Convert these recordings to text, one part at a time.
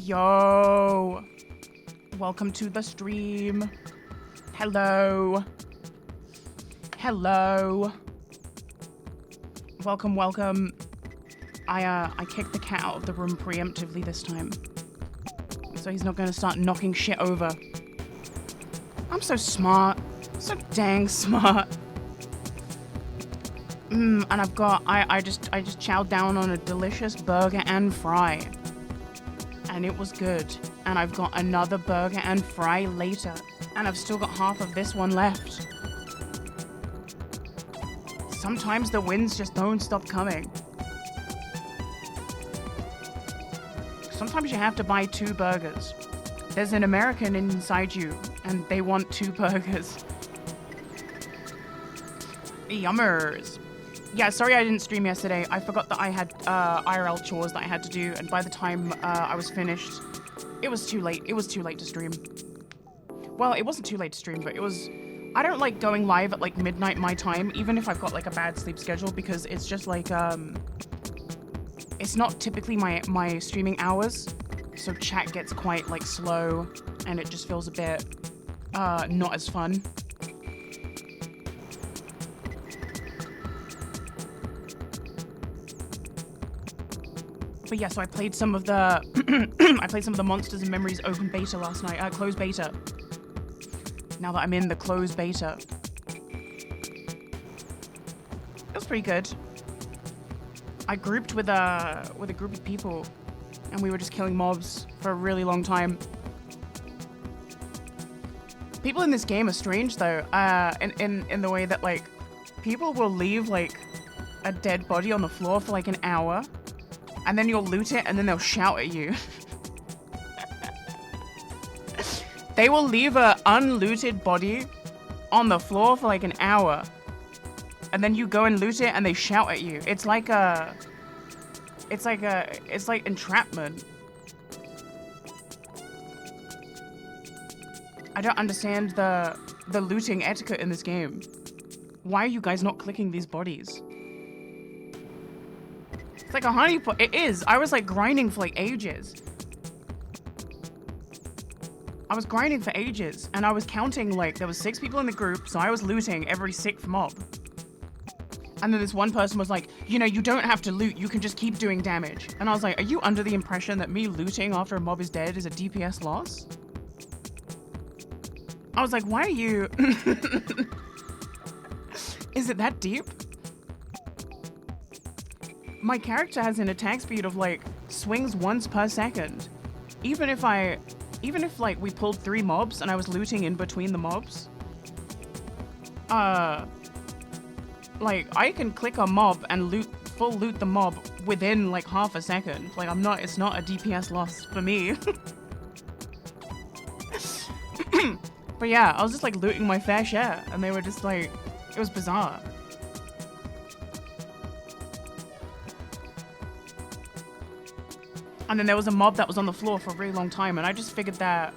Yo, welcome to the stream. Hello. Welcome. I kicked the cat out of the room preemptively this time, so he's not gonna start knocking shit over. I'm so smart, so dang smart. And I've got I just chowed down on a delicious burger and fry. And it was good. And I've got another burger and fry later. And I've still got half of this one left. Sometimes the wins just don't stop coming. Sometimes you have to buy 2 burgers. There's an American inside you, and they want 2 burgers. Yummers. Yeah, sorry I didn't stream yesterday. I forgot that I had IRL chores that I had to do, and by the time I was finished, it was too late. It was too late to stream. Well, it wasn't too late to stream, but it was... I don't like going live at like midnight my time, even if I've got like a bad sleep schedule, because it's just like, it's not typically my streaming hours, so chat gets quite like slow, and it just feels a bit not as fun. But yeah, so I played some of the Monsters and Memories open beta last night, closed beta. Now that I'm in the closed beta. It was pretty good. I grouped with a group of people, and we were just killing mobs for a really long time. People in this game are strange though, in the way that like people will leave like a dead body on the floor for like an hour, and then you'll loot it, and then they'll shout at you. They will leave a unlooted body on the floor for like an hour. And then you go and loot it and they shout at you. It's like entrapment. I don't understand the looting etiquette in this game. Why are you guys not clicking these bodies? It's like a honeypot. It is. I was like grinding for like ages. I was grinding for ages and I was counting like there was 6 people in the group, so I was looting every 6th mob. And then this one person was like, you know, you don't have to loot, you can just keep doing damage. And I was like, are you under the impression that me looting after a mob is dead is a DPS loss? I was like, why are you... Is it that deep? My character has an attack speed of like swings once per second. Even if like we pulled 3 mobs and I was looting in between the mobs, like I can click a mob and full loot the mob within like half a second. Like it's not a DPS loss for me. But yeah, I was just like looting my fair share and they were just like, it was bizarre. And then there was a mob that was on the floor for a really long time and I just figured that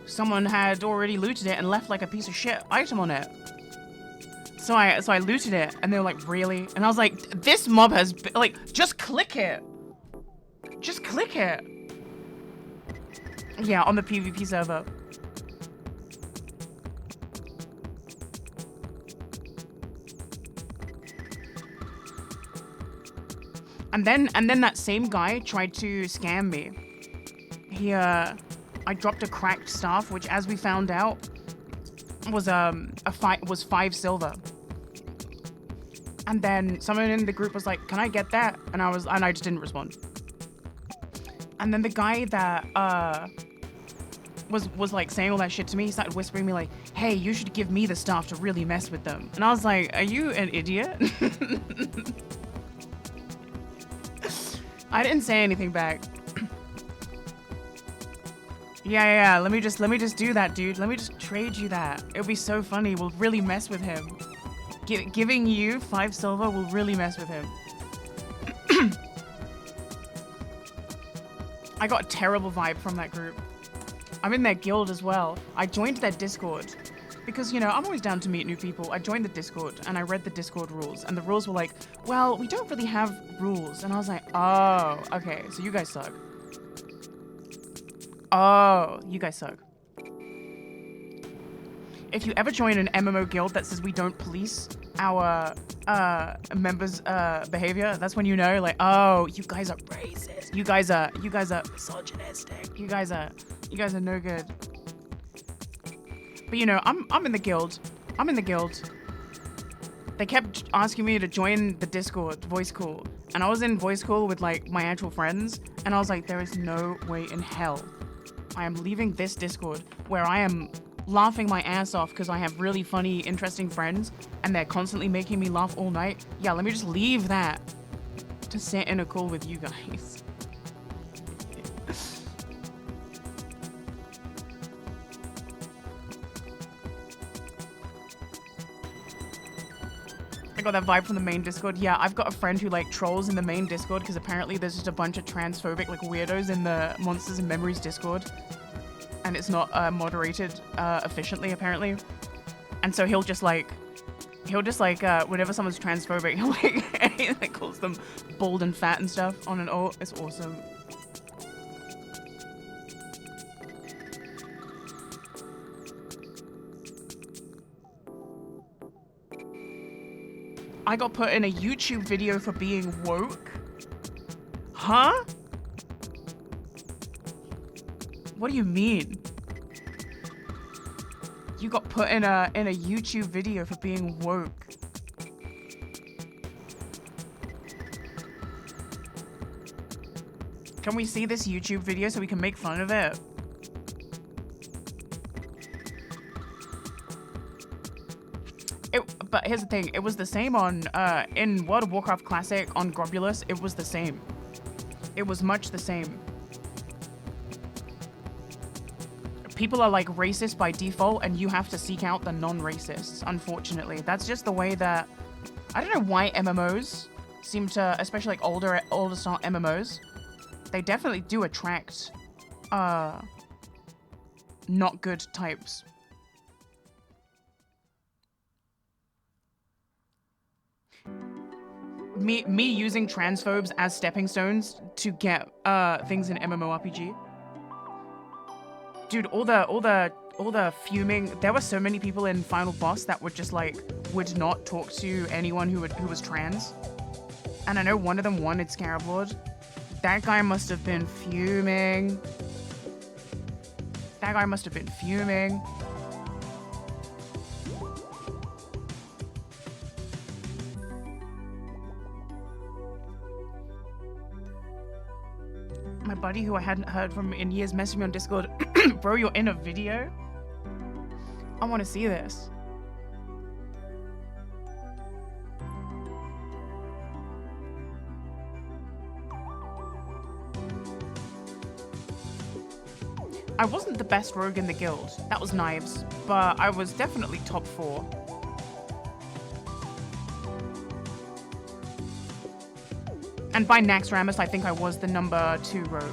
someone had already looted it and left like a piece of shit item on it. So I looted it and they were like, really? And I was like, this mob has like, just click it. Just click it. Yeah, on the PvP server. And then that same guy tried to scam me. I dropped a cracked staff, which as we found out was 5 silver. And then someone in the group was like, "Can I get that?" And I just didn't respond. And then the guy that was like saying all that shit to me, he started whispering me like, "Hey, you should give me the staff to really mess with them." And I was like, "Are you an idiot?" I didn't say anything back. Yeah. Let me just do that, dude. Let me just trade you that. It'll be so funny. We'll really mess with him. Giving you 5 silver will really mess with him. I got a terrible vibe from that group. I'm in their guild as well. I joined their Discord because, you know, I'm always down to meet new people. I joined the Discord and I read the Discord rules and the rules were like, well, we don't really have rules. And I was like, oh, okay. So you guys suck. Oh, you guys suck. If you ever join an MMO guild that says we don't police our members' behavior, that's when you know, like, oh, you guys are racist. You guys are misogynistic. You guys are no good. But you know, I'm in the guild. I'm in the guild. They kept asking me to join the Discord voice call, and I was in voice call with like my actual friends, and I was like, there is no way in hell I am leaving this Discord where I am laughing my ass off because I have really funny, interesting friends and they're constantly making me laugh all night. Yeah, let me just leave that to sit in a call with you guys. I got that vibe from the main Discord. Yeah, I've got a friend who like trolls in the main Discord because apparently there's just a bunch of transphobic like weirdos in the Monsters and Memories Discord. And it's not moderated efficiently, apparently. And so he'll just like, whenever someone's transphobic, he'll like, he like calls them bald and fat and stuff on an alt. It's awesome. I got put in a YouTube video for being woke? Huh? What do you mean? You got put in a YouTube video for being woke. Can we see this YouTube video so we can make fun of it? But here's the thing, it was the same on, in World of Warcraft Classic on Grobulus, it was the same. It was much the same. people are like racist by default, and you have to seek out the non-racists, unfortunately. That's just the way that, I don't know why MMOs seem to, especially like older style MMOs, they definitely do attract not good types. Me using transphobes as stepping stones to get things in MMORPG. Dude, all the fuming. There were so many people in Final Boss that would just like would not talk to anyone who was trans. And I know one of them wanted Scarab Lord. That guy must have been fuming. That guy must have been fuming. My buddy who I hadn't heard from in years messaged me on Discord. Bro, you're in a video? I want to see this. I wasn't the best rogue in the guild. That was Knives, but I was definitely top 4. And by Naxxramas, I think I was the number 2 rogue.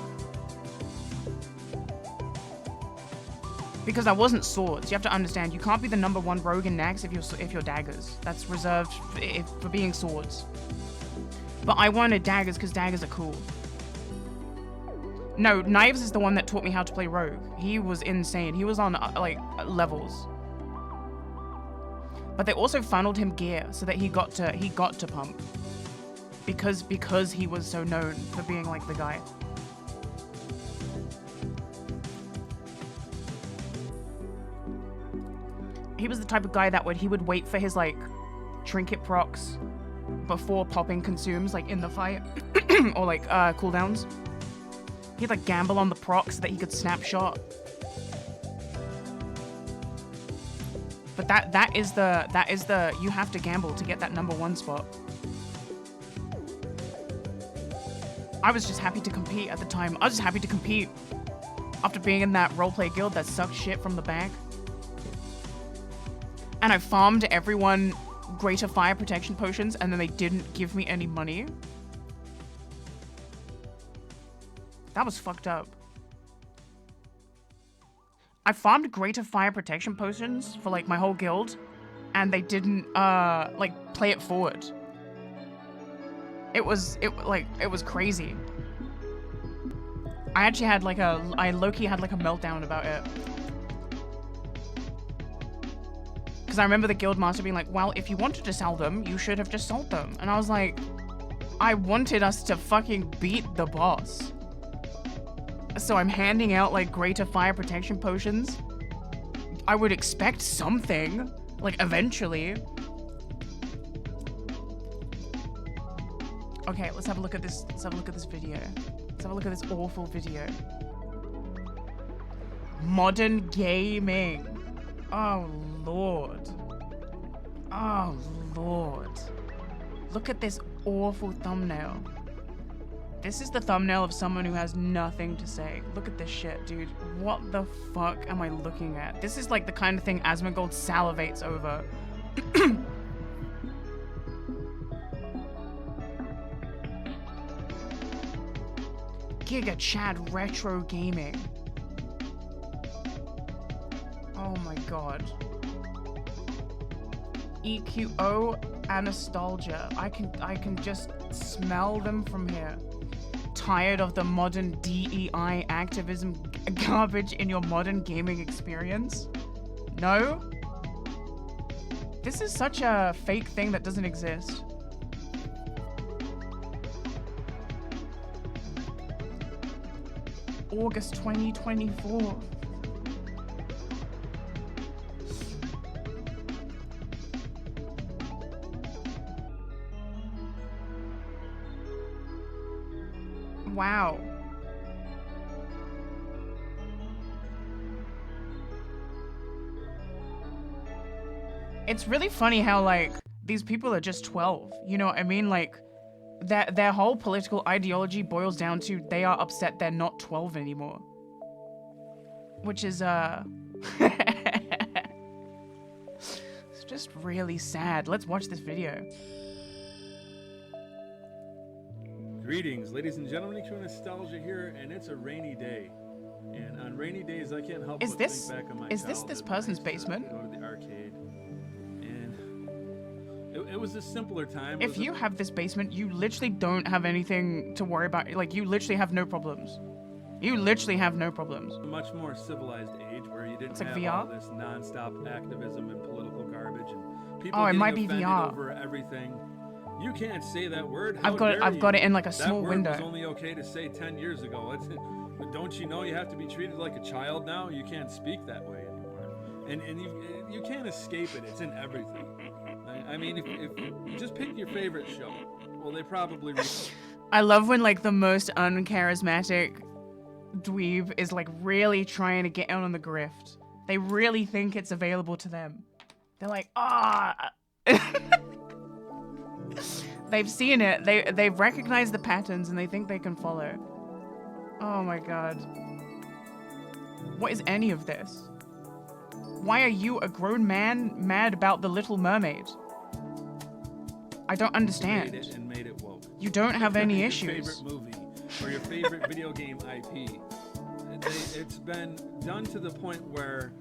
Because I wasn't swords. You have to understand, you can't be the number 1 rogue in Nax if you're daggers. That's reserved for being swords. But I wanted daggers because daggers are cool. No, Knives is the one that taught me how to play rogue. He was insane. He was on like levels. But they also funneled him gear so that he got to pump. Because he was so known for being like the guy. He was the type of guy that he would wait for his like trinket procs before popping consumes like in the fight or like cooldowns. He'd like gamble on the procs so that he could snapshot. But that is the you have to gamble to get that number 1 spot. I was just happy to compete at the time. I was just happy to compete after being in that roleplay guild that sucked shit from the back. And I farmed everyone greater fire protection potions and then they didn't give me any money. That was fucked up. I farmed greater fire protection potions for like my whole guild and they didn't like play it forward. It was crazy. I actually had like I low-key had like a meltdown about it. Because I remember the guild master being like, well, if you wanted to sell them, you should have just sold them. And I was like, I wanted us to fucking beat the boss. So I'm handing out like greater fire protection potions. I would expect something, like eventually. Okay, let's have a look at this. Let's have a look at this video. Let's have a look at this awful video. Modern gaming. Oh, Lord. Oh, Lord. Look at this awful thumbnail. This is the thumbnail of someone who has nothing to say. Look at this shit, dude. What the fuck am I looking at? This is like the kind of thing Asmongold salivates over. Giga Chad Retro Gaming. Oh my god. EQO and nostalgia. I can just smell them from here. Tired of the modern DEI activism garbage in your modern gaming experience? No? This is such a fake thing that doesn't exist. August 2024. Wow. It's really funny how, like, these people are just 12. You know what I mean? Like, their whole political ideology boils down to they are upset they're not 12 anymore. which is it's just really sad. Let's watch this video. Greetings, ladies and gentlemen. True Nostalgia here, and it's a rainy day. And on rainy days, I can't help but think back on my childhood. This person's basement? Go to the arcade, and it was a simpler time. If you have this basement, you literally don't have anything to worry about. Like, you literally have no problems. You literally have no problems. A much more civilized age where you didn't like have VR? all this non-stop activism and political garbage and people Oh, it getting might be offended VR. over everything. You can't say that word. I've got it in like a small that word window. was only okay to say 10 years ago. But don't you know you have to be treated like a child now? You can't speak that way anymore. And you can't escape it. It's in everything. I mean, if just pick your favorite show. Well, they probably. I love when like the most uncharismatic dweeb is like really trying to get in on the grift. They really think it's available to them. They're like, ah. They've seen it. They've recognized the patterns and they think they can follow. Oh my god. What is any of this? Why are you, a grown man, mad about The Little Mermaid? I don't understand. Made it and made it woke. You don't have any your issues. Favorite movie or your favorite video game IP. It's been done to the point where.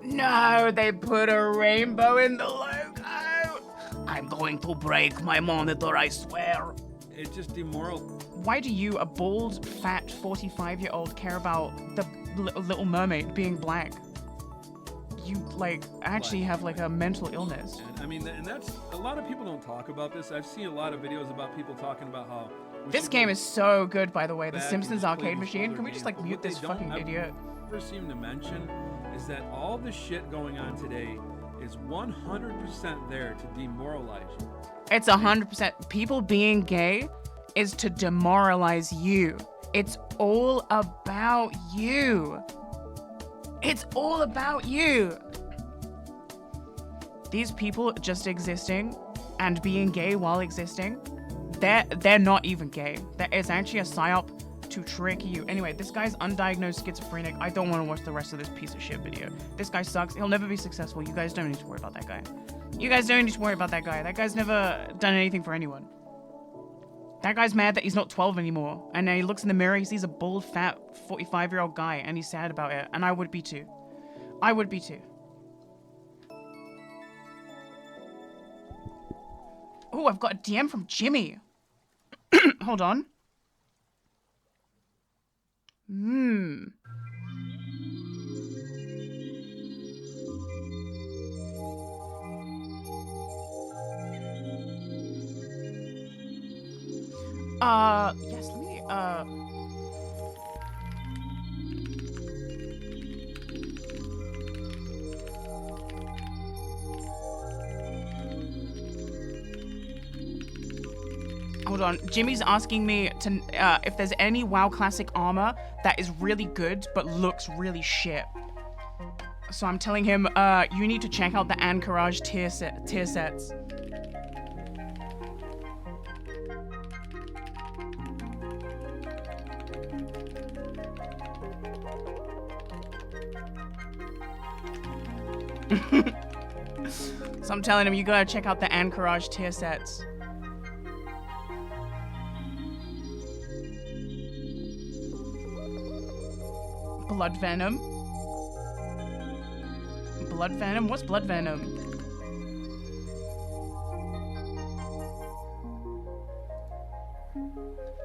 No, they put a rainbow in the logo. I'm going to break my monitor, I swear. It just immoral. Why do you, a bald, fat, 45-year-old, care about the Little Mermaid being black? You, like, actually have, like, a mental illness. And, I mean, and that's, a lot of people don't talk about this. I've seen a lot of videos about people talking about how... This game is so good, by the way. The back Simpsons and play arcade these machine. older Can we just, games. like, mute What they this don't fucking idiot? ever seem to mention is that all the shit going on today is 100% there to demoralize you. It's 100%. People being gay is to demoralize you. It's all about you. It's all about you. These people just existing and being gay while existing, they're not even gay. It's actually a psyop to trick you. Anyway, this guy's undiagnosed schizophrenic. I don't want to watch the rest of this piece of shit video. This guy sucks. He'll never be successful. You guys don't need to worry about that guy. You guys don't need to worry about that guy. That guy's never done anything for anyone. That guy's mad that he's not 12 anymore. And then he looks in the mirror, he sees a bald, fat, 45-year-old guy, and he's sad about it. And I would be too. I would be too. Oh, I've got a DM from Jimmy. Hold on. Yes, let me, hold on. Jimmy's asking me to, if there's any WoW Classic armor that is really good but looks really shit. So I'm telling him, you need to check out the Anchorage tier sets. So I'm telling him, you gotta check out the Anchorage tier sets. Blood Venom. Blood Venom? What's Blood Venom?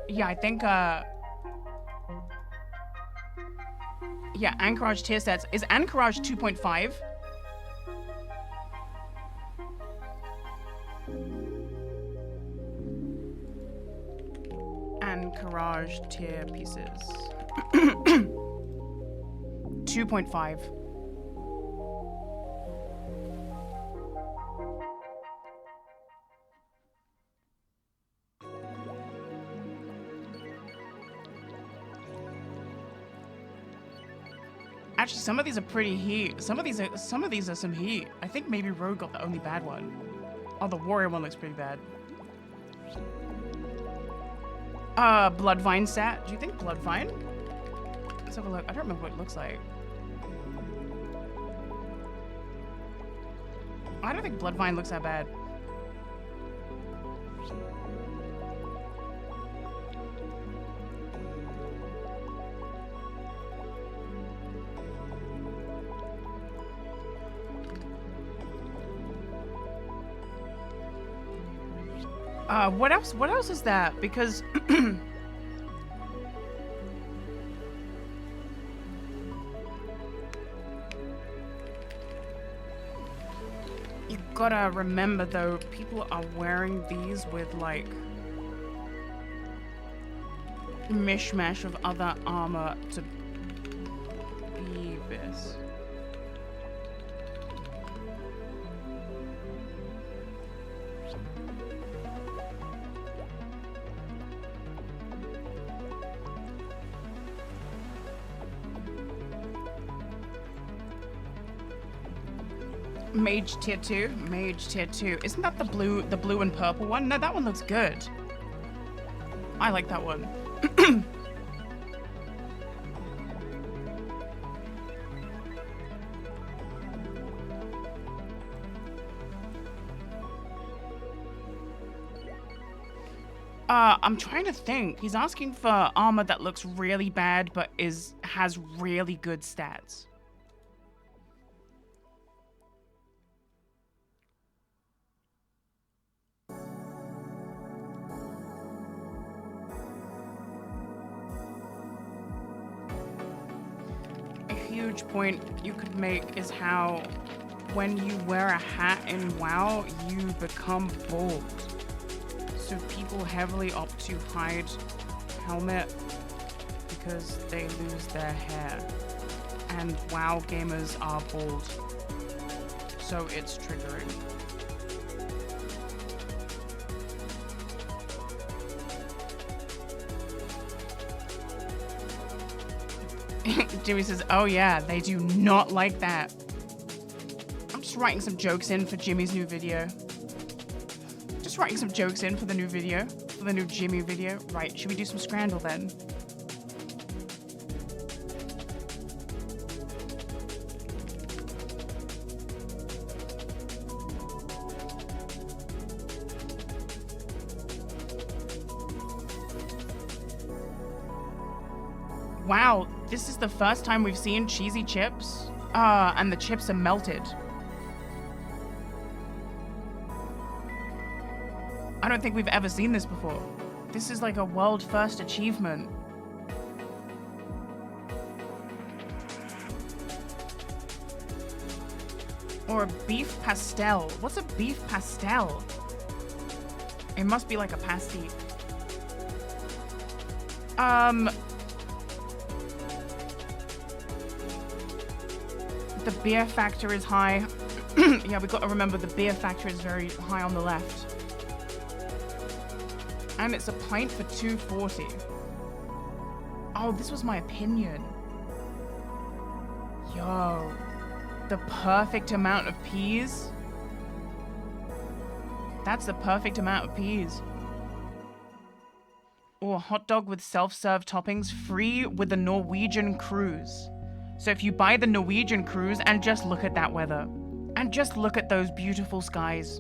Yeah, I think, yeah, Anchorage tier sets. Is Anchorage 2.5? Anchorage tier pieces. 2.5. Actually, some of these are pretty heat. Some of these are some heat. I think maybe Rogue got the only bad one. Oh, the Warrior one looks pretty bad. Bloodvine stat. Do you think Bloodvine? Let's have a look. I don't remember what it looks like. I don't think Bloodvine looks that bad. What else? What else is that? Because you gotta remember though, people are wearing these with like mishmash of other armor to be this. Mage tier 2. Mage tier 2. Isn't that the blue and purple one? No, that one looks good. I like that one. I'm trying to think. He's asking for armor that looks really bad but has really good stats. Huge point you could make is how when you wear a hat in WoW, you become bald. So people heavily opt to hide helmet because they lose their hair. And WoW gamers are bald. So it's triggering. Jimmy says, oh yeah, they do not like that. I'm just writing some jokes in for Jimmy's new video. Just writing some jokes in for the new video. For the new Jimmy video. Right, should we do some Scrandle then? Wow, this is the first time we've seen cheesy chips. And the chips are melted. I don't think we've ever seen this before. This is like a world first achievement. Or a beef pastel. What's a beef pastel? It must be like a pasty. The beer factor is high. Yeah, we've got to remember the beer factor is very high on the left. And it's a pint for $2.40. Oh, this was my opinion. Yo. The perfect amount of peas. That's the perfect amount of peas. Or hot dog with self-serve toppings, free with the Norwegian cruise. So if you buy the Norwegian cruise and just look at that weather. And just look at those beautiful skies.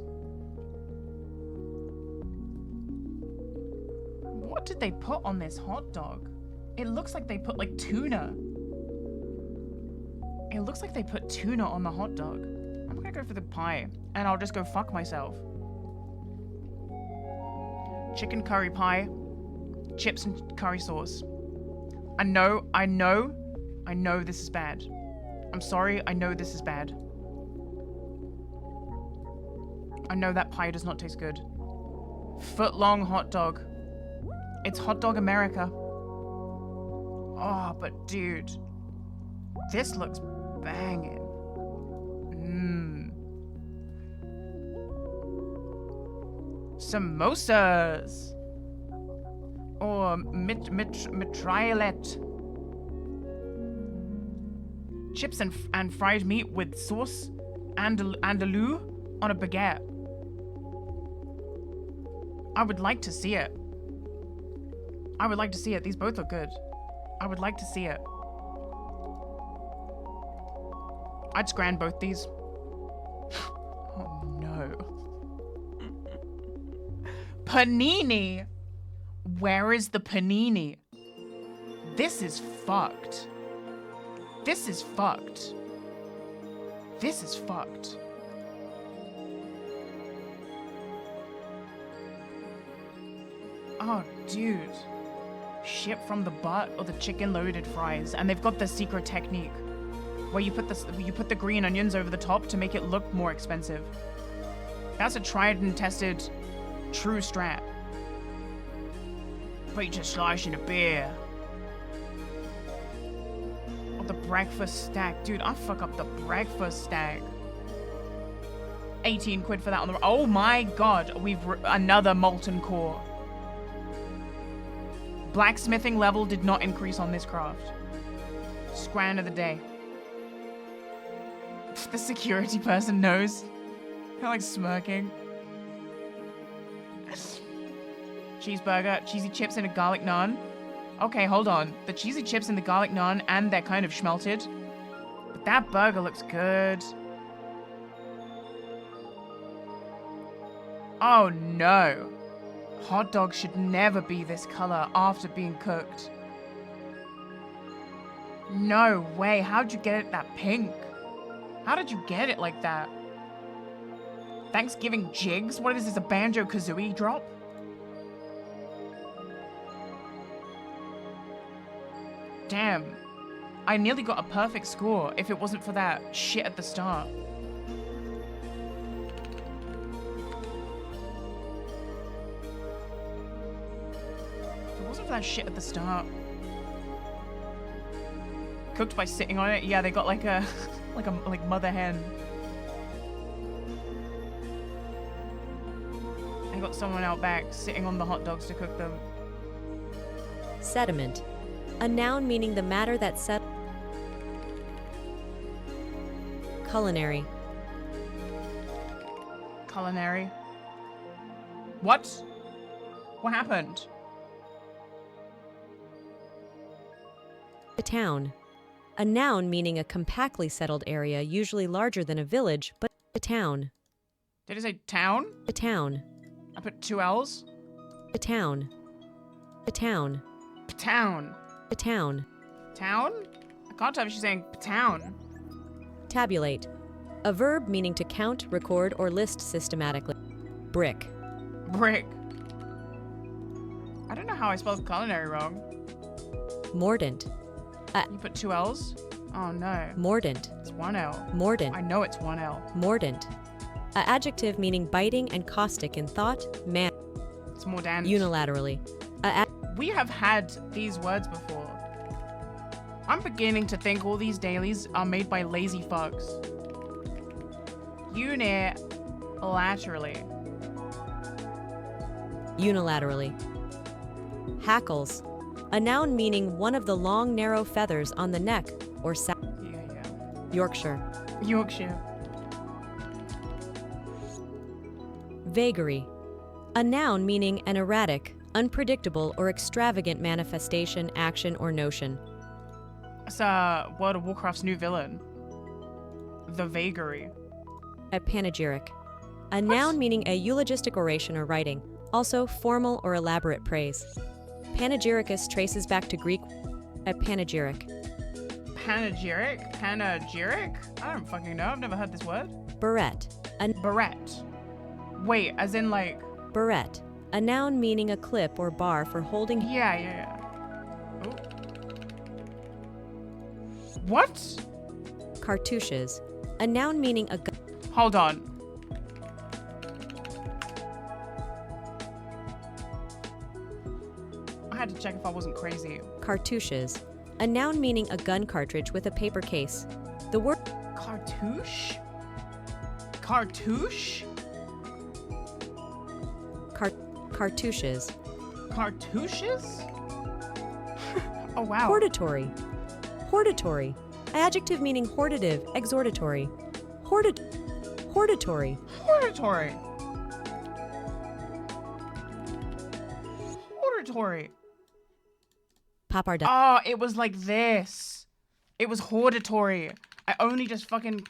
What did they put on this hot dog? It looks like they put like tuna. It looks like they put tuna on the hot dog. I'm gonna go for the pie and I'll just go fuck myself. Chicken curry pie, chips and curry sauce. I know this is bad. I'm sorry, I know this is bad. I know that pie does not taste good. Foot-long hot dog. It's hot dog America. Oh, but dude. This looks banging. Samosas. Or mitraillette. Chips and fried meat with sauce andalou on a baguette. I would like to see it. I would like to see it. These both look good. I would like to see it. I'd scran both these. Oh Panini. Where is the panini? This is fucked. This is fucked. This is fucked. Oh, dude. Ship from the butt or the chicken loaded fries. And they've got the secret technique where you put the green onions over the top to make it look more expensive. That's a tried and tested true strat. Pizza slice and a beer. Oh, the breakfast stack. Dude, I fuck up the breakfast stack. 18 quid for that on the... Oh my god. Another molten core. Blacksmithing level did not increase on this craft. Scran of the day. The security person knows. They're like smirking. Cheeseburger, cheesy chips and a garlic naan. Okay, hold on. The cheesy chips and the garlic naan, and they're kind of schmelted. But that burger looks good. Oh no. Hot dogs should never be this color after being cooked. No way. How'd you get it that pink? How did you get it like that? Thanksgiving jigs? What is this, a Banjo-Kazooie drop? Damn. I nearly got a perfect score if it wasn't for that shit at the start. If it wasn't for that shit at the start. Cooked by sitting on it? Yeah, they got like a like mother hen. I got someone out back sitting on the hot dogs to cook them. Sediment. A noun meaning the matter that set. Culinary. Culinary. What? What happened? A town. A noun meaning a compactly settled area, usually larger than a village, but a town. Did it say town? A town. I put 2 L's. A town. A town. Town. A town. Town? I can't tell if she's saying town. Tabulate. A verb meaning to count, record, or list systematically. Brick. Brick. I don't know how I spelled culinary wrong. Mordant. You put 2 L's? Oh no. Mordant. It's 1 L. Mordant. I know it's 1 L. Mordant. A adjective meaning biting and caustic in thought, manner. It's mordant. Unilaterally. We have had these words before. I'm beginning to think all these dailies are made by lazy fucks. Unilaterally. Unilaterally. Hackles. A noun meaning one of the long, narrow feathers on the neck or Yeah. Yorkshire. Yorkshire. Vagary. A noun meaning an erratic, unpredictable, or extravagant manifestation, action, or notion. It's World of Warcraft's new villain. The Vagary. A panegyric. A noun meaning a eulogistic oration or writing, also formal or elaborate praise. Panegyricus traces back to Greek. A panegyric. Panegyric? Panegyric? I don't fucking know. I've never heard this word. Barrette. A Barrette. Wait, as in like... barrette. A noun meaning a clip or bar for holding. Yeah. Ooh. What? Cartouches. A noun meaning a gun. Hold on. I had to check if I wasn't crazy. Cartouches. A noun meaning a gun cartridge with a paper case. The word Cartouche? Cartouche? cartouches. Cartouches? Oh wow. Hortatory. Hortatory. Adjective meaning hortative, exhortatory. Hortatory. Hortatory. Hortatory. Pappardelle. Oh, it was like this. It was hortatory. I only just fucking...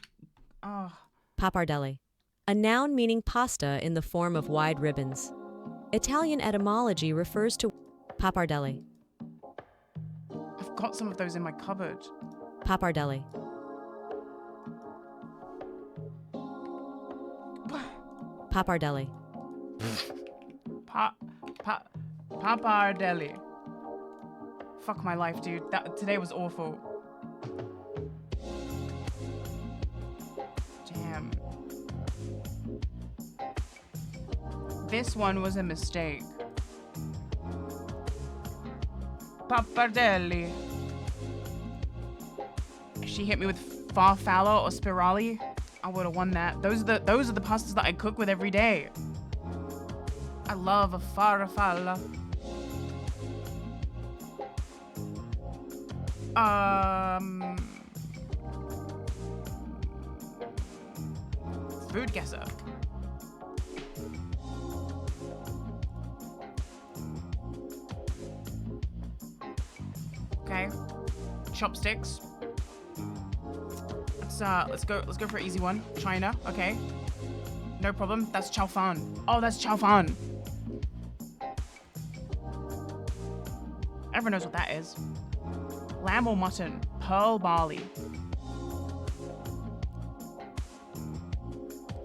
Oh. Pappardelle. A noun meaning pasta in the form of wide ribbons. Italian etymology refers to pappardelle. I've got some of those in my cupboard. Pappardelle. Pappardelle. Pappardelle. Fuck my life, dude. Today was awful. Damn. This one was a mistake. Pappardelle. If she hit me with farfalla or spirali, I would have won that. Those are the pastas that I cook with every day. I love a farfalla. Food guesser. Okay. Chopsticks. Let's go for an easy one. China, okay. No problem. That's chow fan. Oh, that's chow fan. Everyone knows what that is. Lamb or mutton? Pearl barley.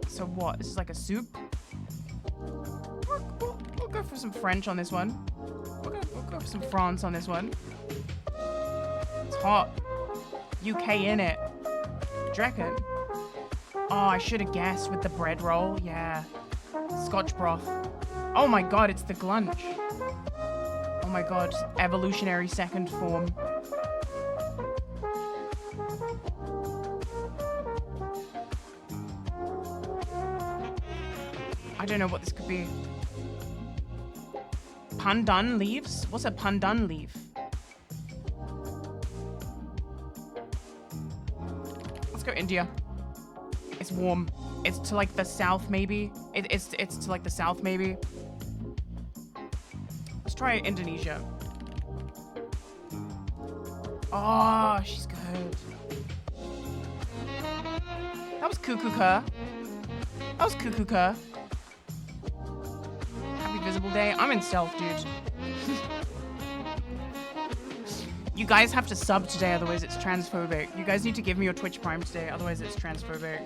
So what? This is like a soup? We'll go for some French on this one. We'll go for some France on this one. It's hot. UK in it. Do you reckon? Oh, I should have guessed with the bread roll. Yeah. Scotch broth. Oh my god, it's the glunch. Oh my god, evolutionary second form. I don't know what this could be. Pandan leaves? What's a pandan leaf? Let's go India. It's warm. It's to like the south maybe. It's to like the south maybe. Let's try Indonesia. Oh, she's good. That was Kukuka. That was Kukuka. Happy Visible Day. I'm in stealth, dude. You guys have to sub today, otherwise it's transphobic. You guys need to give me your Twitch Prime today, otherwise it's transphobic.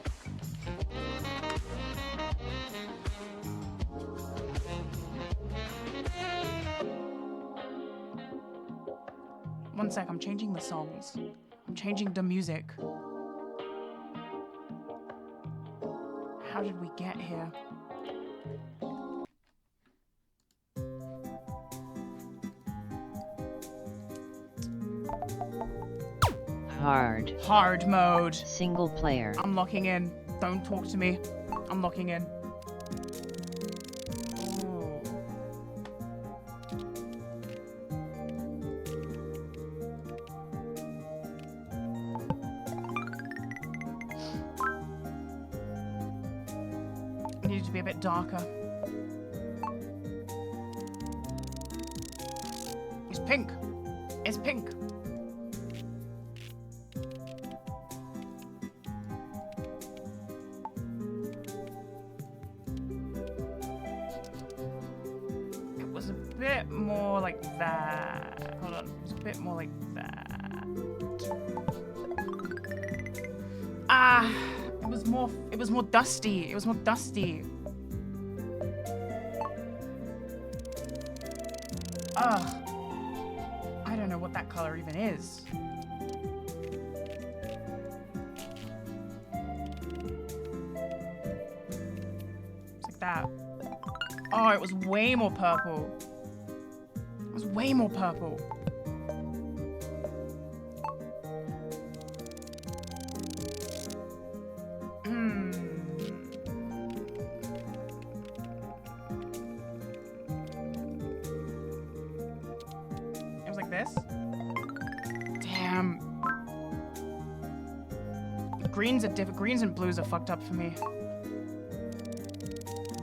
One sec, I'm changing the songs. I'm changing the music. How did we get here? Hard. Hard mode. Single player. I'm locking in. Don't talk to me. I'm locking in. Ooh. It needed to be a bit darker. It's pink. It's pink. More like that. Hold on. It's a bit more like that. Ah, it was more dusty. It was more dusty. Ugh. I don't know what that color even is. It's like that. Oh, it was way more purple. It was way more purple. It was like this. Damn. Greens are different. Greens and blues are fucked up for me.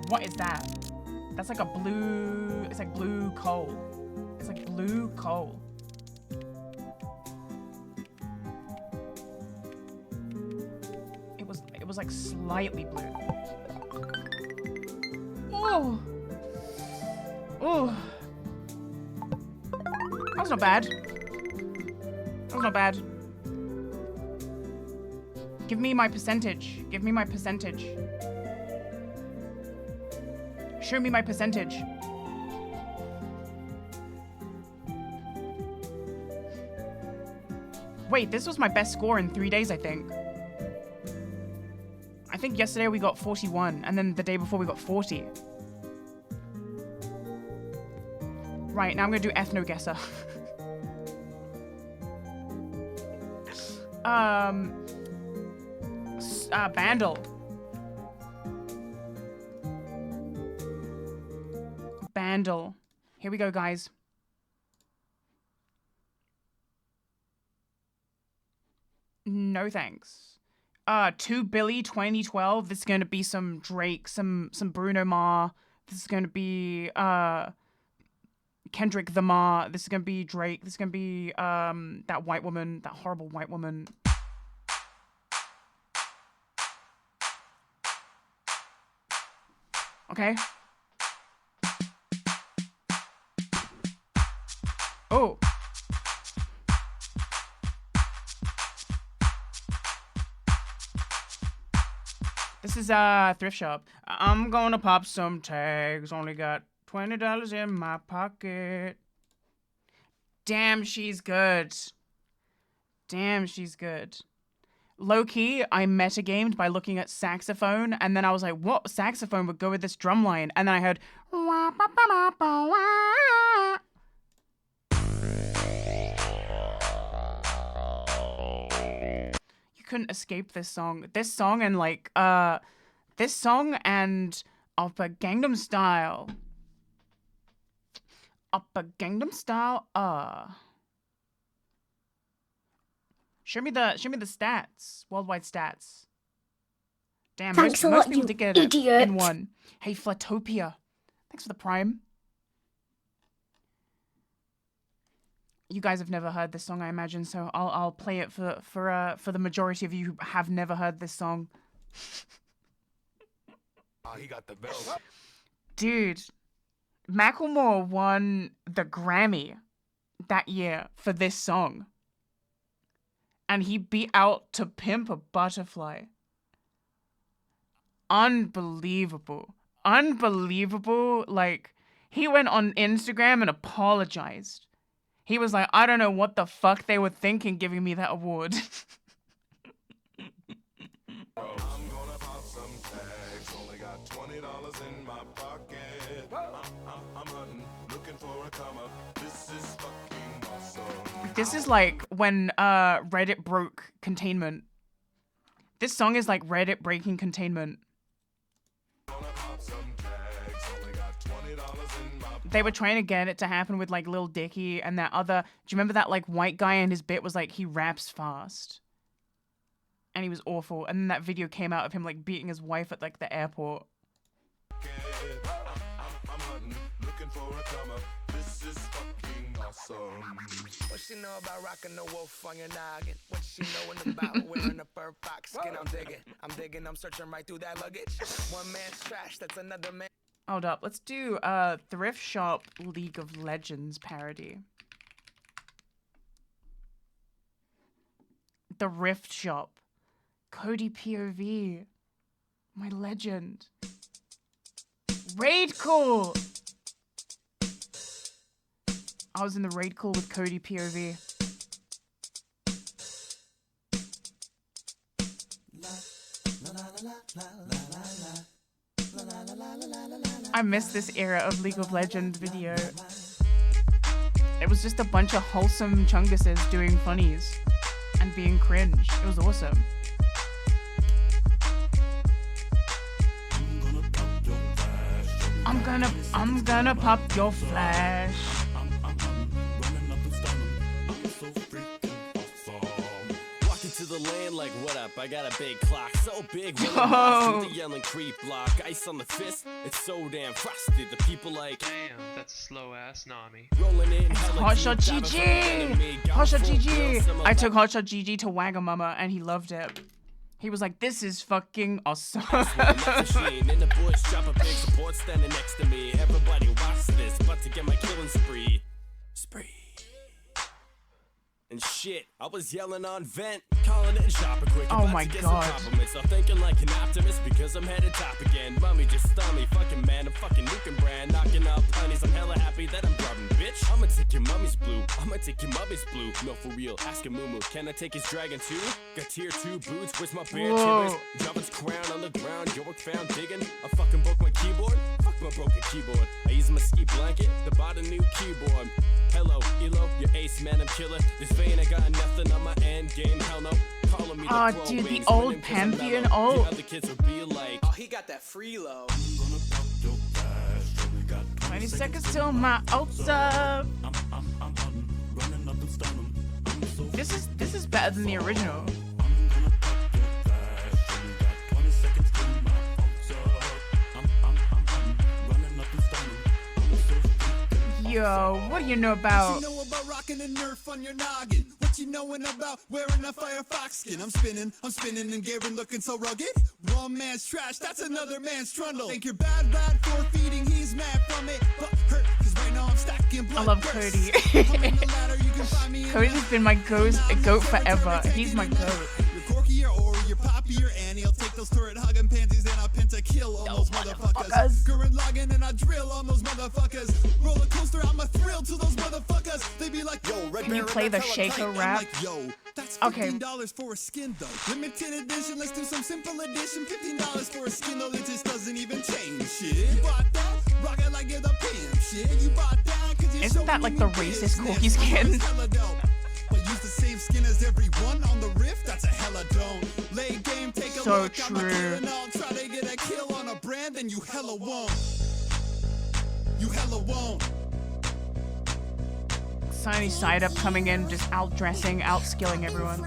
What is that? That's like a blue. It's like blue coal. It's like blue coal. It was like slightly blue. Oh. Oh. That was not bad. That was not bad. Give me my percentage. Give me my percentage. Show me my percentage. Wait, this was my best score in 3 days, I think. I think yesterday we got 41, and then the day before we got 40. Right, now I'm gonna do ethno guesser. Bandle. Bandle. Here we go, guys. No thanks. 2 Billy 2012. This is gonna be some Drake, some Bruno Mars. This is gonna be Kendrick Lamar. This is gonna be Drake. This is gonna be that white woman, that horrible white woman. Okay. Oh. This is a thrift shop. I'm gonna pop some tags. Only got $20 in my pocket. Damn, she's good. Damn, she's good. Low-key, I metagamed by looking at saxophone, and then I was like, what saxophone would go with this drum line? And then I heard... You couldn't escape this song. This song and, like, this song and Oppa Gangnam Style. Oppa Gangnam Style, Show me the stats. Worldwide stats. Damn, Thanks a most lot, people you did get it idiot. in one. Hey, Flatopia. Thanks for the prime. You guys have never heard this song, I imagine, so I'll play it for the majority of you who have never heard this song. He got the belt. Dude, Macklemore won the Grammy that year for this song. And he beat out To Pimp a Butterfly. Unbelievable. Unbelievable. Like, he went on Instagram and apologized. He was like, I don't know what the fuck they were thinking giving me that award. I'm gonna pop some tags. Only got $20 in my pocket. I'm hunting, looking for a come up. This is fucking awesome. This is like when Reddit broke containment. This song is like Reddit breaking containment. They were trying to get it to happen with like Lil Dicky and that other... Do you remember that like white guy and his bit was like he raps fast? And he was awful. And then that video came out of him like beating his wife at like the airport. I'm hunting, looking for a come up. This is fucking awesome. What she know about rocking the wolf on your noggin? What she knowin' about wearing a fur fox skin? I'm digging, I'm searching right through that luggage. One man's trash, that's another man. Hold up, let's do Thrift Shop League of Legends parody. The Rift Shop. Cody POV. My legend. Raid Call! I was in the raid call with Cody POV. I miss this era of League of Legends video. It was just a bunch of wholesome chunguses doing funnies and being cringe. It was awesome. I'm gonna pop your flash. To the land like what up? I got a big clock, so big. Yo. The yelling creep block, ice on the fist. It's so damn frosty. The people like, damn, that's a slow ass Nami. Rolling in. Hotshot GG. Hotshot GG. I took Hotshot GG to Wagamama and he loved it. He was like, this is fucking awesome. Machine in the bush, drop a big support standing next to me. Everybody watch this, about to get my killing spree. And shit, I was yelling on vent, calling it shopper quick. Oh about my to get God. some compliments. I'm thinking like an optimist because I'm headed top again. Mommy just stun me, fucking man, I'm fucking nuking brand, knocking up honeys. I'm hella happy that I'm drubbing, bitch. I'ma take your mummy's blue, I'ma take your mummy's blue. No, for real, ask a moo can I take his dragon too? Got tier 2 boots, where's my bear Whoa. chibbers? Java's crown on the ground, York found digging. I fucking broke my keyboard, fuck my broken keyboard. I use my ski blanket to buy the new keyboard. Hello, Elo, your ace man, I'm killer. This vein, I got nothing on my end game, hell no. Calling me the Oh, pro dude, the wings, old winning 'cause I'm Pantheon. mellow. Oh. The other kids will be like, Oh, he got that freelo. 20 seconds till my ult's up. This is better than the original. Yo, what do you know about? What you know about rocking a Nerf on your noggin? What you knowin' about wearing a Firefox skin? I'm spinning and Garen looking so rugged. One man's trash, that's another man's trundle. Think you're bad for feeding, he's mad from it, but hurt, 'cause right now I'm stacking blood. I love purse. Cody. I'm in the ladder, you can find me in Cody's been my goat forever. He's my goat. You're Corky or Ori, you're Poppy or Annie. I'll take those turret hugging pansies and I'll pentakill on those motherfuckers. Gurren logging and I drill on those motherfuckers. Roller coaster, I'm a thrill to those motherfuckers. They be like, yo, Red Can you Bear, play Red the Bear, Shaker tight. I'm rap? like, yo, that's Okay. $15 for a skin though. Limited edition, let's do some simple edition. $15 for a skin though, it just doesn't even change shit. You bought that? Rock it like you're the pimp shit. You bought that? 'Cause you're Isn't that showing like me the business. racist Corky skin? Hella dope. But use the same skin as everyone on the rift, that's a hella don't. Late game, take a So look, I'm a true. killer and I'll try to get a kill on a brand, then you hella won't. You hella won't. Sunny side up coming in, just outdressing, outskilling everyone.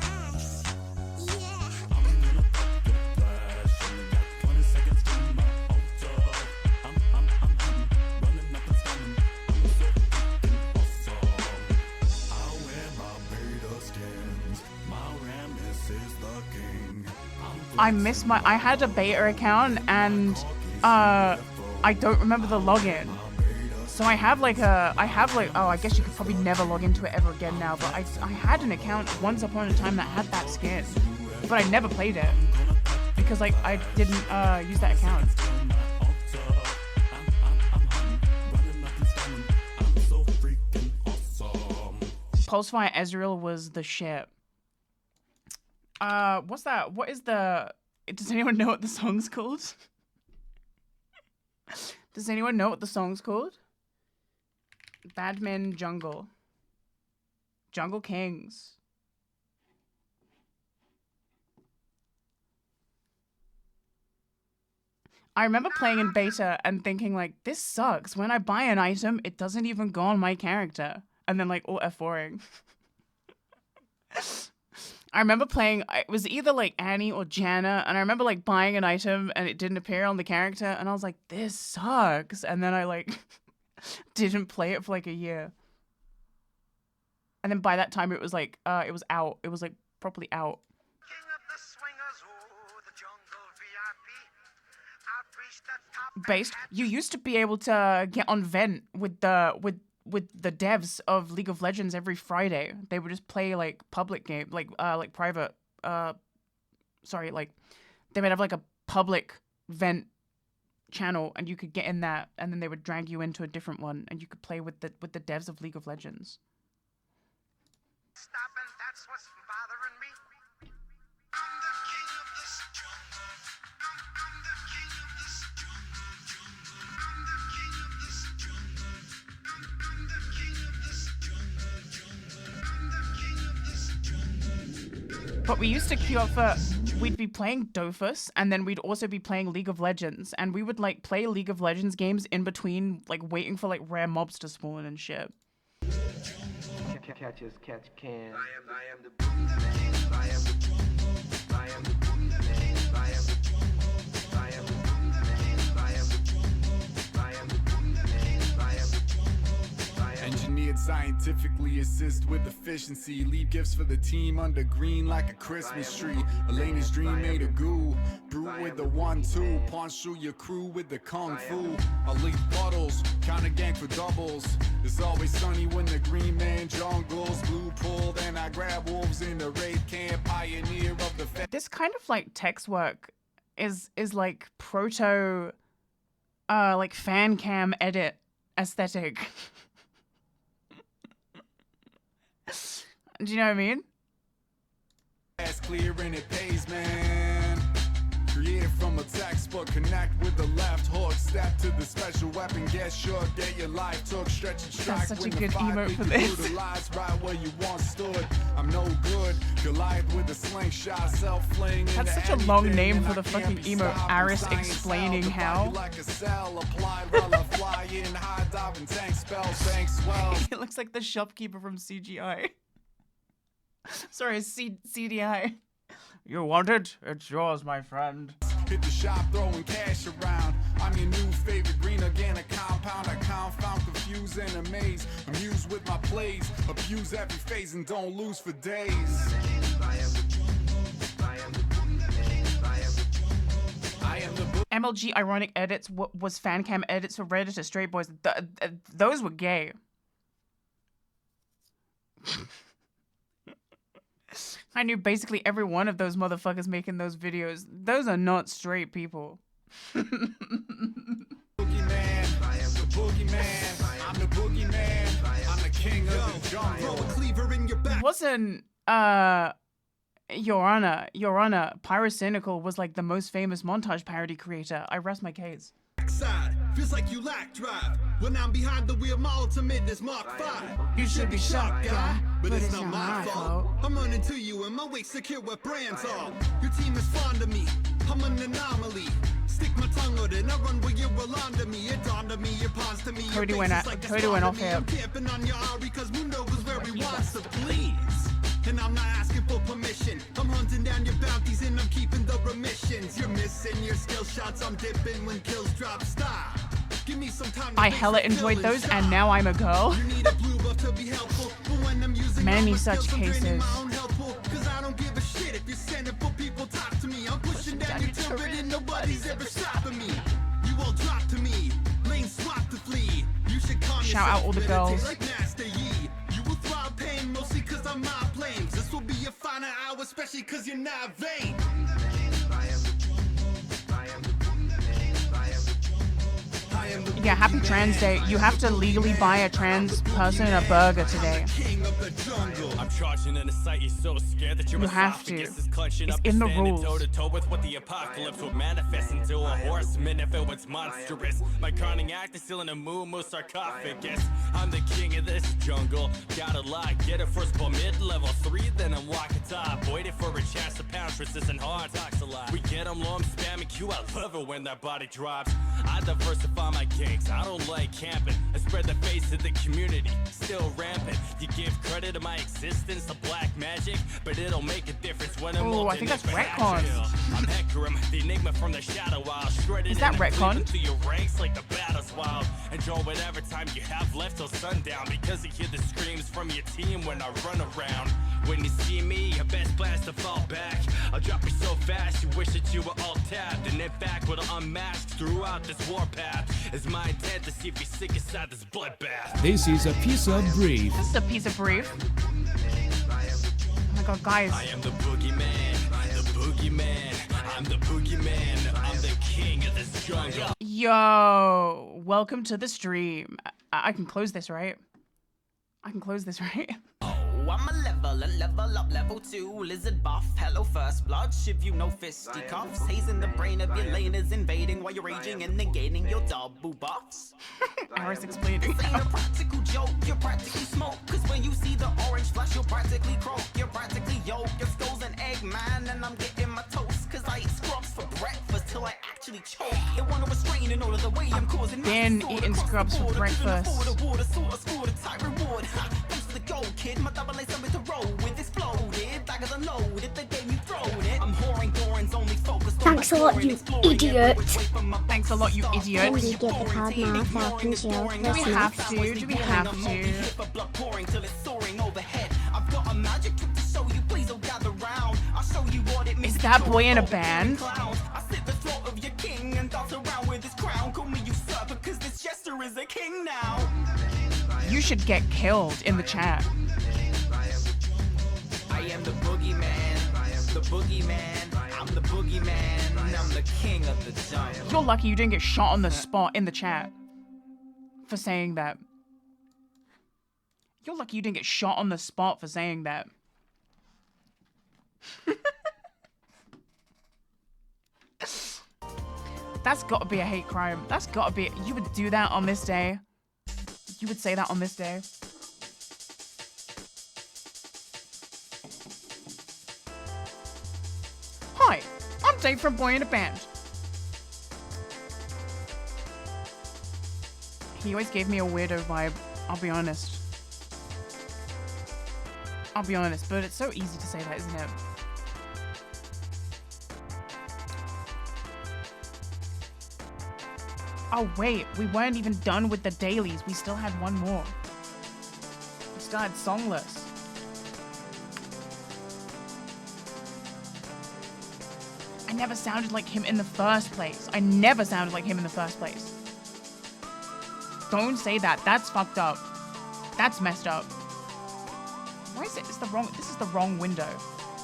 I had a beta account and I don't remember the login. So I have like, oh, I guess you could probably never log into it ever again now, but I had an account once upon a time that had that skin, but I never played it because like I didn't use that account. Pulsefire Ezreal was the shit. What's that? What is the... Does anyone know what the song's called? Does anyone know what the song's called? Badman Jungle. Jungle Kings. I remember playing in beta and thinking like, this sucks. When I buy an item, it doesn't even go on my character. And then like all F4ing. I remember playing, it was either like Annie or Janna, and I remember like buying an item and it didn't appear on the character, and I was like, this sucks. And then I like didn't play it for like a year. And then by that time it was like, it was out. It was like properly out. Based, you used to be able to get on Vent with the devs of League of Legends every Friday. They would just play like public game, like private. Sorry, like they would have like a public Vent channel, and you could get in that, and then they would drag you into a different one, and you could play with the devs of League of Legends. Stopping, that's what's bothering me. I'm the king of this jungle. I'm the king of this jungle. I'm the king of this jungle. I'm the king of this jungle. I'm the king of this jungle. But we used to queue up for, we'd be playing Dofus, and then we'd also be playing League of Legends, and we would like play League of Legends games in between, like waiting for like rare mobs to spawn and shit. Catch as catch can. I am the booty man. I am the I am the booty man. I am the I am the booty man. I am the I am the booty man. I am the I am Engineer diet, scientifically assist with efficiency. Leave gifts for the team under green like a Christmas tree. Elena's dream made a goo. Brew with the 1-2. Punch through your crew with the kung fu. I'll leave puddles, count a gang for doubles. It's always sunny when the green man jungles. Blue pull, then I grab wolves in the raid camp. Pioneer of the This kind of like text work is like proto like fan cam edit aesthetic. Do you know what I mean? That's clear and it pays, man. Created from a textbook, connect with the left hook. Step to the special weapon, get shook, get your life took. Stretch and strike. That's such a when the good fight emote lead for you this. through the lies right where you once stood. I'm no good. Goliath with a slingshot, self-fling. That's such a long name for the fucking emote. Aris explaining how. Like a cell applied while I fly in high diving tank spells, thanks well. It looks like the shopkeeper from CGI. Sorry, CDI. You want it? It's yours, my friend. Hit the shop throwing cash around. I'm your new favorite green organic compound. I confound, confuse, and amaze. Amuse with my plays. Abuse every phase and don't lose for days. MLG ironic edits was fan cam edits for Reddit to straight boys. Those were gay. I knew basically every one of those motherfuckers making those videos. Those are not straight people. Boogeyman, I am the boogeyman. I'm the boogeyman. I'm the king of the jungle. Throw a cleaver in your back. Wasn't Your Honor, Pyrocynical was like the most famous montage parody creator. I rest my case. Side. Feels like you lack drive. When I'm behind the wheel, my ultimate is Mark 5. You should be shocked, guy, but it's not my fault. I'm running to you and my weight secure where brands are. Your team is fond of me. I'm an anomaly. Stick my tongue out and I run where you're all under me. It dawned on me, your pawns to me. Cody went off here. I'm camping on your Ari because Mundo was where he wants to please. And I'm not asking for permission. I'm hunting down your bounties and I'm keeping the remissions. You're missing your skill shots. I'm dipping when kills drop. Stop. Give me some time. I hella enjoyed those, and now I'm a girl. You need a blue buff to be helpful. But when I'm using Many such cases. Cause I don't give a shit if you're sending for people talk to me. I'm pushing down your turret and nobody's ever stopping me. You all drop to me. Lane swap to flee. You should calm Shout out all the girls. like Master Yi. You will thrive pain mostly cause I'm not blamed. This will be your final hour, especially cause you're not vain. Yeah, happy trans day. You have to legally buy a trans person a burger today. I'm charging in a sight you're so scared that You have to. It's in the rules. Toe to toe with what the apocalypse would manifest into a horseman if it was monstrous. My crowning act is still in a moo sarcophagus. I'm the king of this jungle. Gotta lie, get it first ball mid-level 3, then I'm walking top. Waiting for a chance to pounce, resistant hard talks a lot. We get them low, I'm spamming Q. I love it when that body drops. I diversify my gangs, I don't like camping. I spread the face of the community, still rampant. You give credit to my existence, the black magic, but it'll make a difference when I'm I think that's retcon. I'm Hecarim, the enigma from the shadow while shredded. Is that retcon? To your ranks like the battle's wild. Enjoy whatever time you have left till sundown, because you hear the screams from your team when I run around. When you see me, your best plan is to fall back. I'll drop you so fast, you wish that you were all tapped. And in fact, we'll unmask throughout this warpath. It's my intent to see if you're sick inside this bloodbath. This is a piece of brief. This is a piece of brief. Oh my god, guys. I am the boogeyman, the boogeyman. I'm the boogeyman, I'm the king of this jungle. Yo, welcome to the stream. I can close this, right? I can close this, right? I'm a level up, level 2, lizard buff, hello first blood, shiv you no fisticuffs, hazing the brain of your laners, invading while you're raging and negating your double buffs. Aris explaining. This ain't a practical joke, you're practically smoke, cause when you see the orange flash, you'll practically croak, you're practically yolk, your skull's an egg man, and I'm getting my toast, cause I eat scrubs for breakfast till I actually choke. It wanna restrain in all of the way I'm causing. Been eating scrubs for breakfast. The gold kid, my double A something to roll with exploded, daggers unloaded, the game you thrown it. I'm whoring Doran's only focused on Thanks a lot, you idiot. Thanks a lot, you idiot. Can we get the Podmouth Falcon Jail Do we have to? Do we have to? Is that boy in a band? You should get killed in the chat. I am the boogeyman, the boogeyman. I'm the boogeyman. I'm the king of the jungle. You're lucky you didn't get shot on the spot in the chat for saying that. You're lucky you didn't get shot on the spot for saying that. That's gotta be a hate crime. That's gotta be. You would do that on this day. You would say that on this day. Hi, I'm Dave from Boy in a Band. He always gave me a weirdo vibe, I'll be honest. I'll be honest, but it's so easy to say that, isn't it? Oh wait, we weren't even done with the dailies. We still had one more. We still had Songless. I never sounded like him in the first place. I never sounded like him in the first place. Don't say that. That's fucked up. That's messed up. Why is it? It's the wrong. This is the wrong window.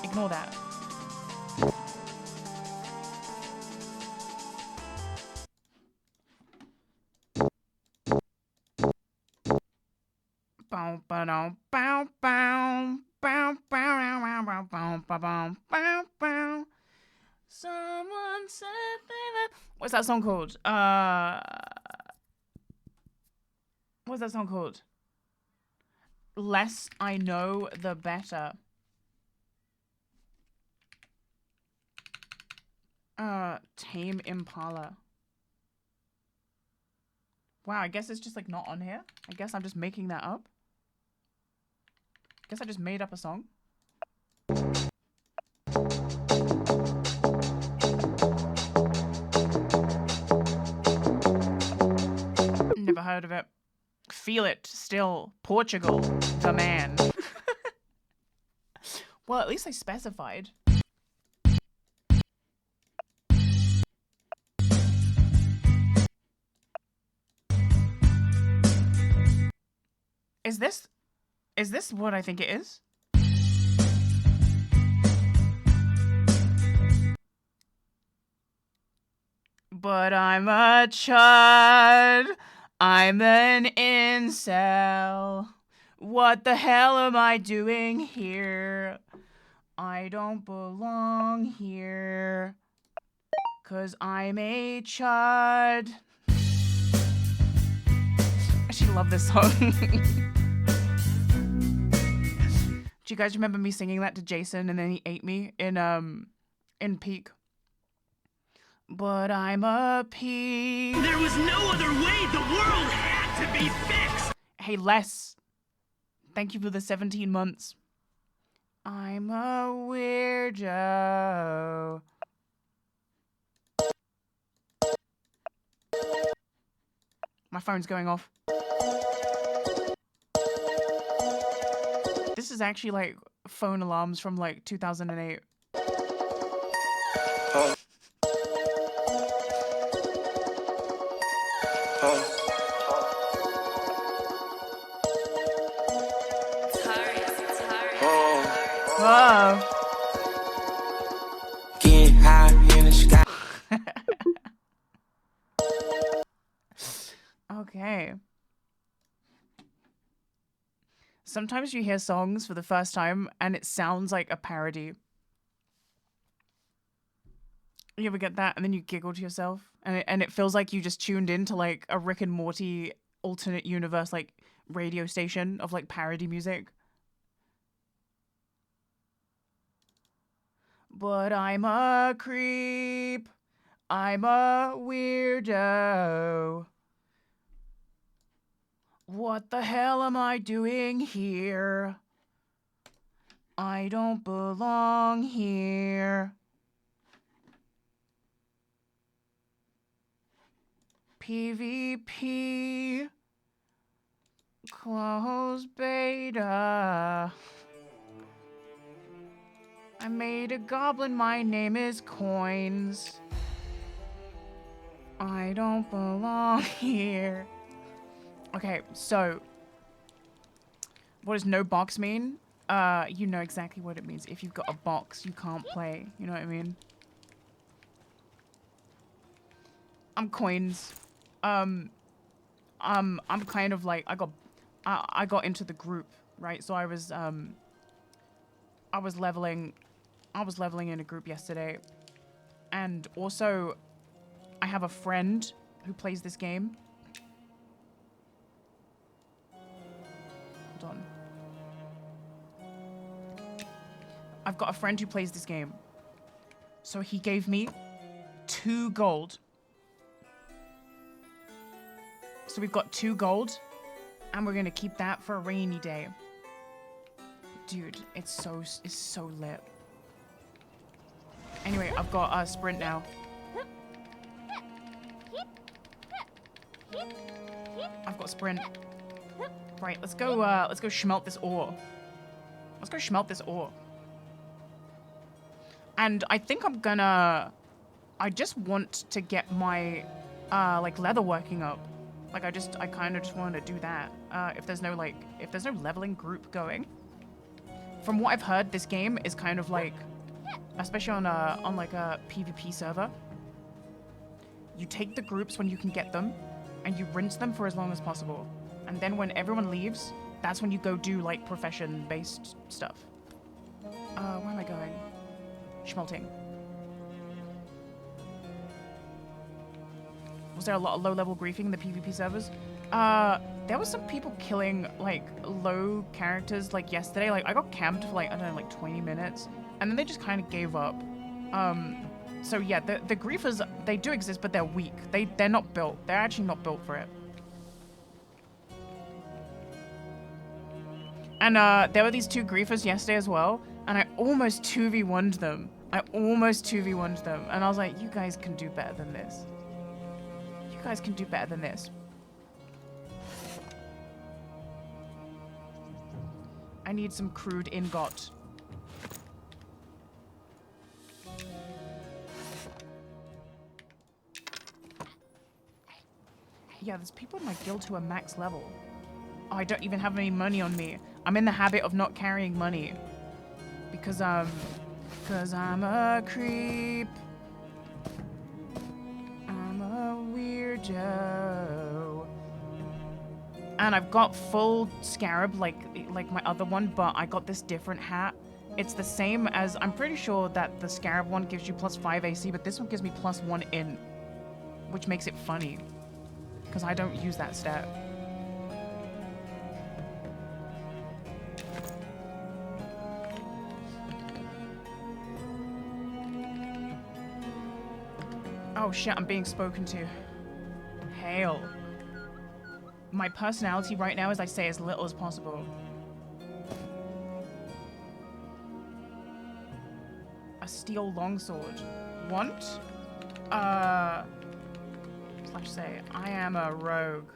Ignore that. Bow bow bow bow bow bow bow bow bow bow bow bow. Someone said that. What's that song called? What's that song called? Less I know, the better. Tame Impala. Wow, I guess it's just like not on here. I guess I'm just making that up. Guess I just made up a song. Never heard of it. Feel it still. Portugal, the man. Well, at least I specified. Is this what I think it is? But I'm a chud. I'm an incel. What the hell am I doing here? I don't belong here. 'Cause I'm a chud. I actually love this song. Do you guys remember me singing that to Jason and then he ate me in Peak? But I'm a pea. There was no other way. The world had to be fixed. Hey, Les. Thank you for the 17 months. I'm a weirdo. My phone's going off. This is actually like phone alarms from like 2008. Whoa. Getting high in the sky. Okay. Sometimes you hear songs for the first time and it sounds like a parody. You ever get that and then you giggle to yourself and it feels like you just tuned into like a Rick and Morty alternate universe like radio station of like parody music. But I'm a creep. I'm a weirdo. What the hell am I doing here? I don't belong here. PvP. Close beta. I made a goblin, my name is Coins. I don't belong here. Okay, so what does no box mean? You know exactly what it means. If you've got a box, you can't play. You know what I mean? I'm Coins. I'm kind of like I got into the group, right? So I was leveling in a group yesterday. And also I have a friend who plays this game. Hold on. I've got a friend who plays this game. So he gave me 2 gold. So we've got 2 gold, and we're gonna keep that for a rainy day. Dude, it's so lit. Anyway, I've got a sprint now. I've got sprint. Right, let's go smelt this ore. Let's go smelt this ore. And I think I just want to get my like leather working up. Like I kind of just want to do that. If there's no leveling group going. From what I've heard, this game is kind of like, especially on like a PvP server. You take the groups when you can get them, and you rinse them for as long as possible. And then when everyone leaves, that's when you go do like profession-based stuff. Where am I going? Schmelting. Was there a lot of low-level griefing in the PvP servers? There was some people killing, like, low characters, like, yesterday. Like, I got camped for, like, I don't know, like, 20 minutes. And then they just kind of gave up. So, yeah, the griefers, they do exist, but they're weak. They're not built. They're actually not built for it. And, there were these 2 griefers yesterday as well. And I almost 2v1'd them. And I was like, you guys can do better than this. You guys can do better than this. I need some crude ingot. Yeah, there's people in my guild who are max level. Oh, I don't even have any money on me. I'm in the habit of not carrying money. Because I'm a creep. I'm a weirdo. And I've got full scarab like my other one, but I got this different hat. It's the same as, I'm pretty sure that the scarab one gives you +5 AC, but this one gives me +1 int, which makes it funny, because I don't use that stat. Oh shit, I'm being spoken to. Hail. My personality right now is I say as little as possible. A steel longsword. Want? Slash say, I am a rogue.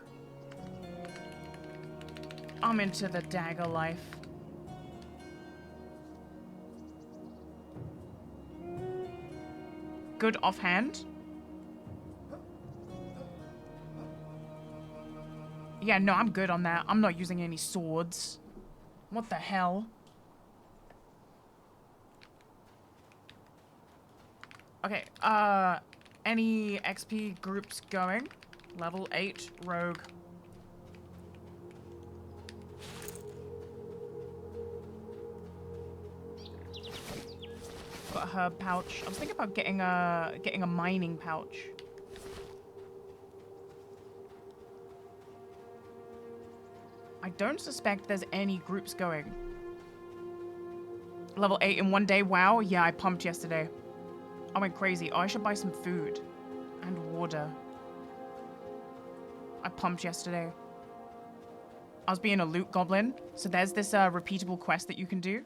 I'm into the dagger life. Good offhand? Yeah, no, I'm good on that. I'm not using any swords. What the hell? Okay, any XP groups going? Level 8, rogue. Got a herb pouch. I was thinking about getting a mining pouch. I don't suspect there's any groups going. Level 8 in 1 day, wow. Yeah, I pumped yesterday. I went crazy. Oh, I should buy some food and water. I pumped yesterday. I was being a loot goblin. So there's this repeatable quest that you can do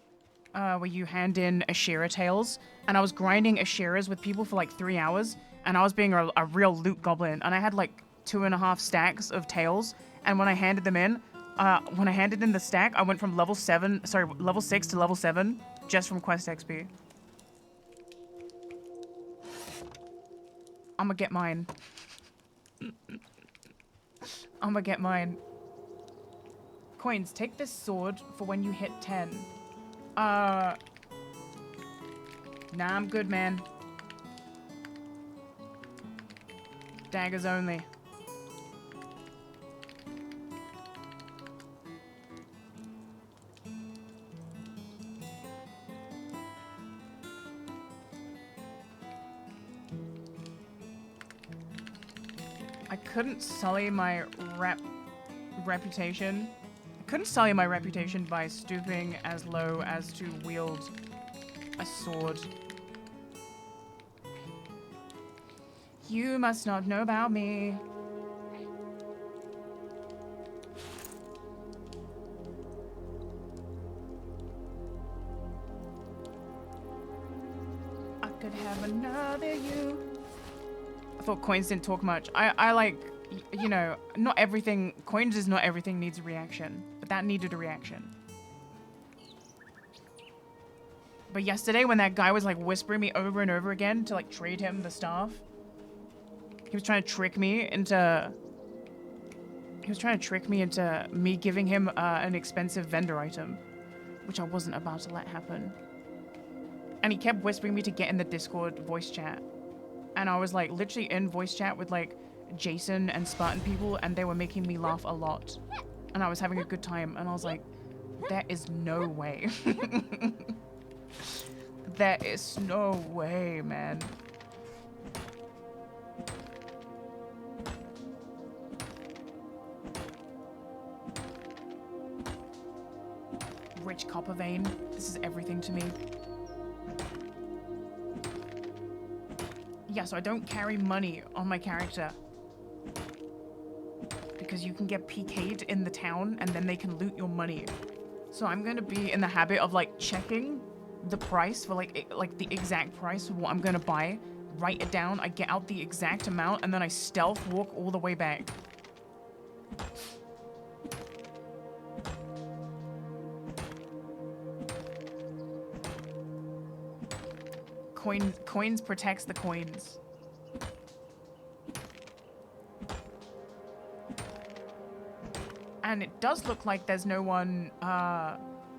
where you hand in Ashira tails. And I was grinding Ashiras with people for like 3 hours. And I was being a real loot goblin. And I had like 2.5 stacks of tails, and when I handed them in, the stack, I went from level 6 to level 7 just from quest XP. I'ma get mine. I'ma get mine. Coins, take this sword for when you hit 10. Nah, I'm good, man. Daggers only. I couldn't sully my reputation. I couldn't sully my reputation by stooping as low as to wield a sword. You must not know about me. I could have another you. I thought coins didn't talk much. I like, you know, not everything, coins is not everything needs a reaction, but that needed a reaction. But yesterday when that guy was like whispering me over and over again to like trade him the staff, he was trying to trick me into me giving him an expensive vendor item, which I wasn't about to let happen. And he kept whispering me to get in the Discord voice chat. And I was like literally in voice chat with like Jason and Spartan people, and they were making me laugh a lot. And I was having a good time, and I was like, there is no way. There is no way, man. Rich copper vein. This is everything to me. Yeah, so I don't carry money on my character. Because you can get PK'd in the town and then they can loot your money. So I'm gonna be in the habit of like checking the price for like the exact price of what I'm gonna buy. Write it down, I get out the exact amount, and then I stealth walk all the way back. Coins protects the coins. And it does look like there's no one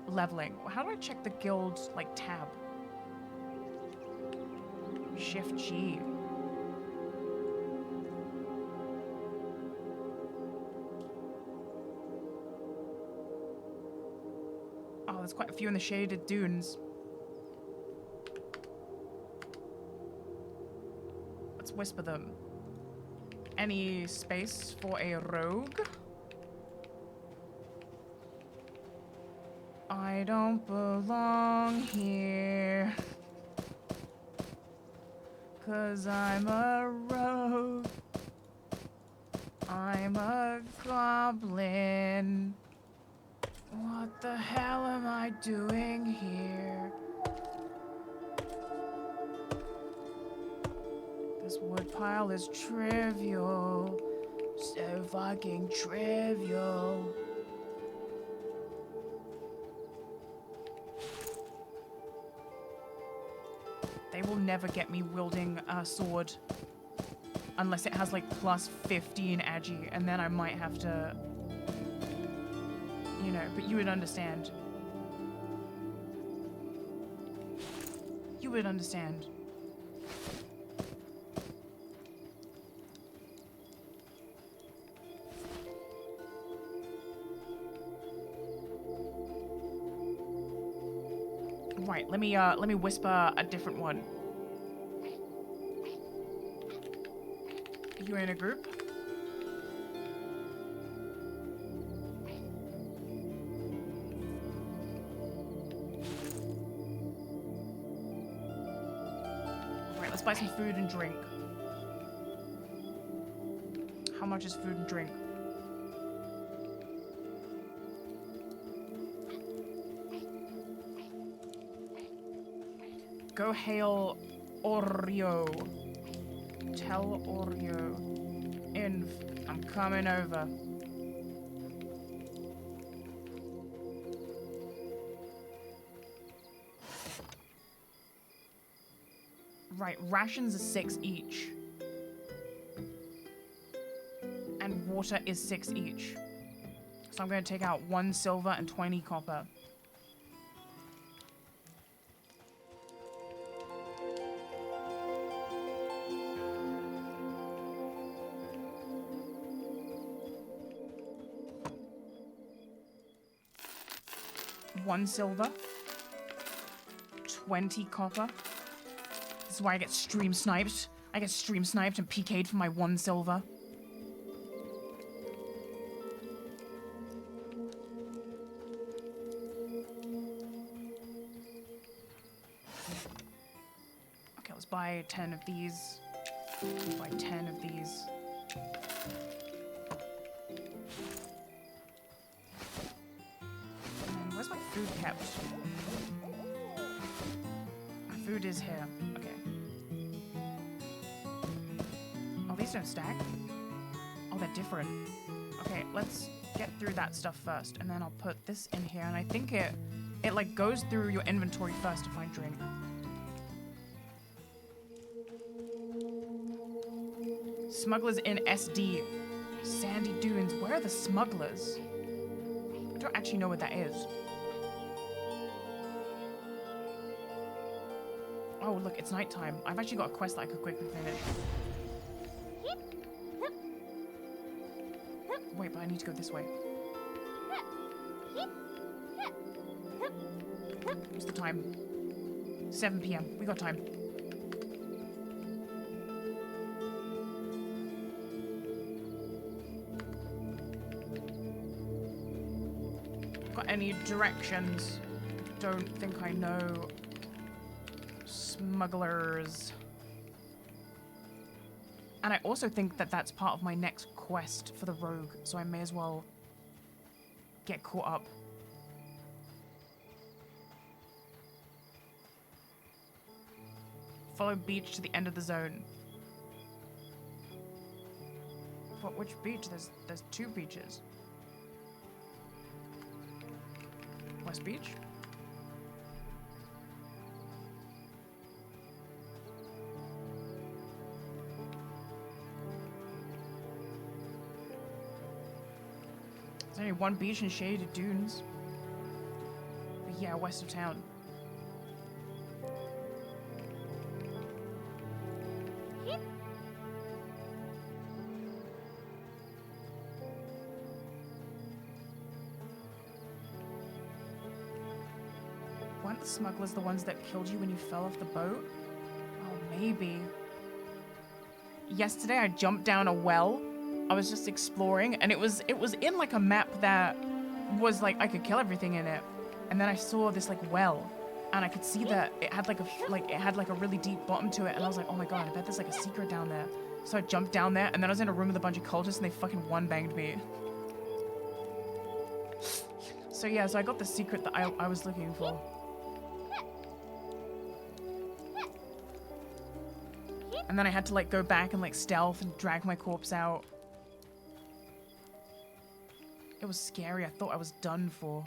leveling. How do I check the guild like tab? Shift G. Oh, there's quite a few in the shaded dunes. Let's whisper them. Any space for a rogue? I don't belong here. 'Cause I'm a rogue. I'm a goblin. What the hell am I doing here? This woodpile is trivial. So fucking trivial. They will never get me wielding a sword. Unless it has like plus 15 agi, and then I might have to... You know, but you would understand. You would understand. Right, let me whisper a different one. You in a group? Right, let's buy some food and drink. How much is food and drink? Go hail Oreo. Tell Oreo I'm coming over. Right, rations are 6 each. And water is 6 each. So I'm going to take out 1 silver and 20 copper. One silver, 20 copper. This is why I get stream sniped. I get stream sniped and PK'd for my 1 silver. Okay, let's buy 10 of these. Let's buy 10 of these. And where's my food kept? My food is here. Okay. Oh, these don't stack. Oh, they're different. Okay, let's get through that stuff first, and then I'll put this in here, and I think it like goes through your inventory first to find drink. Smugglers in SD. Sandy Dunes. Where are the smugglers? I don't actually know what that is. Oh, look, it's nighttime. I've actually got a quest that I could quickly finish. Wait, but I need to go this way. What's the time? 7 p.m. We got time. Got any directions? Don't think I know. Smugglers. And I also think that that's part of my next quest for the rogue, so I may as well get caught up. Follow beach to the end of the zone. But which beach? There's 2 beaches. West Beach? There's only 1 beach in Shaded Dunes. But yeah, west of town. Weren't the smugglers the ones that killed you when you fell off the boat? Oh, maybe. Yesterday I jumped down a well. I was just exploring, and it was in like a map that was like I could kill everything in it. And then I saw this like well, and I could see that it had like a really deep bottom to it, and I was like, oh my god, I bet there's like a secret down there. So I jumped down there, and then I was in a room with a bunch of cultists, and they fucking one-banged me. So yeah, so I got the secret that I was looking for. And then I had to like go back and like stealth and drag my corpse out. It was scary. I thought I was done for.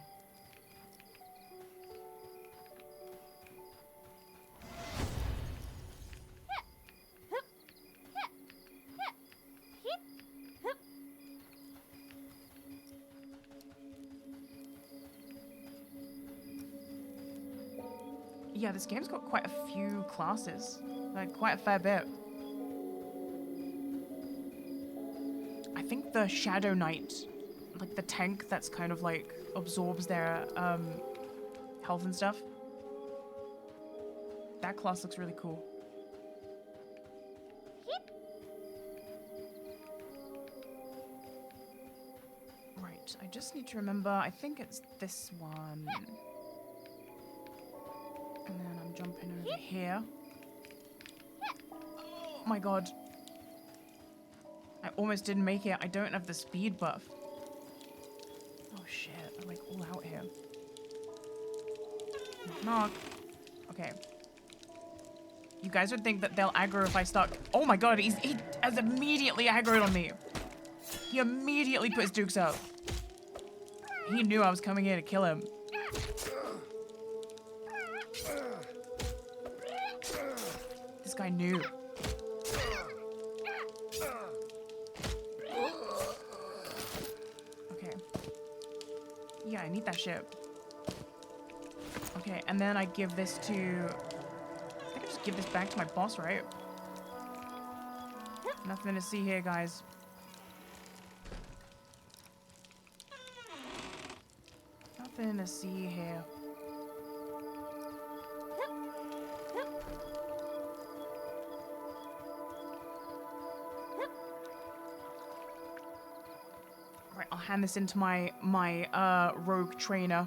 Yeah, this game's got quite a few classes. Like, quite a fair bit. I think the Shadow Knight, like the tank that's kind of like absorbs their health and stuff. That class looks really cool. Right, I just need to remember, I think it's this one. And then I'm jumping over here. Oh my god. I almost didn't make it. I don't have the speed buff. Oh shit, I'm like all out here. Knock, knock. Okay. You guys would think that they'll aggro if I start. Oh my god, he has immediately aggroed on me. He immediately put his dukes up. He knew I was coming here to kill him. This guy knew. Okay. Yeah, I need that shit. Okay, and then I give this to... I think I just give this back to my boss, right? Nothing to see here, guys. Nothing to see here. Right, I'll hand this into my rogue trainer.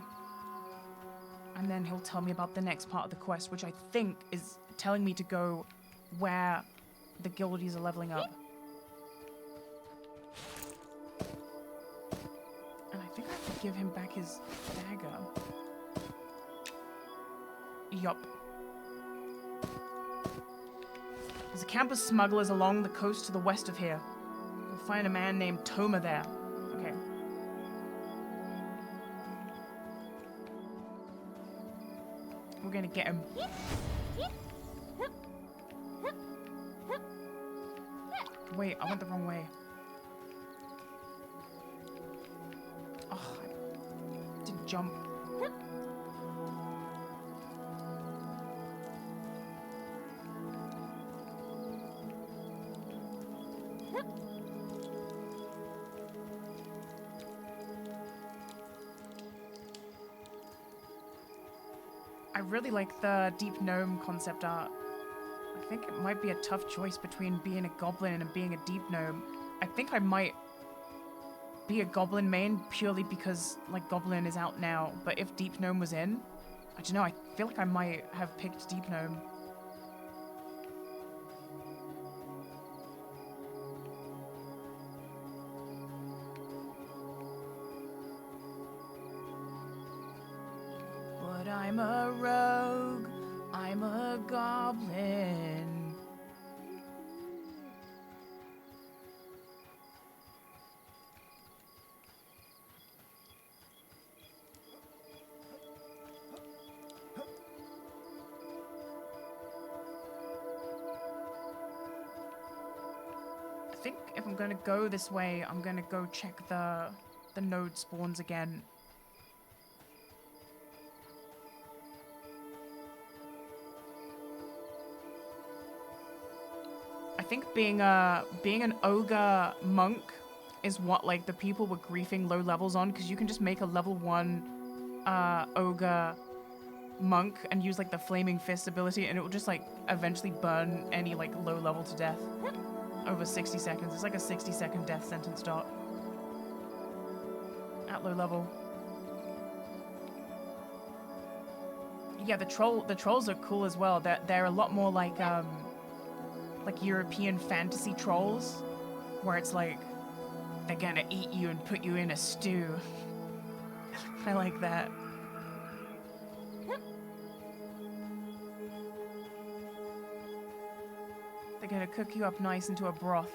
And then he'll tell me about the next part of the quest, which I think is telling me to go where the guildies are leveling up. And I think I have to give him back his dagger. Yup. There's a camp of smugglers along the coast to the west of here. We'll find a man named Toma there. Okay. We're gonna get him. Wait, I went the wrong way. Oh, I didn't jump. I really like the deep gnome concept art. I think it might be a tough choice between being a goblin and being a deep gnome. I think I might be a goblin main purely because, like, goblin is out now. But if deep gnome was in, I don't know, I feel like I might have picked deep gnome. But I'm a rogue, I'm a goblin. I think if I'm gonna go this way, I'm gonna go check the node spawns again. I think being an ogre monk is what, like, the people were griefing low levels on, because you can just make a level 1 ogre monk and use, like, the flaming fist ability, and it will just, like, eventually burn any, like, low level to death over 60 seconds. It's like a 60-second death sentence dot at low level. Yeah, the trolls are cool as well. They're a lot more like European fantasy trolls, where it's like they're gonna eat you and put you in a stew. I like that. They're gonna cook you up nice into a broth.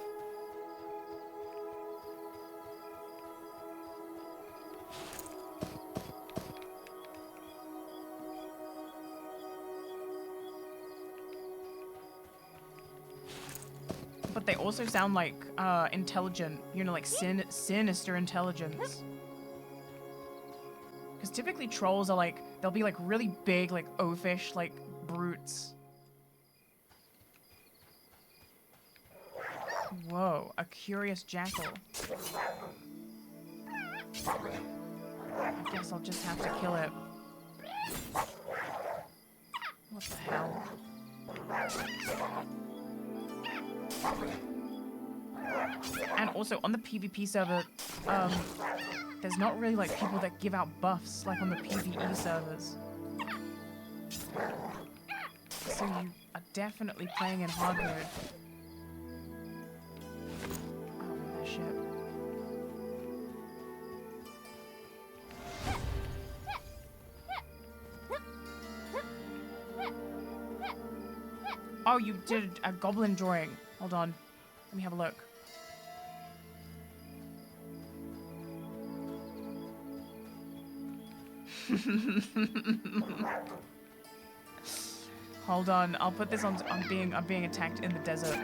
But they also sound like intelligent, you know, like sinister intelligence. Because typically trolls are like, they'll be like really big, like oafish, like brutes. Whoa, a curious jackal. I guess I'll just have to kill it. What the hell? And also on the PvP server, there's not really like people that give out buffs like on the PvE servers. So you are definitely playing in hard mode. I don't want that shit. Oh, you did a goblin drawing. Hold on. Let me have a look. Hold on, I'll put this on. I'm being attacked in the desert.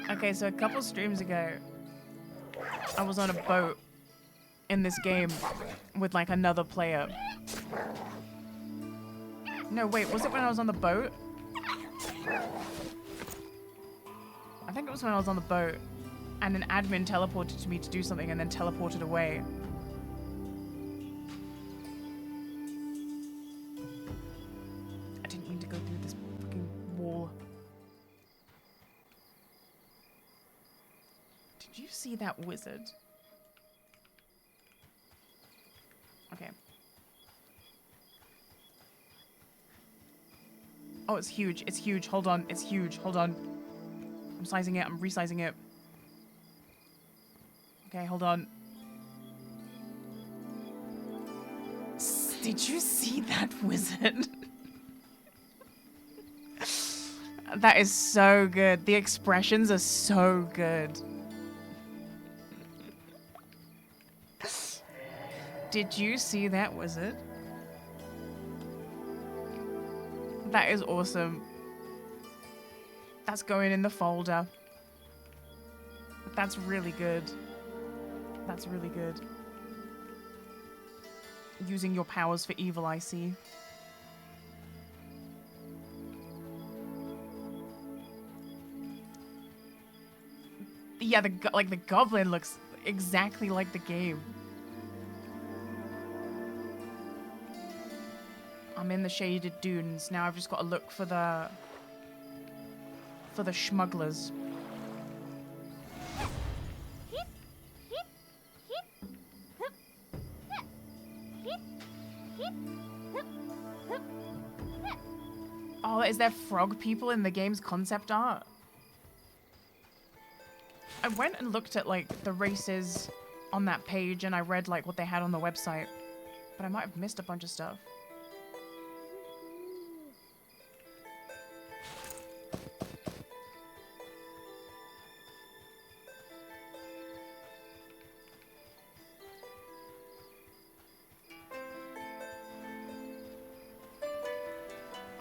Okay, so a couple streams ago, I was on a boat in this game with like another player. No, wait, was it when I was on the boat? I think it was when I was on the boat and an admin teleported to me to do something and then teleported away. I didn't mean to go through this fucking wall. Did you see that wizard? Okay. Oh, it's huge. It's huge. Hold on. It's huge. Hold on. I'm sizing it. I'm resizing it. Okay, hold on. Did you see that wizard? That is so good. The expressions are so good. Did you see that wizard? That is awesome. That's going in the folder. That's really good. That's really good. Using your powers for evil, I see. Yeah, the goblin looks exactly like the game. I'm in the shaded dunes. Now I've just got to look for the smugglers. Oh, is there frog people in the game's concept art? I went and looked at like the races on that page and I read like what they had on the website, but I might have missed a bunch of stuff.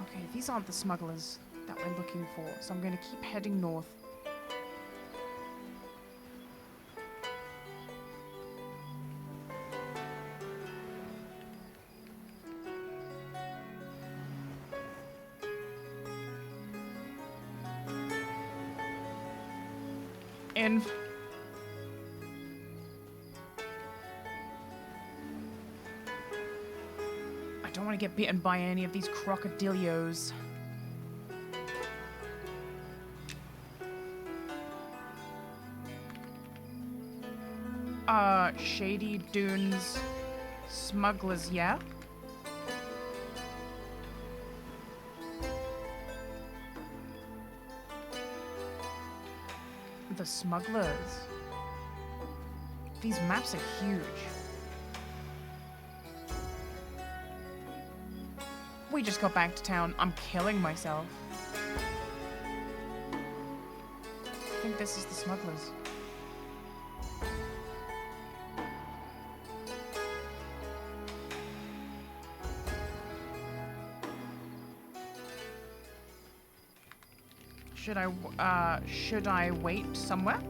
Okay, these aren't the smugglers that we're looking for, so I'm going to keep heading north. And I don't want to get bitten by any of these crocodilios. Shady Dunes smugglers, yeah? The smugglers. These maps are huge. We just got back to town. I'm killing myself. I think this is the smugglers. Should I wait somewhere?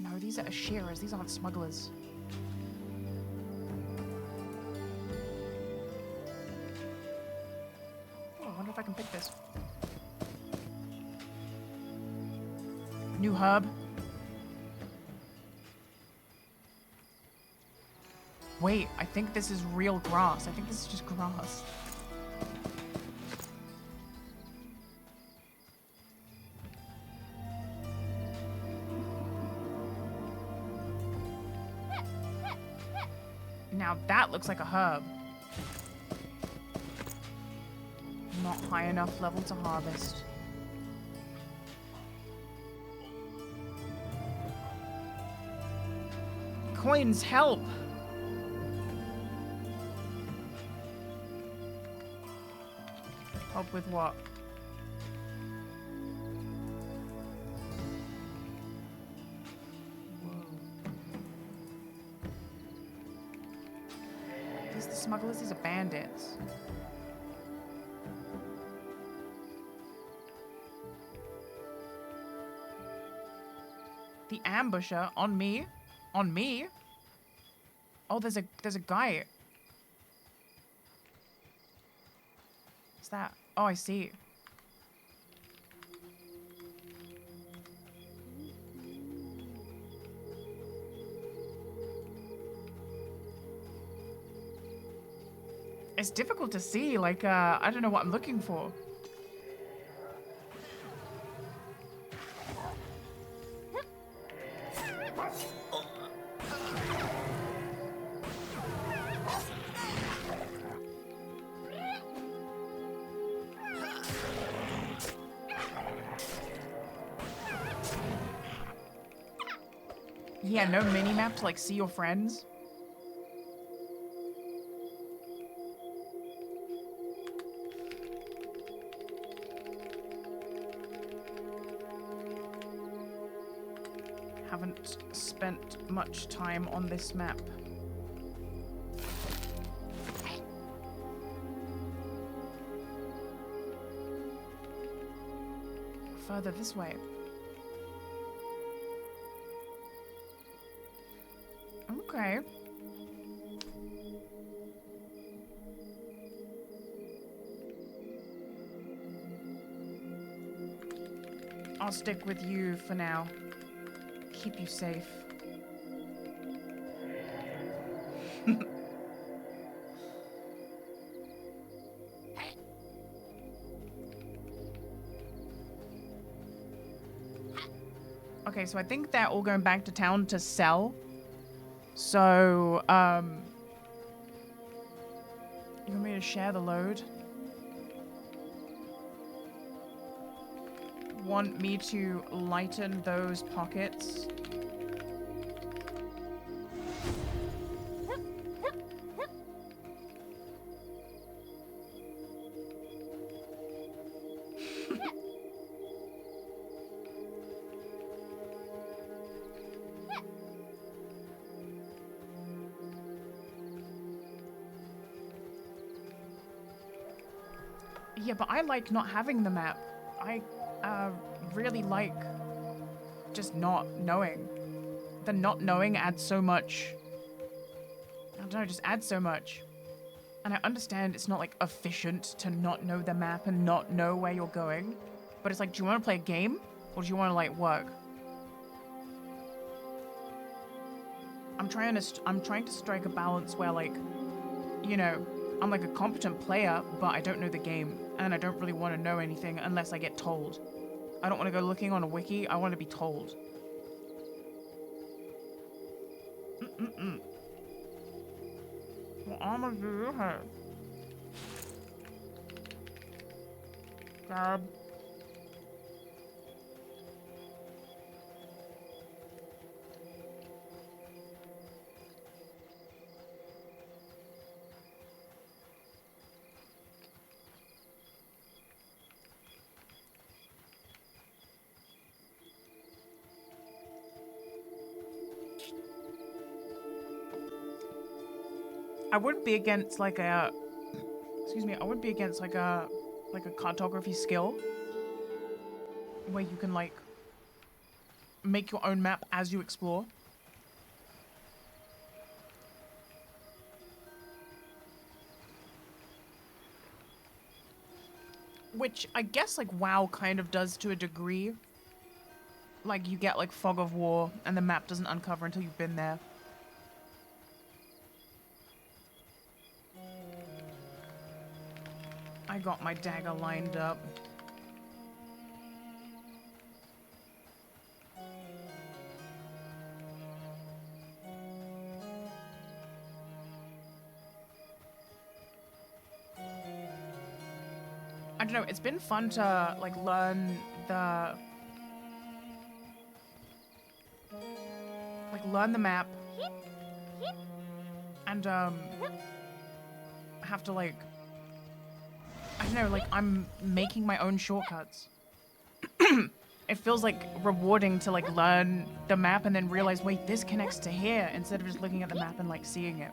No, these are shearers. These aren't smugglers. Oh, I wonder if I can pick this. New herb. Wait, I think this is real grass. I think this is just grass. Now that looks like a herb. Not high enough level to harvest. Coins, help! Help with what? smugglers? These are bandits. The ambusher on me? On me? Oh, there's a guy. What's that? Oh, I see. It's difficult to see, like, I don't know what I'm looking for. Yeah, no mini-map to, like, see your friends. Haven't spent much time on this map. Further this way. Okay. I'll stick with you for now. Keep you safe. Okay, so I think they're all going back to town to sell. So, you want me to share the load? Want me to lighten those pockets? Yeah, but I like not having the map. I really like just not knowing. The not knowing adds so much. I don't know, just adds so much. And I understand it's not like efficient to not know the map and not know where you're going. But it's like, do you want to play a game? Or do you want to like work? I'm trying to strike a balance where like, you know, I'm like a competent player, but I don't know the game. And I don't really want to know anything unless I get told. I don't want to go looking on a wiki. I want to be told. What armor do you have? Grab. I wouldn't be against like a, excuse me, I wouldn't be against like a cartography skill where you can like make your own map as you explore. Which I guess like WoW kind of does to a degree. Like you get like fog of war and the map doesn't uncover until you've been there. I got my dagger lined up. I don't know, it's been fun to like learn the map and have to like, I don't know, like I'm making my own shortcuts. It feels like rewarding to like learn the map and then realize, wait, this connects to here, instead of just looking at the map and like seeing it.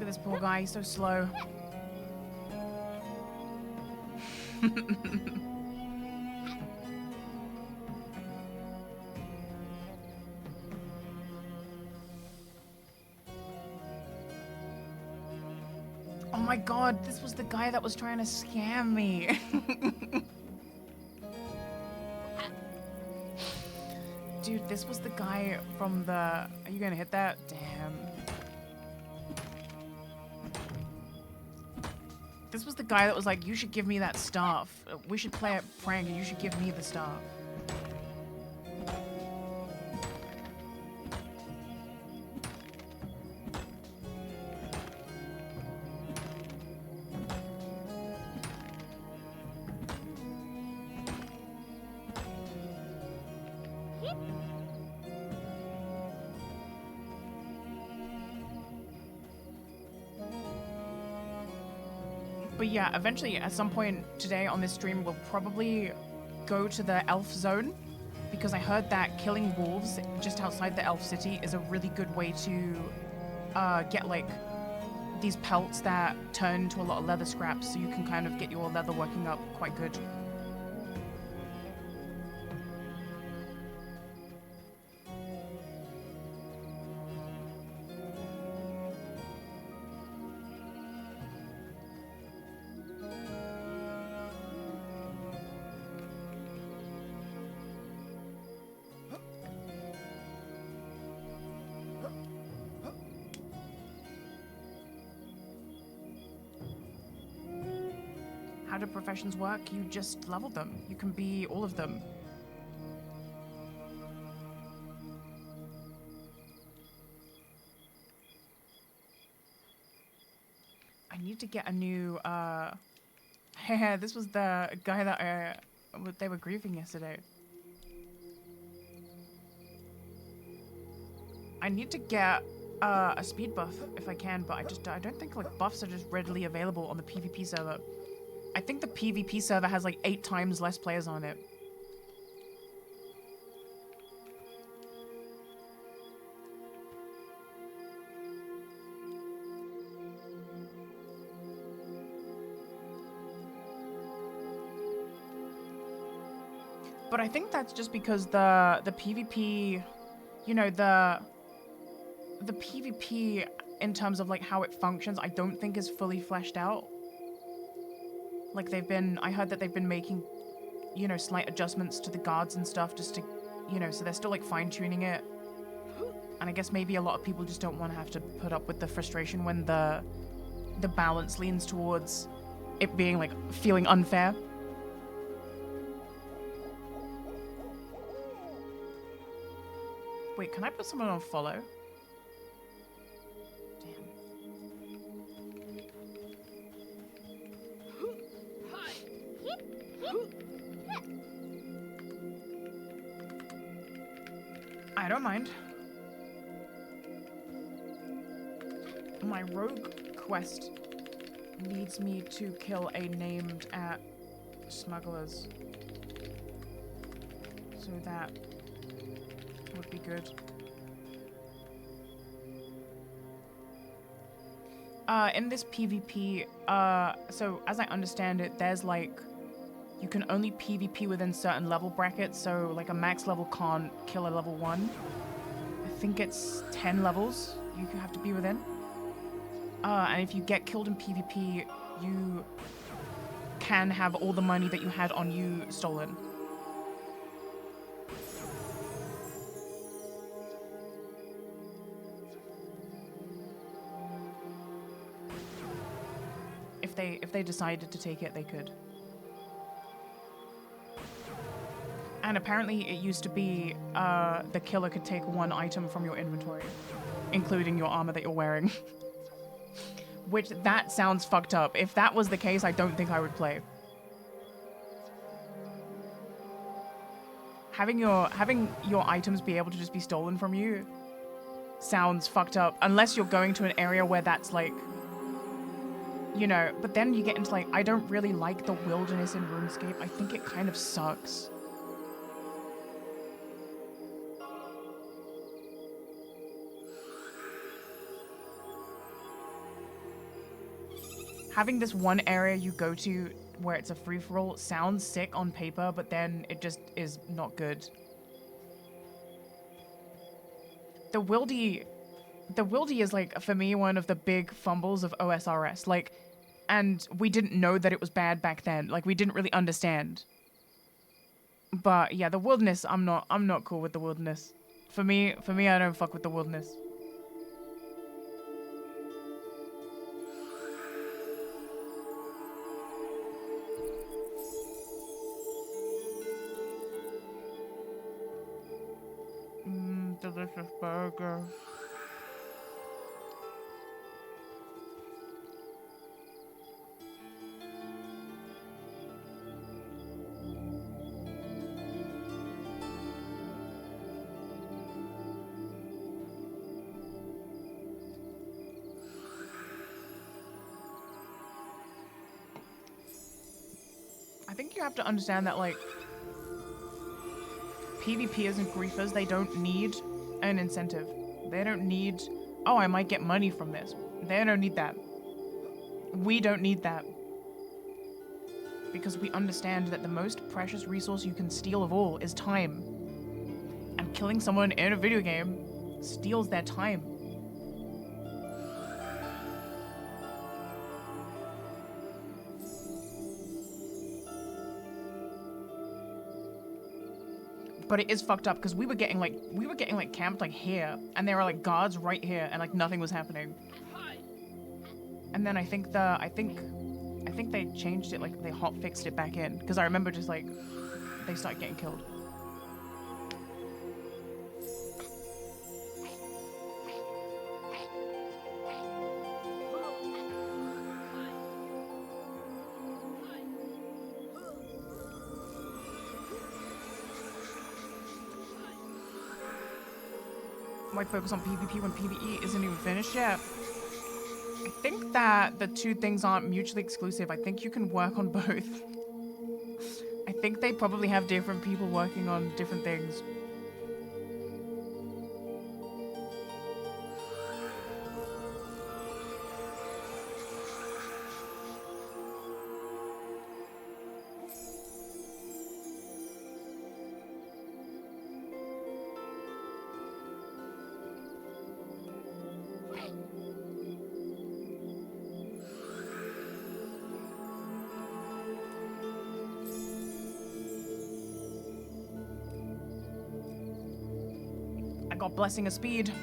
at this poor guy, he's so slow. Oh my god, this was the guy that was trying to scam me. Dude, this was the guy from the... Are you gonna hit that? Damn. This was the guy that was like, you should give me that staff. We should play a prank and you should give me the staff. But yeah, eventually at some point today on this stream, we'll probably go to the elf zone because I heard that killing wolves just outside the elf city is a really good way to get like these pelts that turn to a lot of leather scraps, so you can kind of get your leather working up quite good. How do professions work? You just level them. You can be all of them. I need to get a new, this was the guy that they were grieving yesterday. I need to get a speed buff if I can, but I don't think like buffs are just readily available on the PvP server. I think the PvP server has like 8 times less players on it. But I think that's just because the PvP, you know, the PvP in terms of like how it functions, I don't think is fully fleshed out. Like I heard that they've been making, you know, slight adjustments to the guards and stuff just to, you know, so they're still like fine tuning it. And I guess maybe a lot of people just don't want to have to put up with the frustration when the balance leans towards it being like feeling unfair. Wait, can I put someone on follow? I don't mind. My rogue quest leads me to kill a named at smugglers. So that would be good. In this PvP, so as I understand it, there's like, you can only PvP within certain level brackets, so like a max level can't kill a level 1. I think it's 10 levels you have to be within. And if you get killed in PvP, you can have all the money that you had on you stolen. If they decided to take it, they could. And apparently it used to be the killer could take 1 item from your inventory, including your armor that you're wearing. Which, that sounds fucked up. If that was the case, I don't think I would play. Having your items be able to just be stolen from you sounds fucked up. Unless you're going to an area where that's like, you know, but then you get into like, I don't really like the wilderness in RuneScape. I think it kind of sucks. having this one area you go to where it's a free-for-all sounds sick on paper, but then it just is not good. The Wildy is like, for me, one of the big fumbles of OSRS. Like, and we didn't know that it was bad back then. Like, we didn't really understand. But yeah, the wilderness, I'm not cool with the wilderness. For me, I don't fuck with the wilderness. Delicious burger. I think you have to understand that, like, PvPers and griefers, they don't need an incentive. They don't need, oh, I might get money from this. They don't need that. We don't need that. Because we understand that the most precious resource you can steal of all is time. And killing someone in a video game steals their time. But it is fucked up because we were getting like camped like here, and there were like guards right here, and like nothing was happening. And then I think they changed it, like they hot fixed it back in, because I remember just like they started getting killed. Why focus on PvP when PvE isn't even finished yet? I think that the two things aren't mutually exclusive. I think you can work on both. I think they probably have different people working on different things. Got Blessing of Speed.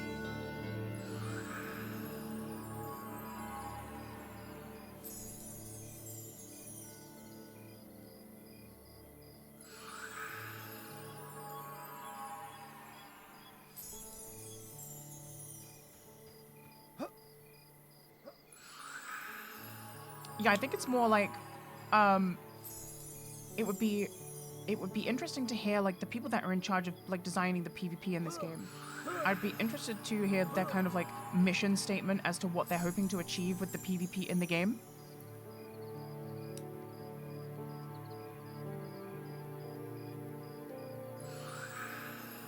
Yeah, I think it's more like, it would be interesting to hear like the people that are in charge of like designing the PvP in this game. I'd be interested to hear their kind of like mission statement as to what they're hoping to achieve with the PvP in the game.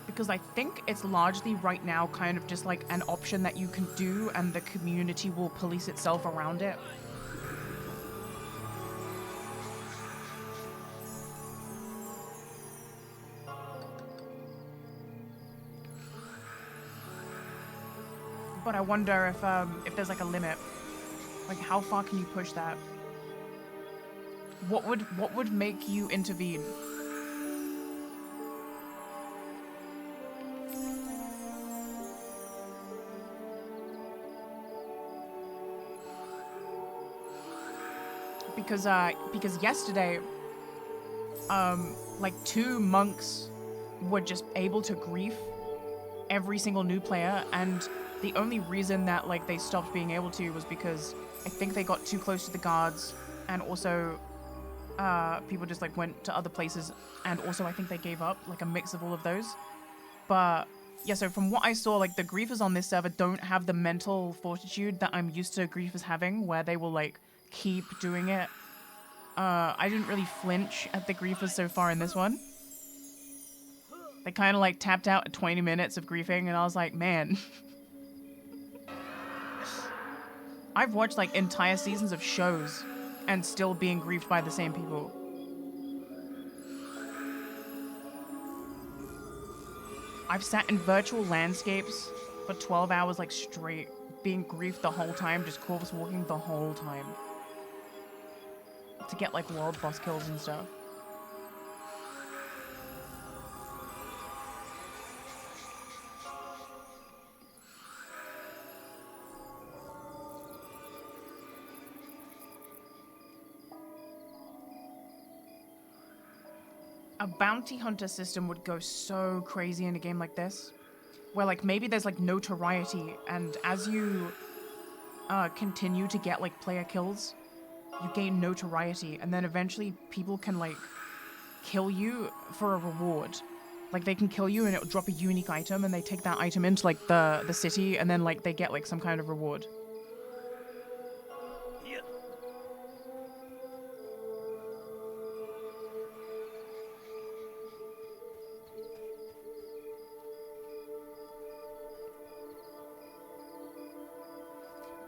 Because I think it's largely right now kind of just like an option that you can do and the community will police itself around it. But I wonder if there's like a limit. Like how far can you push that? What would make you intervene? Because yesterday, like 2 monks were just able to grief every single new player, and the only reason that like they stopped being able to was because I think they got too close to the guards, and also people just like went to other places, and also I think they gave up, like a mix of all of those. But yeah, so from what I saw, like the griefers on this server don't have the mental fortitude that I'm used to griefers having, where they will like keep doing it. I didn't really flinch at the griefers so far in this one. They kind of like tapped out at 20 minutes of griefing, and I was like, man. I've watched like entire seasons of shows and still being griefed by the same people. I've sat in virtual landscapes for 12 hours like straight, being griefed the whole time, just corpse walking the whole time. To get like world boss kills and stuff. A bounty hunter system would go so crazy in a game like this, where like maybe there's like notoriety, and as you continue to get like player kills, you gain notoriety, and then eventually people can like kill you for a reward. Like they can kill you and it'll drop a unique item, and they take that item into like the city, and then like they get like some kind of reward.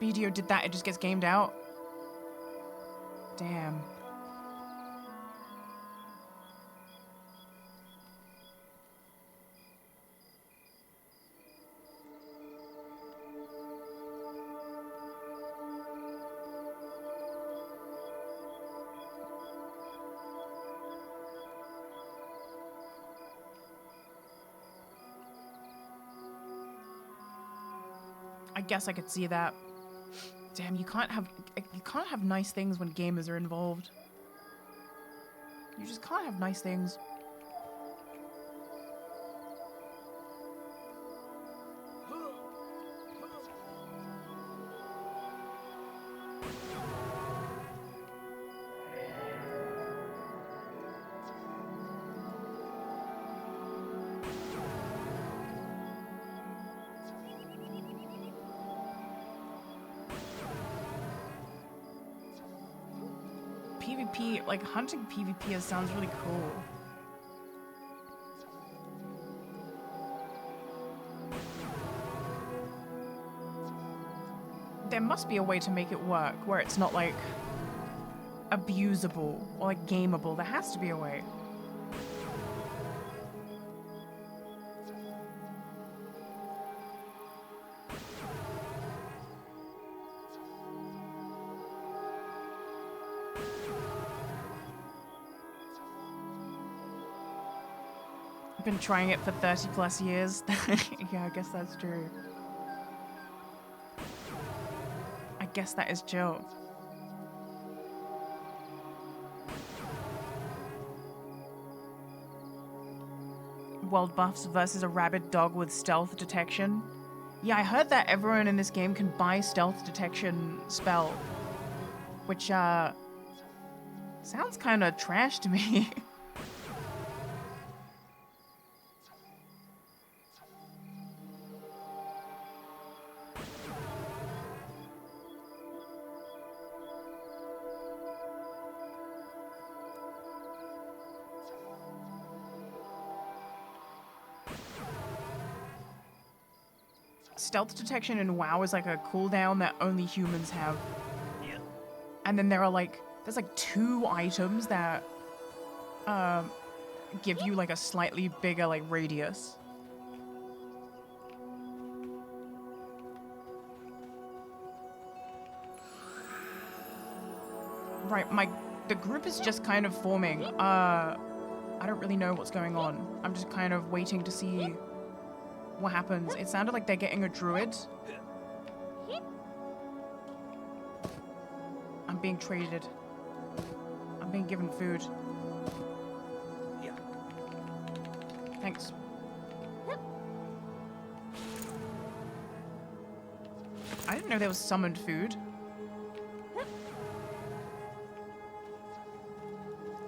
BDO did that, it just gets gamed out. Damn. I guess I could see that. Damn, you can't have nice things when gamers are involved. You just can't have nice things. PvP, like hunting PvPers sounds really cool. There must be a way to make it work where it's not like abusable or like gameable. There has to be a way. I've been trying it for 30 plus years. Yeah, I guess that's true. I guess that is Joe. World buffs versus a rabid dog with stealth detection. Yeah, I heard that everyone in this game can buy stealth detection spell, which sounds kind of trash to me. Stealth detection in WoW is like a cooldown that only humans have. Yeah. And then there are like, there's like 2 items that give you like a slightly bigger like radius. Right, the group is just kind of forming. I don't really know what's going on. I'm just kind of waiting to see what happens. It sounded like they're getting a druid. I'm being traded. I'm being given food. Yeah. Thanks. I didn't know there was summoned food.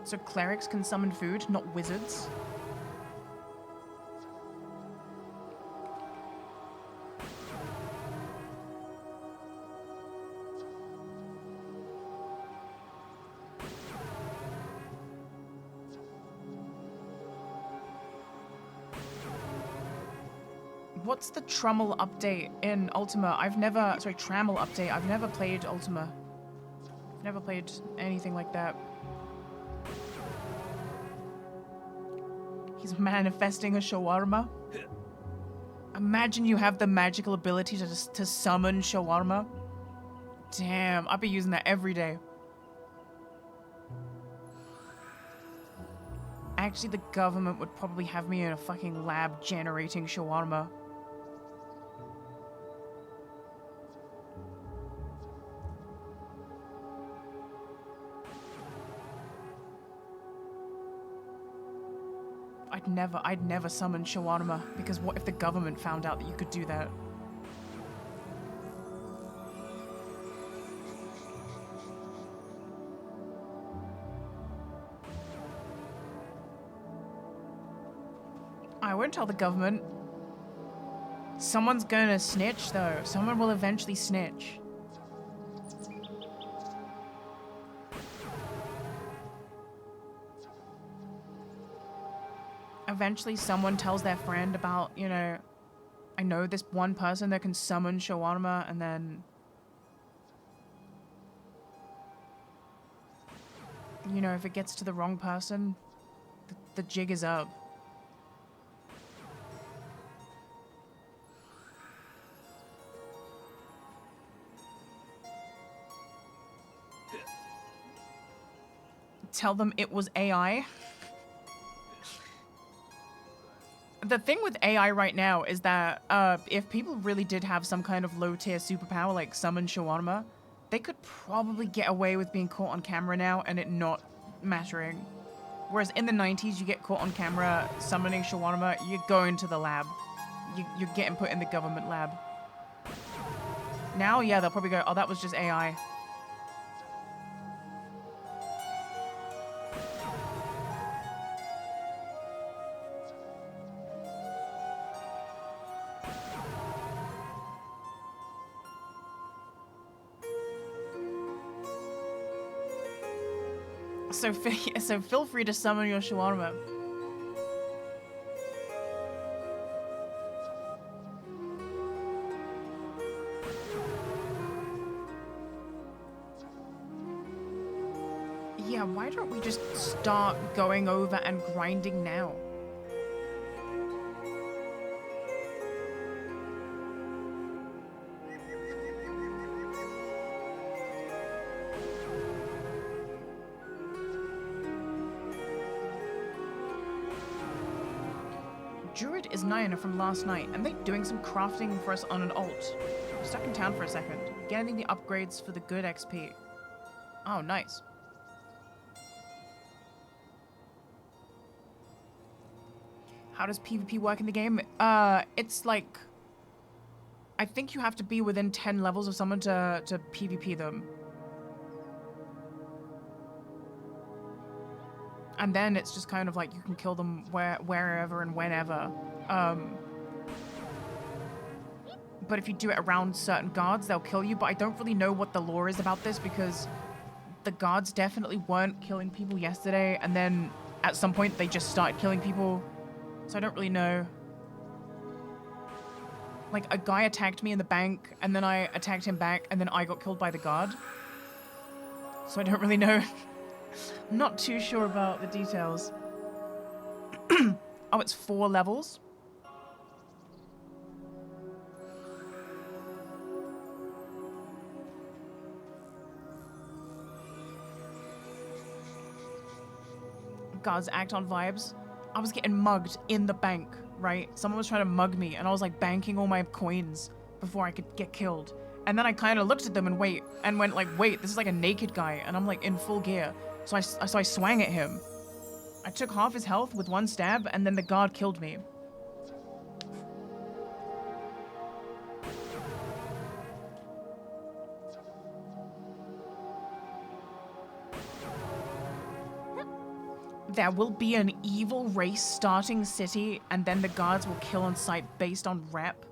So clerics can summon food, not wizards. What's the Trummel update in Ultima? Trammel update. I've never played Ultima. I've never played anything like that. He's manifesting a shawarma. Imagine you have the magical ability to summon shawarma. Damn, I'd be using that every day. Actually, the government would probably have me in a fucking lab generating shawarma. I'd never summon shawarma, because what if the government found out that you could do that? I won't tell the government. Someone's gonna snitch, though. Someone will eventually snitch. Eventually someone tells their friend about, you know, I know this one person that can summon shawarma, and then, you know, if it gets to the wrong person, the jig is up. Tell them it was AI. The thing with AI right now is that if people really did have some kind of low-tier superpower like summon shawarma, they could probably get away with being caught on camera now and it not mattering. Whereas in the 90s, you get caught on camera summoning shawarma, you go into the lab. You're getting put in the government lab. Now, yeah, they'll probably go, oh, that was just AI. So feel free to summon your shawarma. Yeah, why don't we just start going over and grinding now? Druid is Nayana from last night, and they're doing some crafting for us on an alt. I'm stuck in town for a second, getting the upgrades for the good XP. Oh, nice. How does PvP work in the game? It's like, I think you have to be within 10 levels of someone to PvP them. And then it's just kind of like you can kill them wherever and whenever. But if you do it around certain guards, they'll kill you. But I don't really know what the lore is about this, because the guards definitely weren't killing people yesterday. And then at some point they just started killing people. So I don't really know. Like, a guy attacked me in the bank, and then I attacked him back, and then I got killed by the guard. So I don't really know. I'm not too sure about the details. Oh, it's 4 levels? Guards act on vibes. I was getting mugged in the bank, right? Someone was trying to mug me, and I was like banking all my coins before I could get killed. And then I kind of looked at them and went like, wait, this is like a naked guy, and I'm like in full gear. So I swang at him. I took half his health with 1 stab, and then the guard killed me. There will be an evil race starting city, and then the guards will kill on sight based on rep.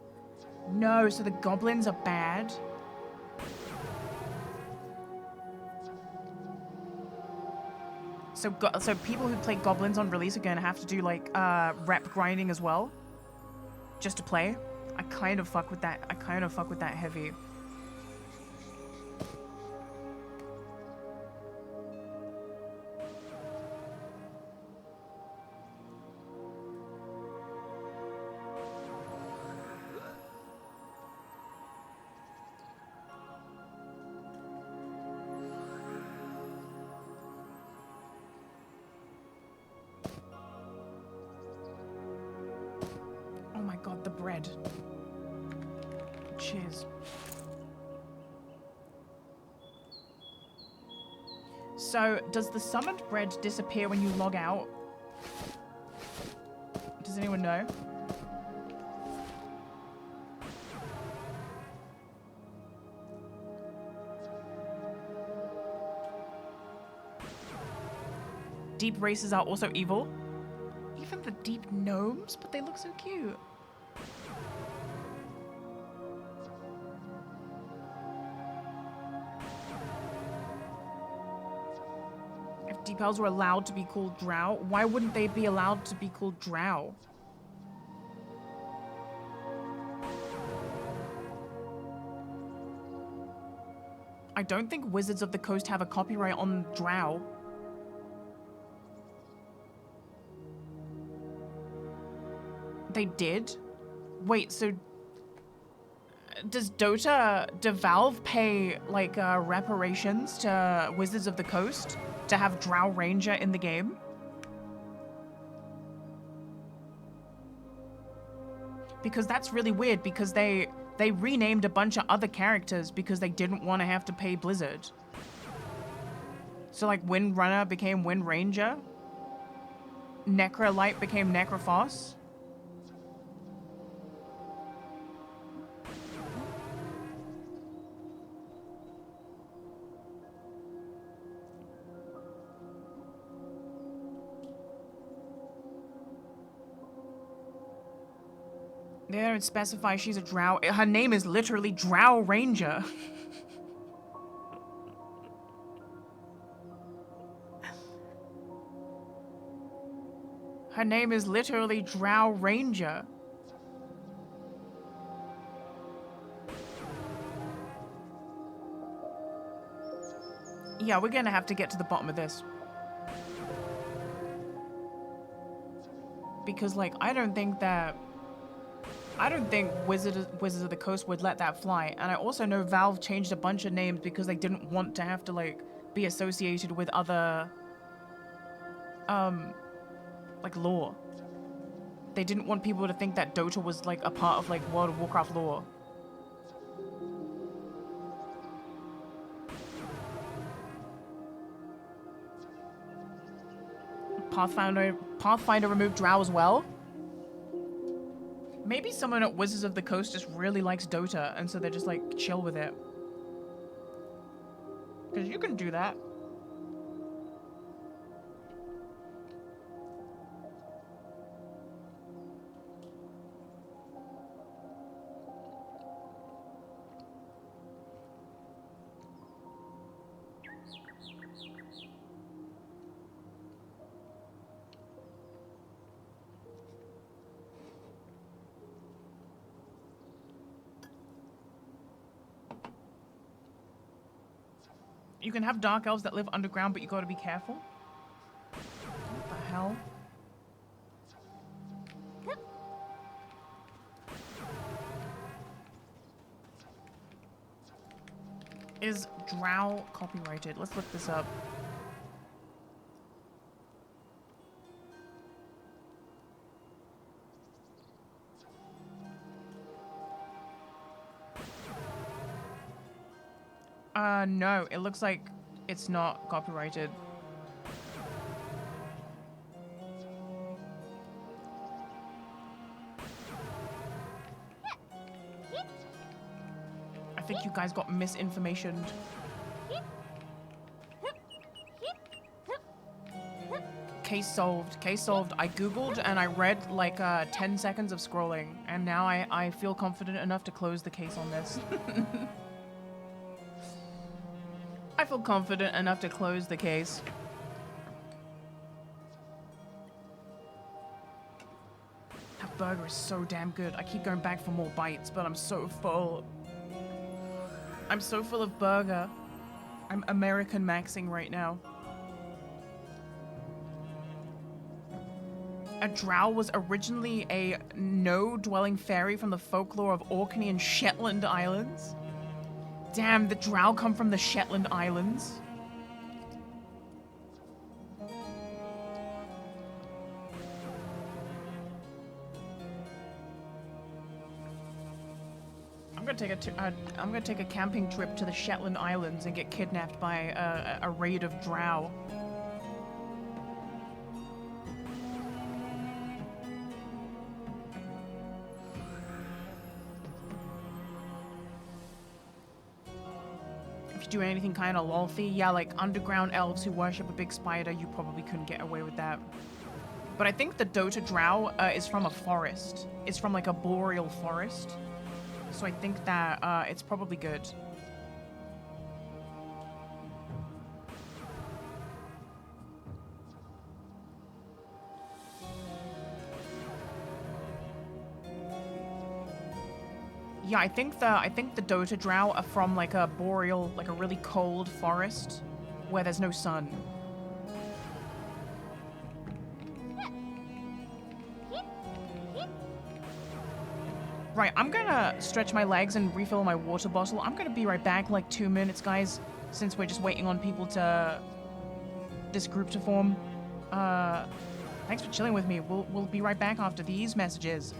No, so the goblins are bad? So people who play goblins on release are going to have to do like rep grinding as well, just to play. I kind of fuck with that. I kind of fuck with that heavy. Oh my god, the bread. Cheers. So, does the summoned bread disappear when you log out? Does anyone know? Deep races are also evil. Even the deep gnomes, but they look so cute. If deep elves were allowed to be called drow, why wouldn't they be allowed to be called drow? I don't think Wizards of the Coast have a copyright on drow. They did? Wait, so does Valve pay like reparations to Wizards of the Coast to have Drow Ranger in the game? Because that's really weird because they renamed a bunch of other characters because they didn't want to have to pay Blizzard. So like Wind Runner became Wind Ranger. Necrolight became Necrophos. They don't specify she's a drow. Her name is literally Drow Ranger. Her name is literally Drow Ranger. Yeah, we're gonna have to get to the bottom of this. Because, like, I don't think Wizards of the Coast would let that fly. And I also know Valve changed a bunch of names because they didn't want to have to, like, be associated with other, like, lore. They didn't want people to think that Dota was, like, a part of, like, World of Warcraft lore. Pathfinder removed Drow as well? Maybe someone at Wizards of the Coast just really likes Dota, and so they're just like, chill with it. Because you can do that. You can have dark elves that live underground, but you gotta be careful. What the hell? Is drow copyrighted? Let's look this up. No, it looks like it's not copyrighted. I think you guys got misinformation. Case solved. Case solved. I googled and I read like 10 seconds of scrolling, and now I feel confident enough to close the case on this. I feel confident enough to close the case. burger is so damn good. I keep going back for more bites, but I'm so full. I'm so full of burger. I'm American maxing right now. A drow was originally a no-dwelling fairy from the folklore of Orkney and Shetland Islands. Damn, the drow come from the Shetland Islands. I'm gonna take a camping trip to the Shetland Islands and get kidnapped by a raid of drow. If you do anything kind of lolthy, yeah, like underground elves who worship a big spider, you probably couldn't get away with that. But I think the Dota drow is from a forest. It's from like a boreal forest. So I think that it's probably good. Yeah, I think the Dota drow are from like a boreal, like a really cold forest where there's no sun. Right, I'm gonna stretch my legs and refill my water bottle. I'm gonna be right back, like 2 minutes, guys, since we're just waiting on people this group to form. Thanks for chilling with me. We'll be right back after these messages.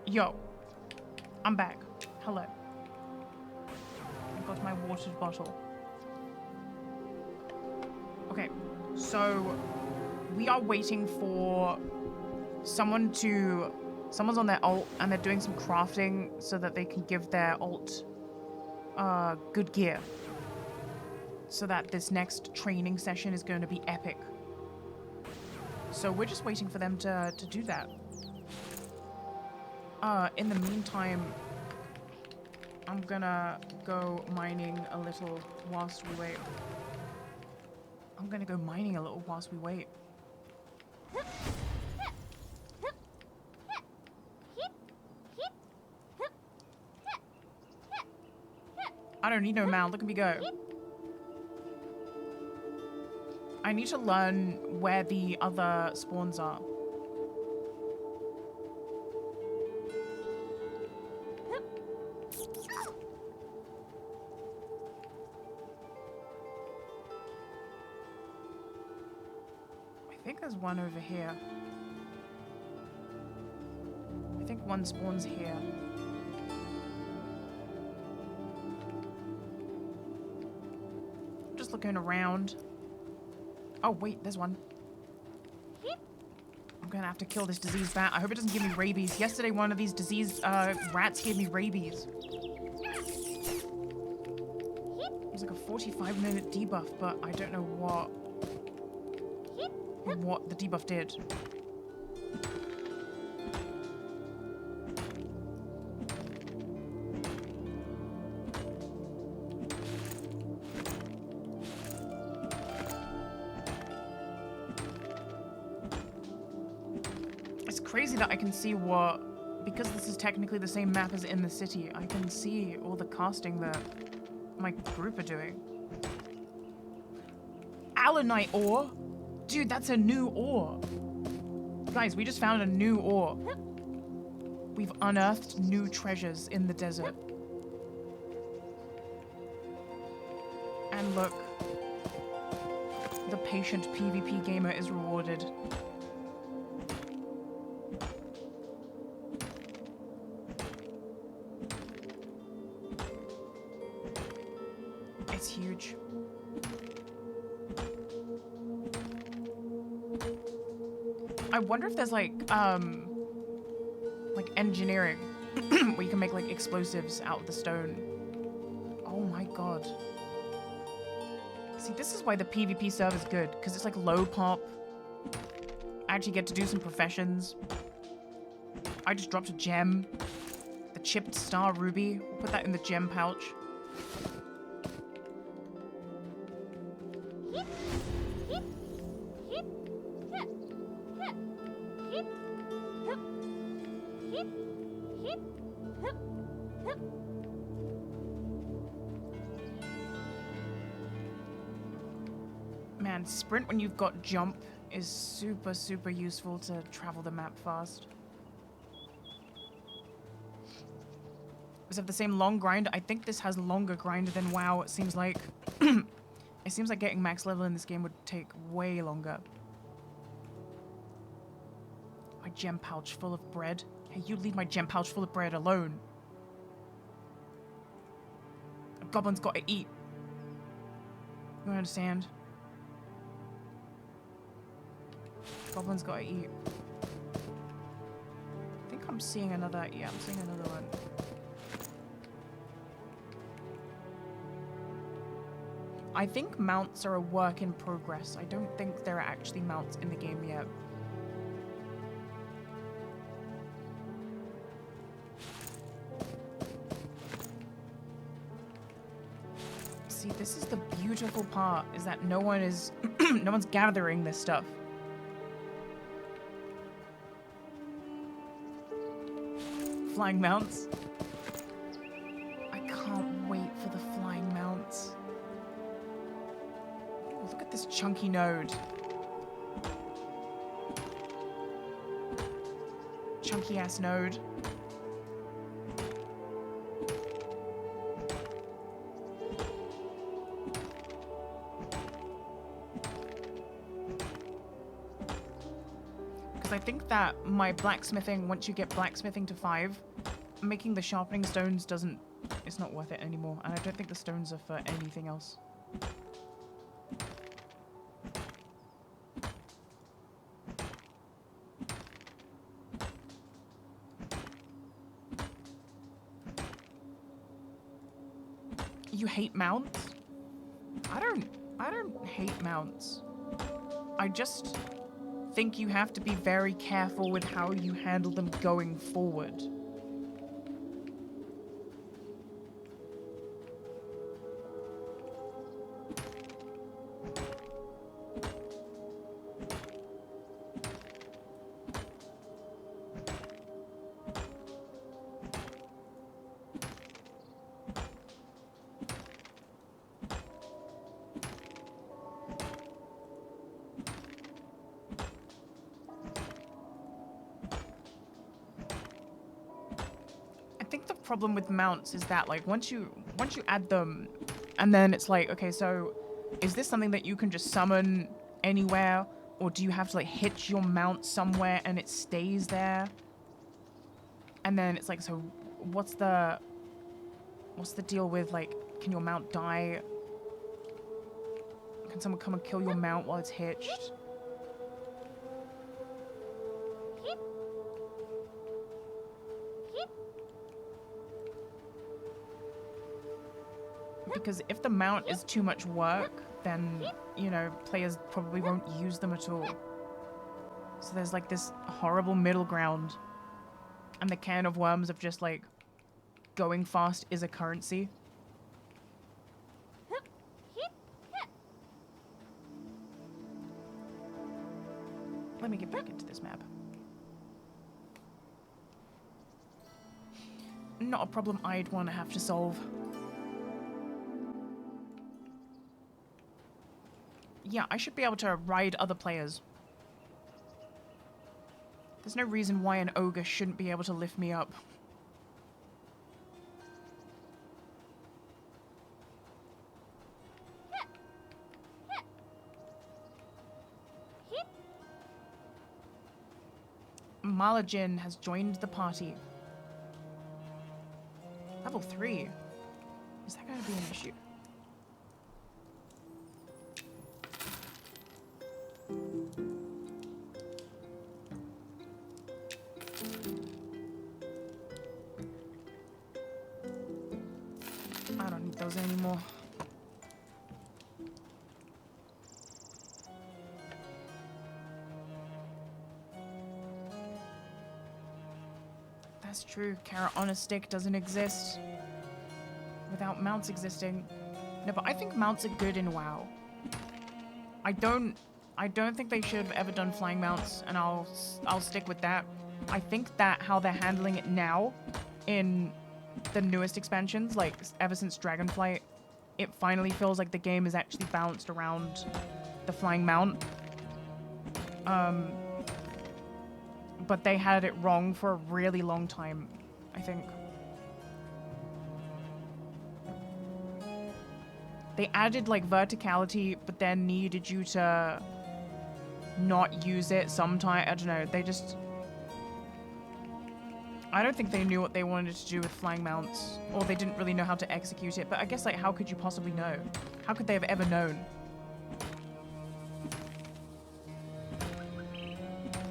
Yo, I'm back. Hello. I've got my water bottle. Okay, so we are waiting for someone's on their ult and they're doing some crafting so that they can give their ult good gear. So that this next training session is going to be epic. So we're just waiting for them to do that. In the meantime, I'm gonna go mining a little whilst we wait. I don't need no mount. Look at me go. I need to learn where the other spawns are. I think there's one over here. I think one spawns here. Just looking around. Oh wait, there's one. I'm gonna have to kill this diseased bat. I hope it doesn't give me rabies. Yesterday one of these diseased rats gave me rabies. It was like a 45-minute debuff, but I don't know what the debuff did. It's crazy that I can see because this is technically the same map as in the city, I can see all the casting that my group are doing. Allanite ore? Dude, that's a new ore. Guys, we just found a new ore. We've unearthed new treasures in the desert. And look, the patient PvP gamer is rewarded. It's huge. I wonder if there's like engineering where you can make like explosives out of the stone. Oh my god. See, this is why the PvP server is good, because it's like low pop. I actually get to do some professions. I just dropped a gem. The chipped star ruby. We'll put that in the gem pouch. Man, sprint when you've got jump is super, super useful to travel the map fast. Does it have the same long grind? I think this has longer grind than WoW, it seems like. It seems like getting max level in this game would take way longer. My gem pouch full of bread. Hey, you leave my gem pouch full of bread alone. A goblin's gotta eat. You understand? Goblin's gotta eat. I think I'm seeing another. Yeah, I'm seeing another one. I think mounts are a work in progress. I don't think there are actually mounts in the game yet. See, this is the beautiful part, is that no one's gathering this stuff. Flying mounts. I can't wait for the flying mounts. Oh, look at this chunky node. Chunky ass node. think that my blacksmithing, once you get blacksmithing to 5, making the sharpening stones it's not worth it anymore. And I don't think the stones are for anything else. You hate mounts? I don't hate mounts. I just think you have to be very careful with how you handle them going forward. Problem with mounts is that like once you add them and then it's like, okay, so is this something that you can just summon anywhere, or do you have to like hitch your mount somewhere and it stays there? And then it's like, so what's the deal with like, can your mount die? Can someone come and kill your mount while it's hitched? Because if the mount is too much work, then, you know, players probably won't use them at all. So there's like this horrible middle ground. And the can of worms of just like going fast is a currency. Let me get back into this map. Not a problem I'd want to have to solve. Yeah, I should be able to ride other players. There's no reason why an ogre shouldn't be able to lift me up. Malajin has joined the party. Level 3. Is that going to be an issue? I don't need those anymore. That's true. Carrot on a stick doesn't exist without mounts existing. No, but I think mounts are good in WoW. I don't think they should have ever done flying mounts, and I'll stick with that. I think that how they're handling it now in the newest expansions, like ever since Dragonflight, it finally feels like the game is actually balanced around the flying mount. But they had it wrong for a really long time, I think. They added like verticality, but then needed you to not use it sometime. I don't know. I don't think they knew what they wanted to do with flying mounts, or they didn't really know how to execute it. But I guess like, how could you possibly know? How could they have ever known?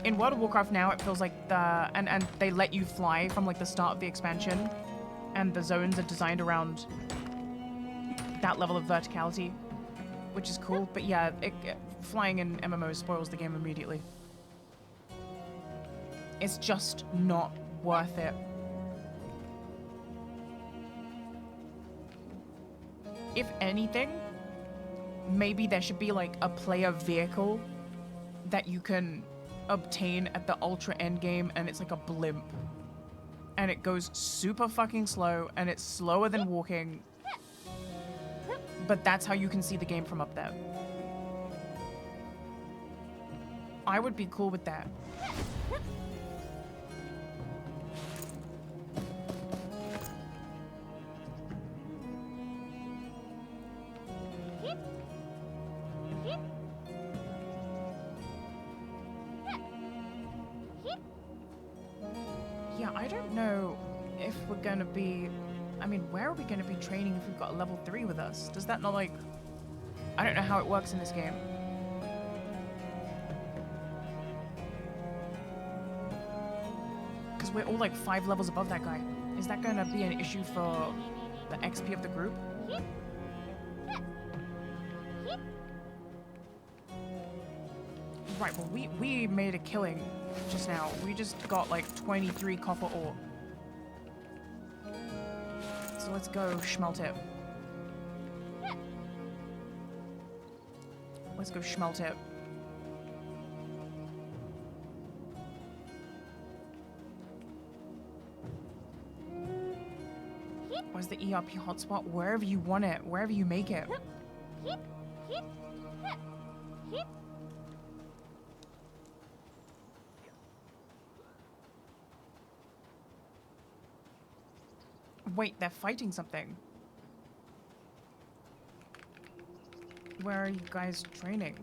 In World of Warcraft now, it feels like and they let you fly from like the start of the expansion, and the zones are designed around that level of verticality, which is cool. But yeah, flying in MMOs spoils the game immediately. It's just not worth it. If anything, maybe there should be like a player vehicle that you can obtain at the ultra endgame, and it's like a blimp. And it goes super fucking slow, and it's slower than walking. But that's how you can see the game from up there. I would be cool with that. Yeah, I don't know if we're gonna be... I mean, where are we gonna be training if we've got a level 3 with us? Does that not, like... I don't know how it works in this game. Because we're all like 5 levels above that guy. Is that gonna be an issue for the XP of the group? Right, well, we made a killing just now. We just got like 23 copper ore. So let's go smelt it. Let's go smelt it. Where's the ERP hotspot? Wherever you want it, wherever you make it. Wait, they're fighting something. Where are you guys training?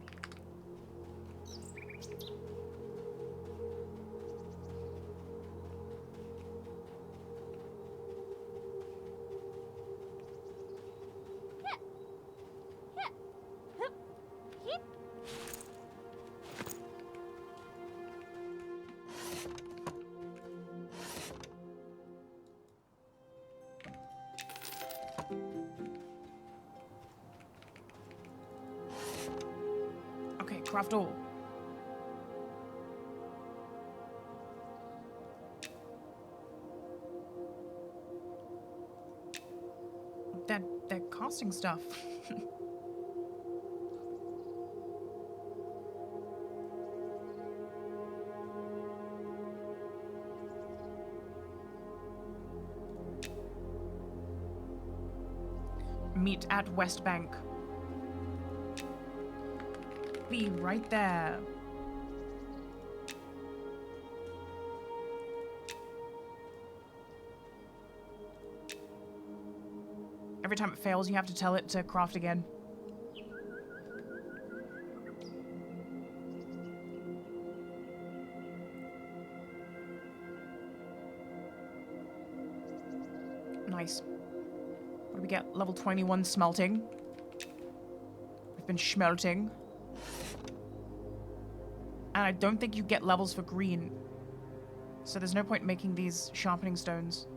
Okay, craft all. They're casting stuff. Meet at West Bank. Be right there. Every time it fails, you have to tell it to craft again. Nice. What do we get? Level 21 smelting. We've been smelting. And I don't think you get levels for green. So there's no point making these sharpening stones.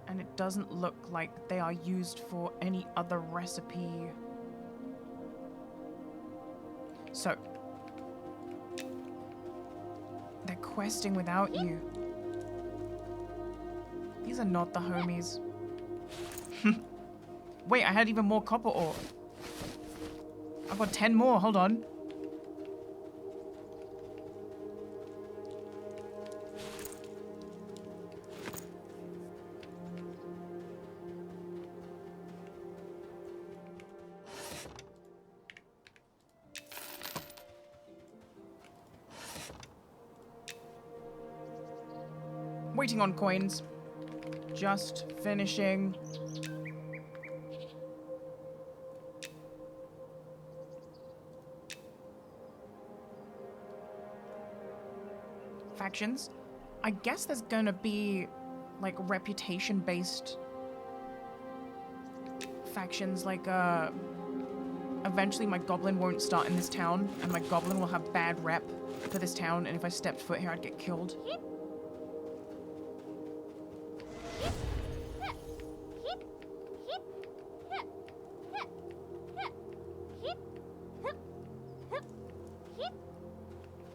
And it doesn't look like they are used for any other recipe. So. They're questing without you. These are not the homies. Wait, I had even more copper ore. I've got 10 more, hold on. Waiting on coins. Just finishing. Factions. I guess there's gonna be like reputation-based factions, like eventually my goblin won't start in this town and my goblin will have bad rep for this town, and if I stepped foot here I'd get killed.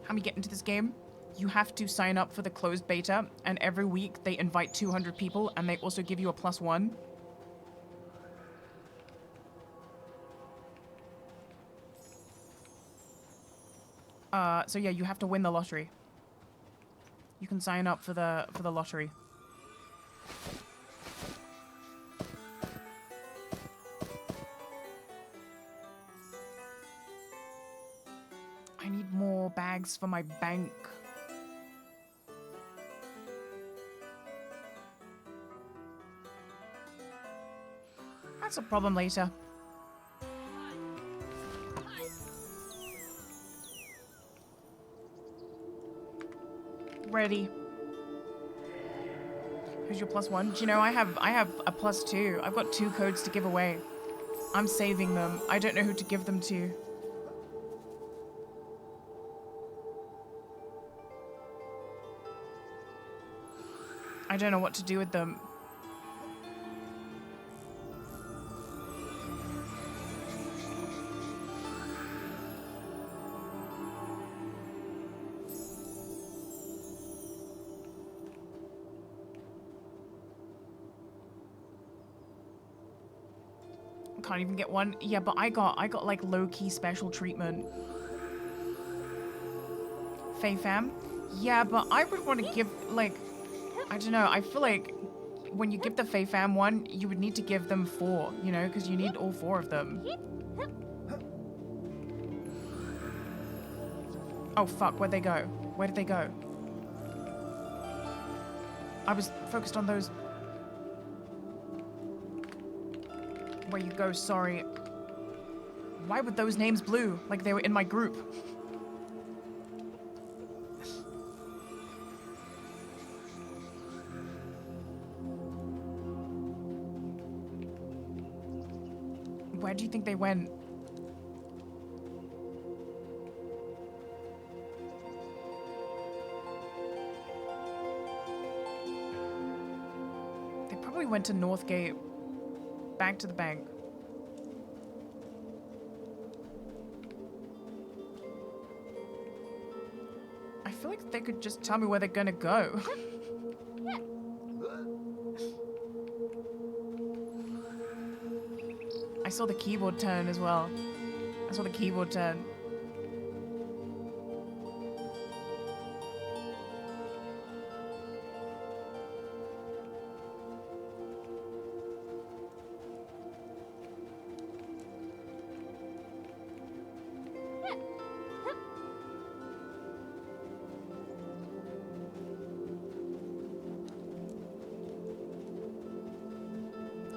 How we get into this game? You have to sign up for the closed beta, and every week they invite 200 people, and they also give you a +1. So yeah, you have to win the lottery. You can sign up for the lottery. I need more bags for my bank. That's a problem later. Ready. Who's your +1? Do you know I have a +2. I've got 2 codes to give away. I'm saving them. I don't know who to give them to. I don't know what to do with them. Can't even get one. Yeah, but I got like low-key special treatment. Fae fam? Yeah, but I would want to give like, I don't know, I feel like when you give the Fae fam one, you would need to give them 4, you know, because you need all 4 of them. Oh fuck, where'd they go? Where did they go? I was focused on those. Where you go, sorry. Why were those names blue? Like they were in my group. Where do you think they went? They probably went to Northgate. Back to the bank. I feel like they could just tell me where they're gonna go. I saw the keyboard turn as well. I saw the keyboard turn.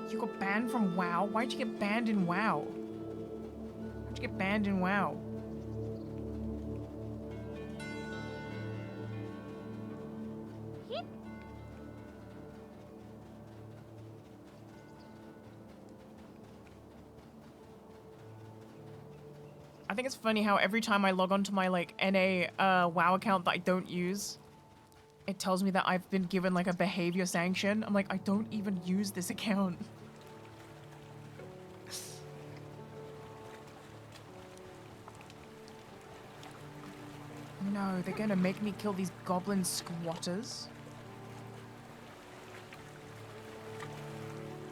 You got banned from WoW? Why'd you get banned in WoW? Why'd you get banned in WoW? I think it's funny how every time I log on to my like NA WoW account that I don't use, it tells me that I've been given like a behavior sanction. I'm like, I don't even use this account. No, they're gonna make me kill these goblin squatters.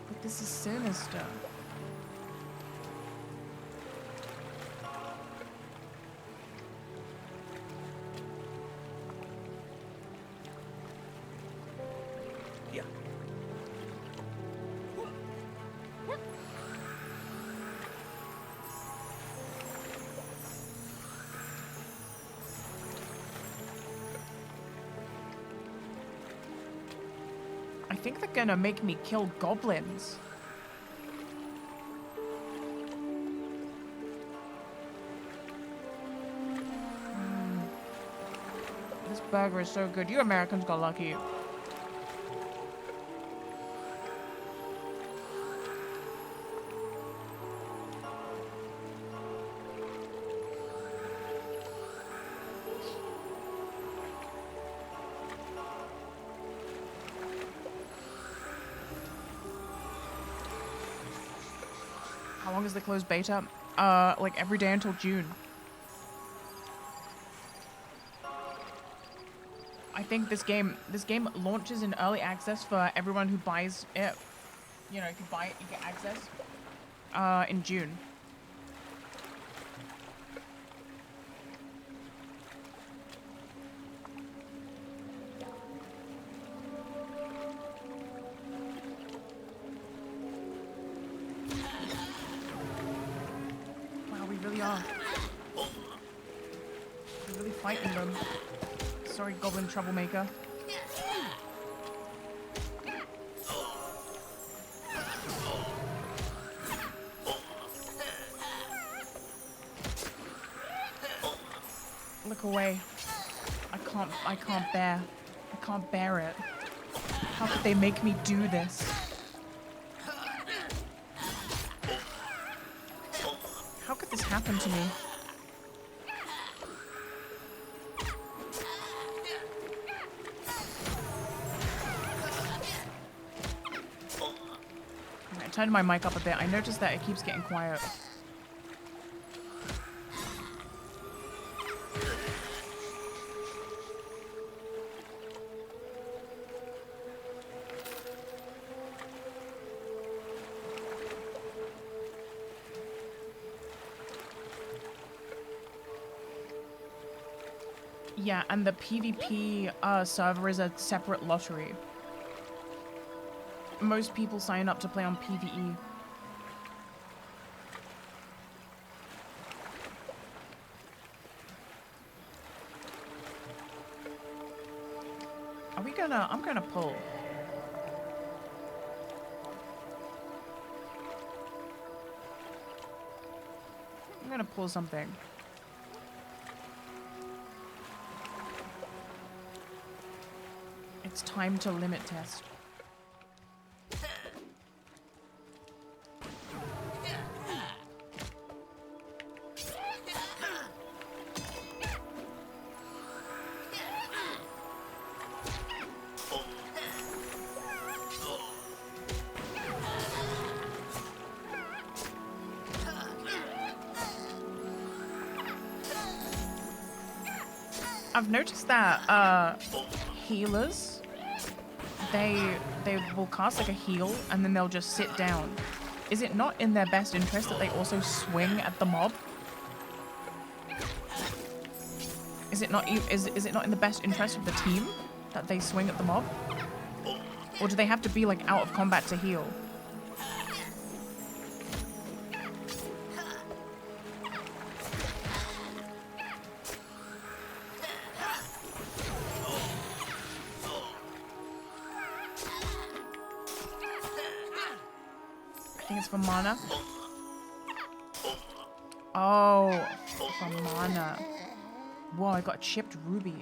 But this is sinister. Yeah. I think they're gonna make me kill goblins. This burger is so good. You Americans got lucky. How long is the closed beta? Like every day until June. I think this game launches in early access for everyone who buys it. You know, if you buy it, you get access. In June. Wow, we really are. We're really fighting them. Sorry, goblin troublemaker. Look away. I can't bear it. How could they make me do this? How could this happen to me? I turned my mic up a bit. I noticed that it keeps getting quiet. Yeah, and the PvP server is a separate lottery. Most people sign up to play on PvE. Are we gonna... I'm gonna pull. I'm gonna pull something. It's time to limit test. I've noticed that healers, they will cast like a heal and then they'll just sit down. Is it not in their best interest that they also swing at the mob? Is it not is it not in the best interest of the team that they swing at the mob? Or do they have to be like out of combat to heal? For mana. Oh, for mana. Whoa, I got a chipped ruby.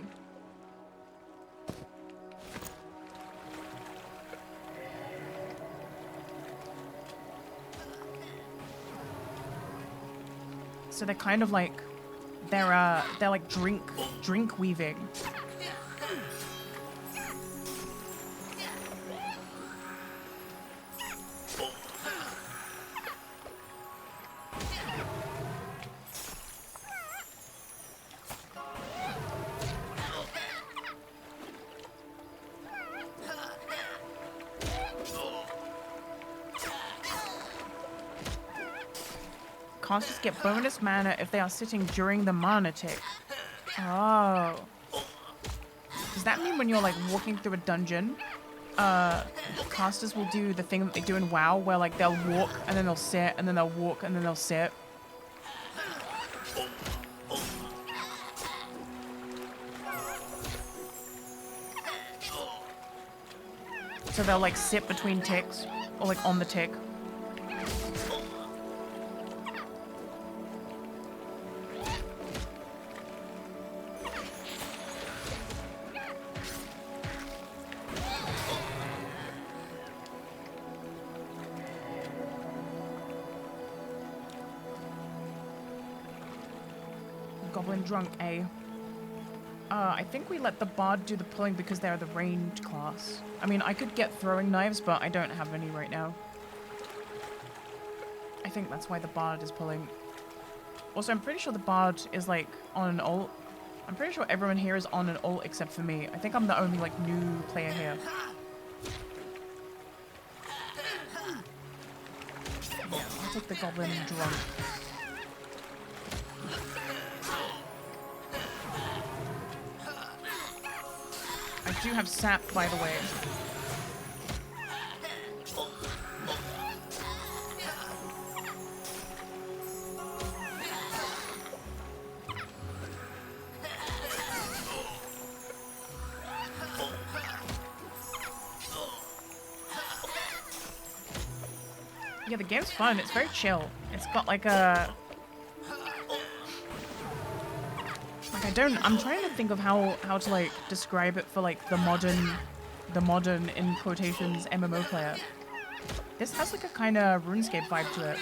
So they're kind of like they're like drink weaving. Casters get bonus mana if they are sitting during the mana tick. Oh. Does that mean when you're like walking through a dungeon, casters will do the thing that they do in WoW where like they'll walk and then they'll sit and then they'll walk and then they'll sit? So they'll like sit between ticks or like on the tick. Goblin drunk, eh? I think we let the bard do the pulling because they're the ranged class. I mean, I could get throwing knives, but I don't have any right now. I think that's why the bard is pulling. Also, I'm pretty sure the bard is like on an ult. I'm pretty sure everyone here is on an ult except for me. I think I'm the only like new player here. Yeah, I'll take the goblin drunk. I do have sap, by the way. Yeah, the game's fun. It's very chill. It's got like a... I'm trying to think of how to like describe it for like the modern the modern, in quotations, MMO player. This has like a kind of RuneScape vibe to it.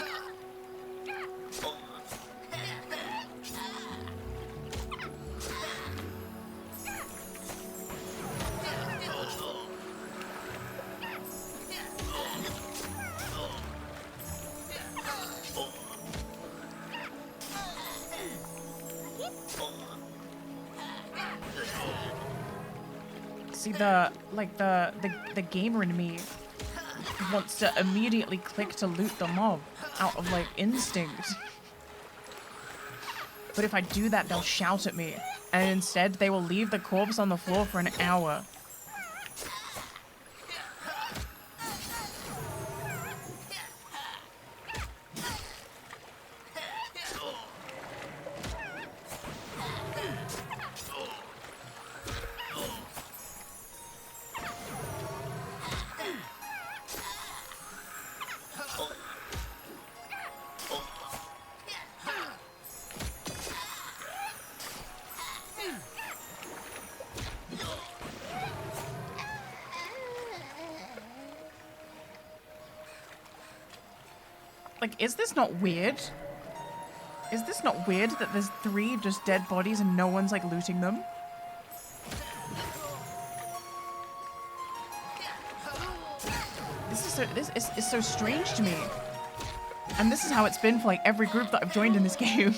See, the gamer in me wants to immediately click to loot the mob out of like instinct. But if I do that, they'll shout at me, and instead they will leave the corpse on the floor for an hour. Like, is this not weird? Is this not weird that there's 3 just dead bodies and no one's like looting them? This is so strange to me. And this is how it's been for like every group that I've joined in this game.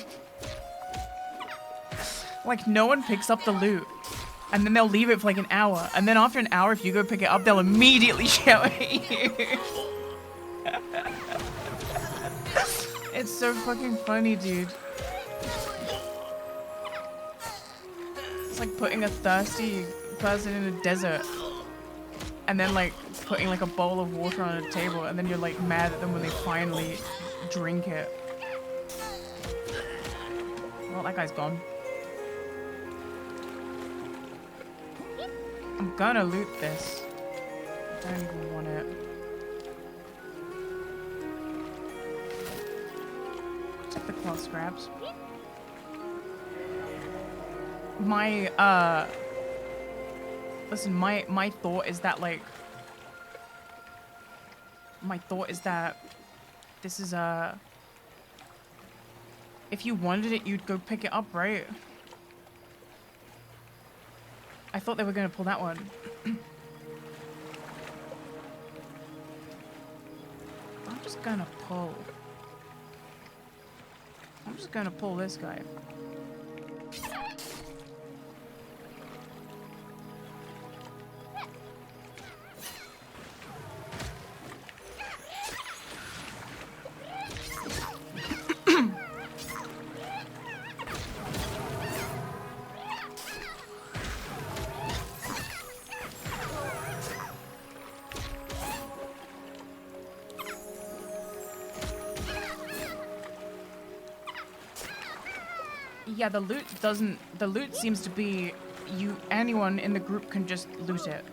Like, no one picks up the loot. And then they'll leave it for like an hour. And then after an hour, if you go pick it up, they'll immediately shout at you. It's so fucking funny, dude. It's like putting a thirsty person in a desert and then like putting like a bowl of water on a table, and then you're like mad at them when they finally drink it. Well, that guy's gone. I'm gonna loot this. I don't even want it. Take the cloth scraps. My, listen, my thought is that, like, this is, if you wanted it, you'd go pick it up, right? I thought they were gonna pull that one. I'm just gonna pull this guy. Yeah, the loot seems to be anyone in the group can just loot it.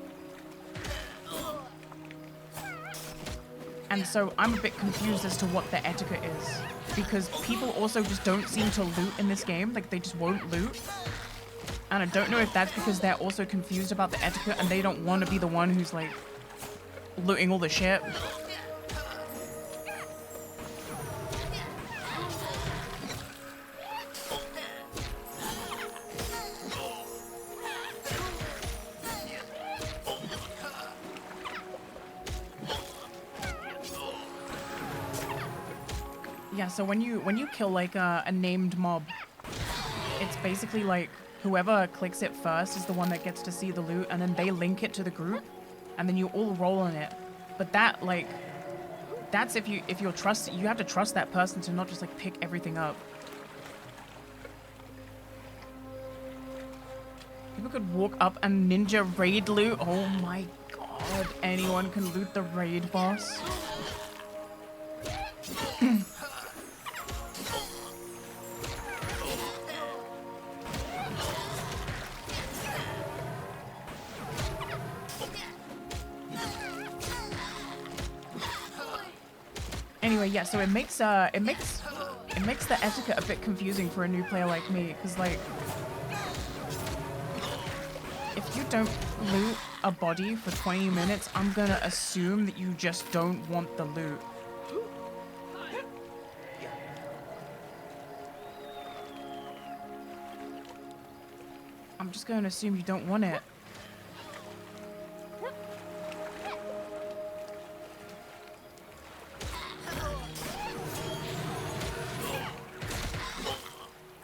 And so I'm a bit confused as to what the etiquette is, because people also just don't seem to loot in this game. Like, they just won't loot. And I don't know if that's because they're also confused about the etiquette and they don't want to be the one who's like looting all the shit. Yeah, so when you kill like a named mob, it's basically like whoever clicks it first is the one that gets to see the loot, and then they link it to the group, and then you all roll on it. But that, like, that's if you're trusted, you have to trust that person to not just like pick everything up. People could walk up and ninja raid loot. Oh my god, anyone can loot the raid boss. Anyway, yeah, so it makes the etiquette a bit confusing for a new player like me, because like, if you don't loot a body for 20 minutes, I'm gonna assume that you just don't want the loot. I'm just gonna assume you don't want it.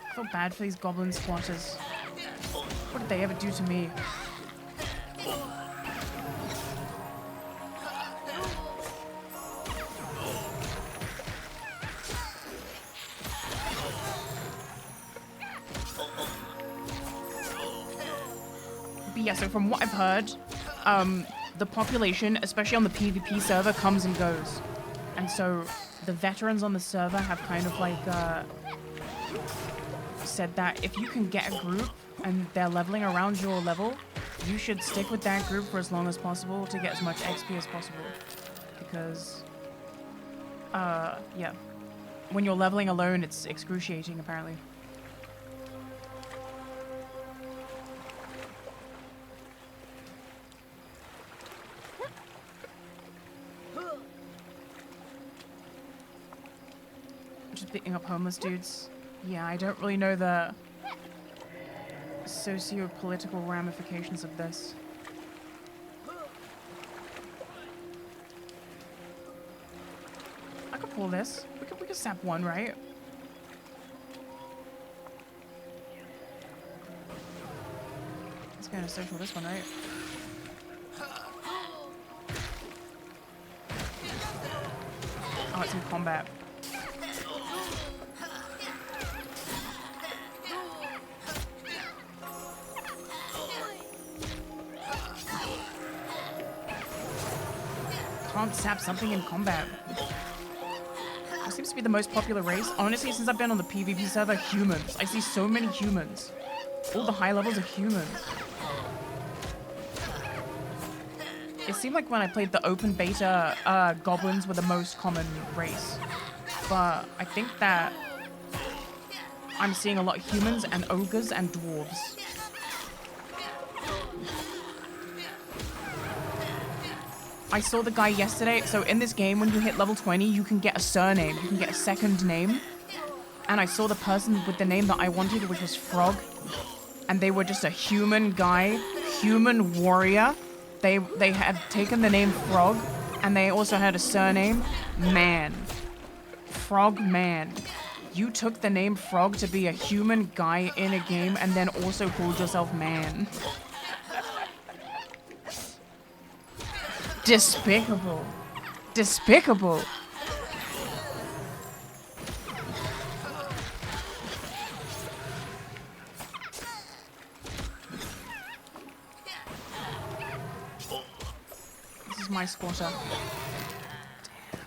I feel bad for these goblin squatters. What did they ever do to me? But yeah, so from what I've heard, the population, especially on the PvP server, comes and goes. And so the veterans on the server have kind of like said that if you can get a group and they're leveling around your level, you should stick with that group for as long as possible to get as much XP as possible. Because, yeah. When you're leveling alone, it's excruciating, apparently. Just beating up homeless dudes. Yeah, I don't really know the socio-political ramifications of this. I could pull this. We could sap one, right? Let's go to social this one, right? Oh, it's in combat. Can't sap something in combat. It seems to be the most popular race. Honestly, since I've been on the PvP server, humans. I see so many humans. All the high levels of humans. It seemed like when I played the open beta, goblins were the most common race. But I think that I'm seeing a lot of humans and ogres and dwarves. I saw the guy yesterday. So in this game, when you hit level 20, you can get a surname. You can get a second name. And I saw the person with the name that I wanted, which was Frog. And they were just a human guy, human warrior. They had taken the name Frog, and they also had a surname, Man. Frog Man. You took the name Frog to be a human guy in a game, and then also called yourself Man. Despicable. Despicable. This is my squatter. Damn.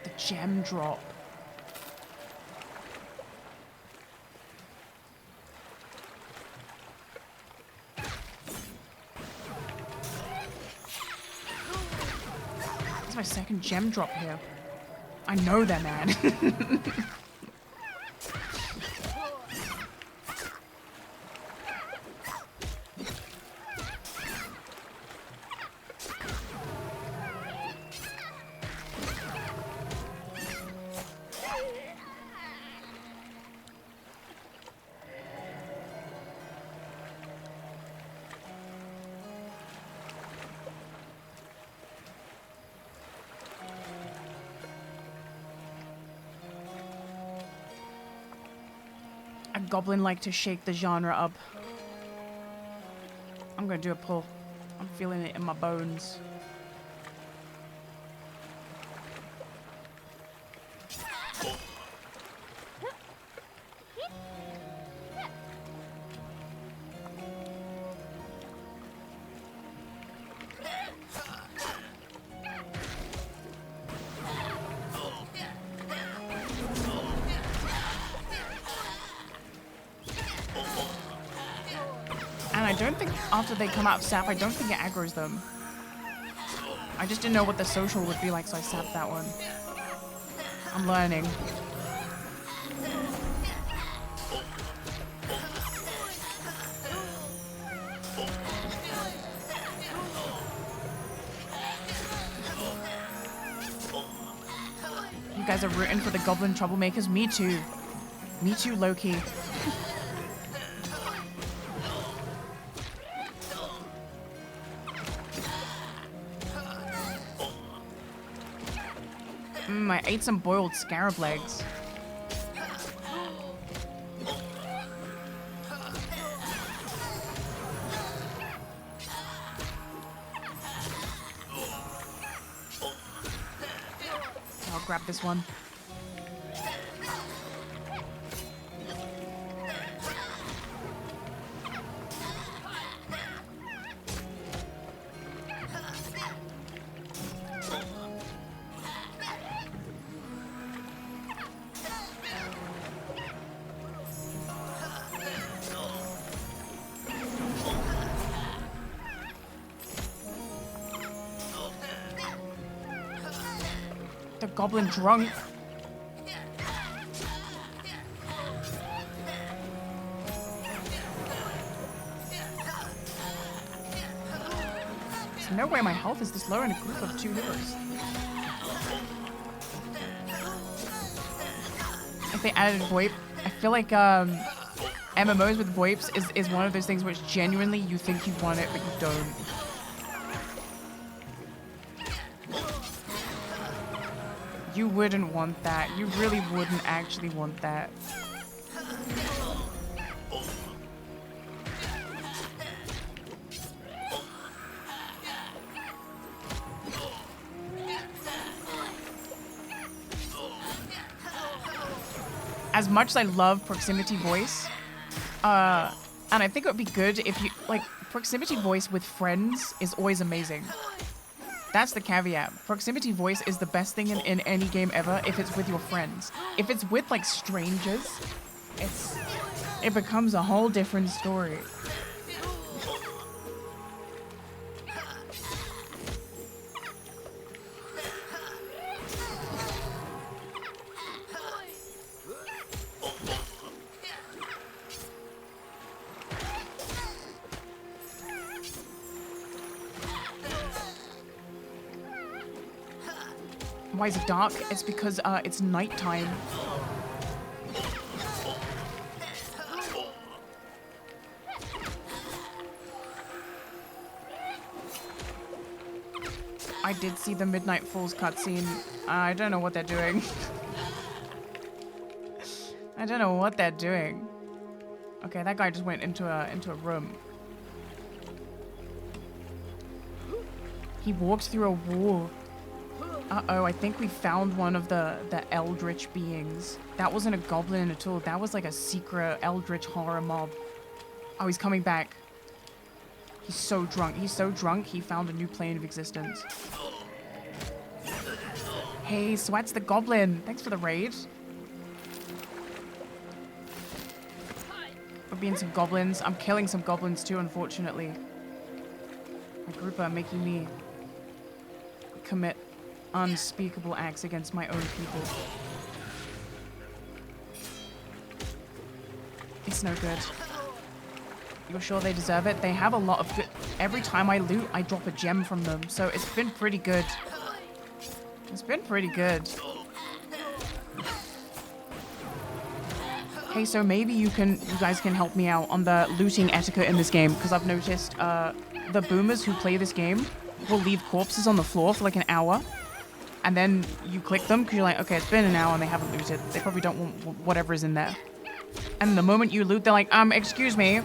The gem drop. My second gem drop here. I know that, man. A goblin like to shake the genre up. I'm gonna do a pull. I'm feeling it in my bones. I don't think after they come out of sap, I don't think it aggroes them. I just didn't know what the social would be like, so I sapped that one. I'm learning. You guys are rooting for the goblin troublemakers? Me too. Me too, low-key. I ate some boiled scarab legs. I'll grab this one. The goblin drunk. There's no way my health is this low in a group of 2 healers. If they added VoIP, I feel like MMOs with VoIPs is one of those things where it's genuinely you think you want it, but you don't. You wouldn't want that. You really wouldn't actually want that. As much as I love proximity voice, and I think it would be good if you, like, proximity voice with friends is always amazing. That's the caveat. Proximity voice is the best thing in any game ever if it's with your friends. If it's with, like, strangers, it becomes a whole different story. Why is it dark? It's because it's nighttime. I did see the Midnight Falls cutscene. I don't know what they're doing. I don't know what they're doing. Okay, that guy just went into a room. He walked through a wall. Uh-oh, I think we found one of the eldritch beings. That wasn't a goblin at all. That was like a secret eldritch horror mob. Oh, he's coming back. He's so drunk. He's so drunk, he found a new plane of existence. Hey, Swat's the goblin. Thanks for the raid. We're being some goblins. I'm killing some goblins too, unfortunately. My group are making me commit unspeakable acts against my own people. It's no good. You're sure they deserve it? They have a lot of good... Every time I loot, I drop a gem from them, so it's been pretty good. It's been pretty good. Hey, so maybe you guys can help me out on the looting etiquette in this game, because I've noticed the boomers who play this game will leave corpses on the floor for like an hour. And then you click them because you're like, okay, it's been an hour and they haven't looted. They probably don't want whatever is in there. And the moment you loot, they're like, excuse me.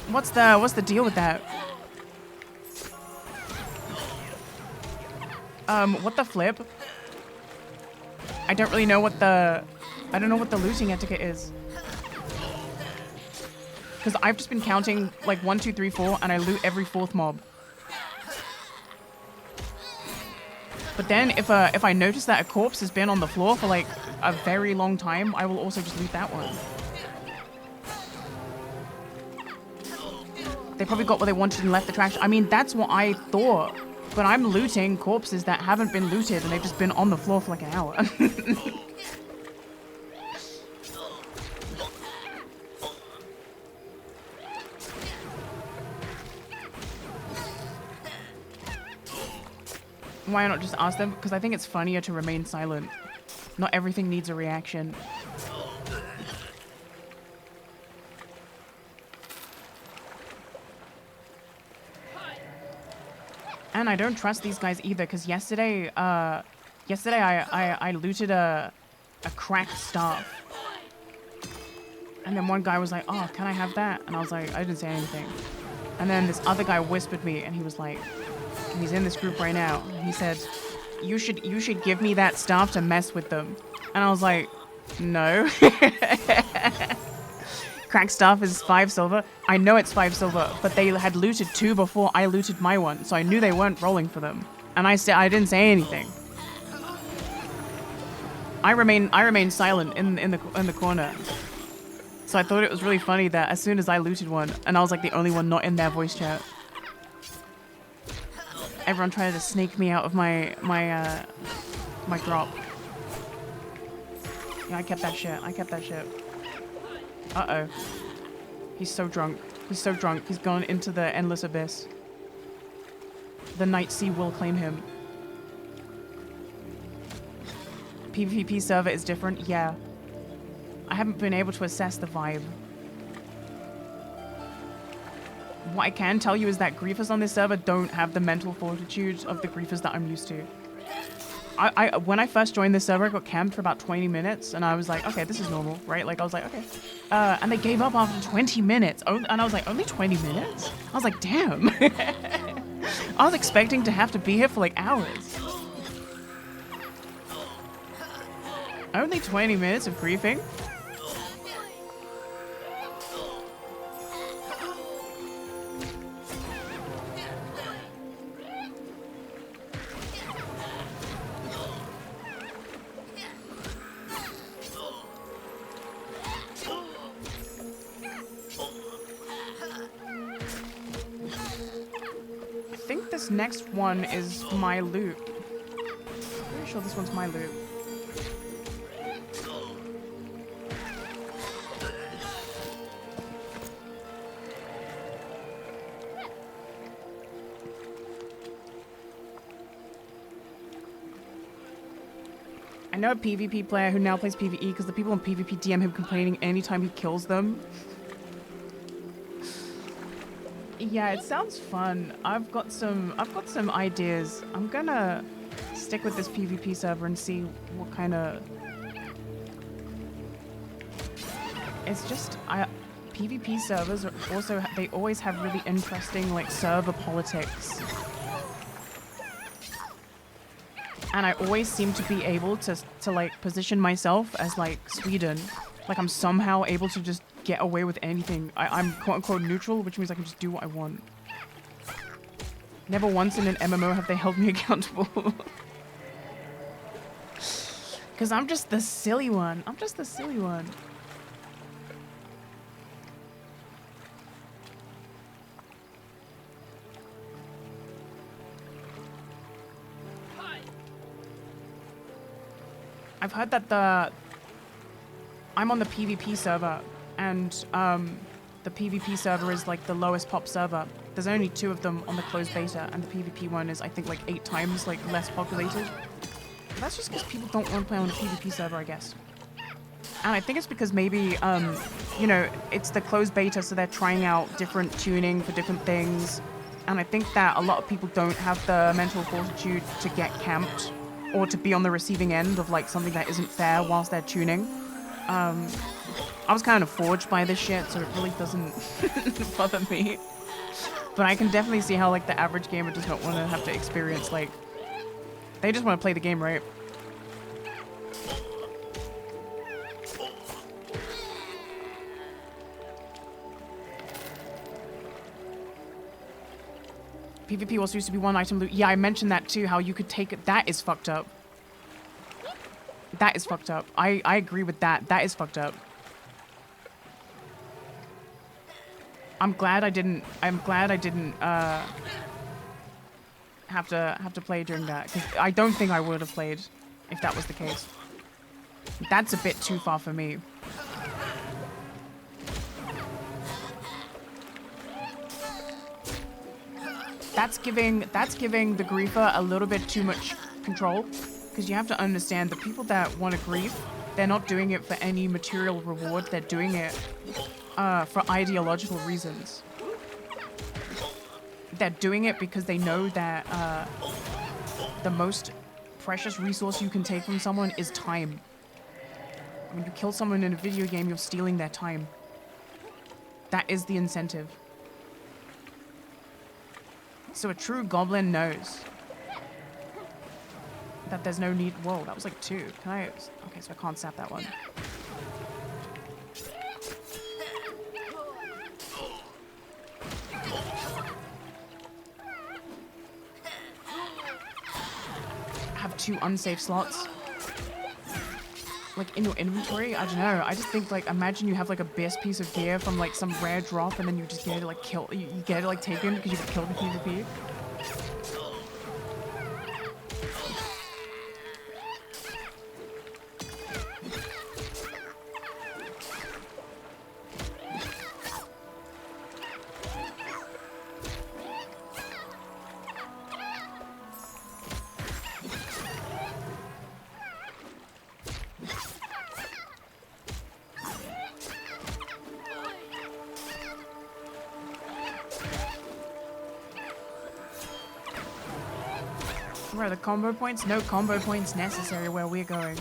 What's the deal with that? What the flip? I don't really know what the... I don't know what the looting etiquette is. Because I've just been counting like 1, 2, 3, 4 and I loot every 4th mob. But then if I notice that a corpse has been on the floor for like a very long time, I will also just loot that one. They probably got what they wanted and left the trash. I mean, that's what I thought. But I'm looting corpses that haven't been looted and they've just been on the floor for like an hour. Why not just ask them? Because I think it's funnier to remain silent. Not everything needs a reaction. And I don't trust these guys either, because yesterday I looted a cracked staff. And then one guy was like, oh, can I have that? And I was like, I didn't say anything. And then this other guy whispered me, and he was like, he's in this group right now. He said, you should give me that staff to mess with them. And I was like, no. Cracked staff is 5 silver. I know it's 5 silver, but they had looted 2 before I looted my one, so I knew they weren't rolling for them. And I didn't say anything. I remained silent in the corner. So I thought it was really funny that as soon as I looted one, and I was like the only one not in their voice chat, everyone tried to snake me out of my drop. Yeah, I kept that shit. Uh-oh. He's so drunk. He's gone into the endless abyss. The night sea will claim him. PvP server is different? Yeah. I haven't been able to assess the vibe. What I can tell you is that griefers on this server don't have the mental fortitude of the griefers that I'm used to. When I first joined this server, I got camped for about 20 minutes, and I was like, okay, this is normal, right? Like, I was like, okay. And they gave up after 20 minutes. And I was like, only 20 minutes? I was like, damn. I was expecting to have to be here for like hours. Only 20 minutes of griefing? I think this next one is my loot. Pretty sure this one's my loot. I know a PvP player who now plays PvE because the people in PvP DM him complaining anytime he kills them. Yeah, it sounds fun. I've got some ideas. I'm gonna stick with this PvP server and see what kind of. It's just PvP servers are also, they always have really interesting like server politics. And I always seem to be able to like position myself as like Sweden. Like I'm somehow able to just get away with anything. I'm quote unquote neutral, which means I can just do what I want. Never once in an MMO have they held me accountable. Because I'm just the silly one. I've heard that I'm on the PvP server, and the PvP server is like the lowest pop server. There's only 2 of them on the closed beta, and the PvP one is I think like 8 times like less populated. But that's just because people don't want to play on a PvP server, I guess. And I think it's because maybe you know, it's the closed beta, so they're trying out different tuning for different things. And I think that a lot of people don't have the mental fortitude to get camped or to be on the receiving end of like something that isn't fair whilst they're tuning. I was kind of forged by this shit, so it really doesn't bother me. But I can definitely see how like the average gamer does not want to have to experience like, they just want to play the game, right? PvP also used to be 1 item loot. Yeah, I mentioned that too, how you could take it. That is fucked up. That is fucked up. I agree with that. That is fucked up. I'm glad I didn't have to play during that, because I don't think I would have played if that was the case. That's a bit too far for me. that's giving the griefer a little bit too much control, because you have to understand the people that want to grief, they're not doing it for any material reward. They're doing it for ideological reasons. They're doing it because they know that the most precious resource you can take from someone is time. When you kill someone in a video game, you're stealing their time. That is the incentive. So a true goblin knows that there's no need. Whoa, that was like 2. Can I? Okay, so I can't sap that one. Have 2 unsafe slots. Like in your inventory, I don't know. I just think like, imagine you have like a best piece of gear from like some rare drop, and then you just get it like kill. You get it like taken because you've killed the PvP. Where are the combo points? No combo points necessary where we're going.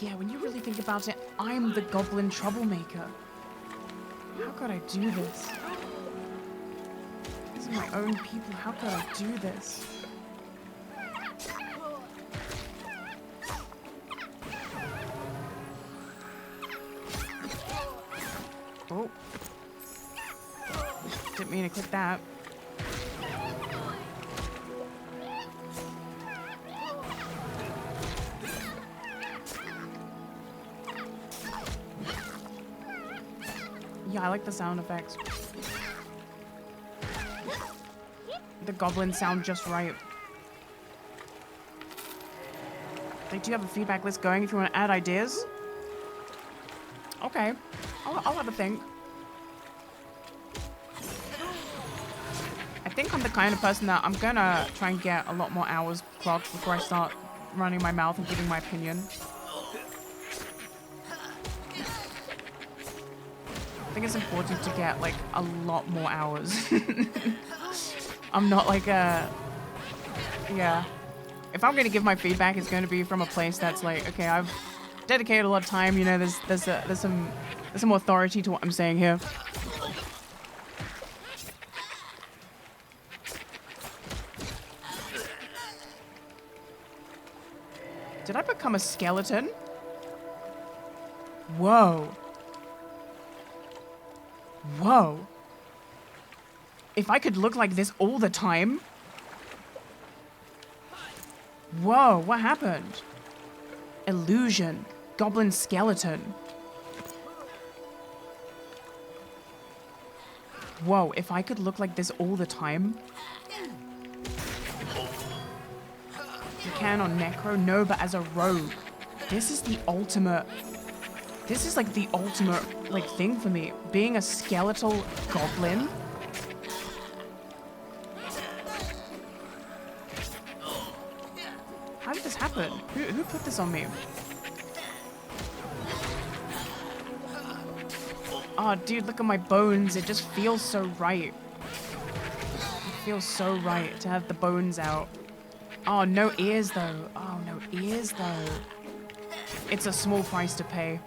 Yeah, when you really think about it, I'm the goblin troublemaker. How could I do this? These are my own people. How could I do this? Oh. Didn't mean to click that. Yeah, I like the sound effects. The goblins sound just right. They do have a feedback list going if you want to add ideas. Okay, I'll have a think. I think I'm the kind of person that I'm gonna try and get a lot more hours clocked before I start running my mouth and giving my opinion. I think it's important to get like a lot more hours. I'm not like a, yeah. If I'm gonna give my feedback, it's gonna be from a place that's like, okay, I've dedicated a lot of time. You know, there's some authority to what I'm saying here. Did I become a skeleton? Whoa. Whoa. If I could look like this all the time. Whoa, what happened? Illusion. Goblin skeleton. Whoa, if I could look like this all the time. You can on Necro? No, but as a rogue. This is the ultimate. This is like the ultimate like thing for me. Being a skeletal goblin. How did this happen? Who put this on me? Oh, dude, look at my bones. It just feels so right. It feels so right to have the bones out. Oh, no ears, though. Oh, no ears, though. It's a small price to pay.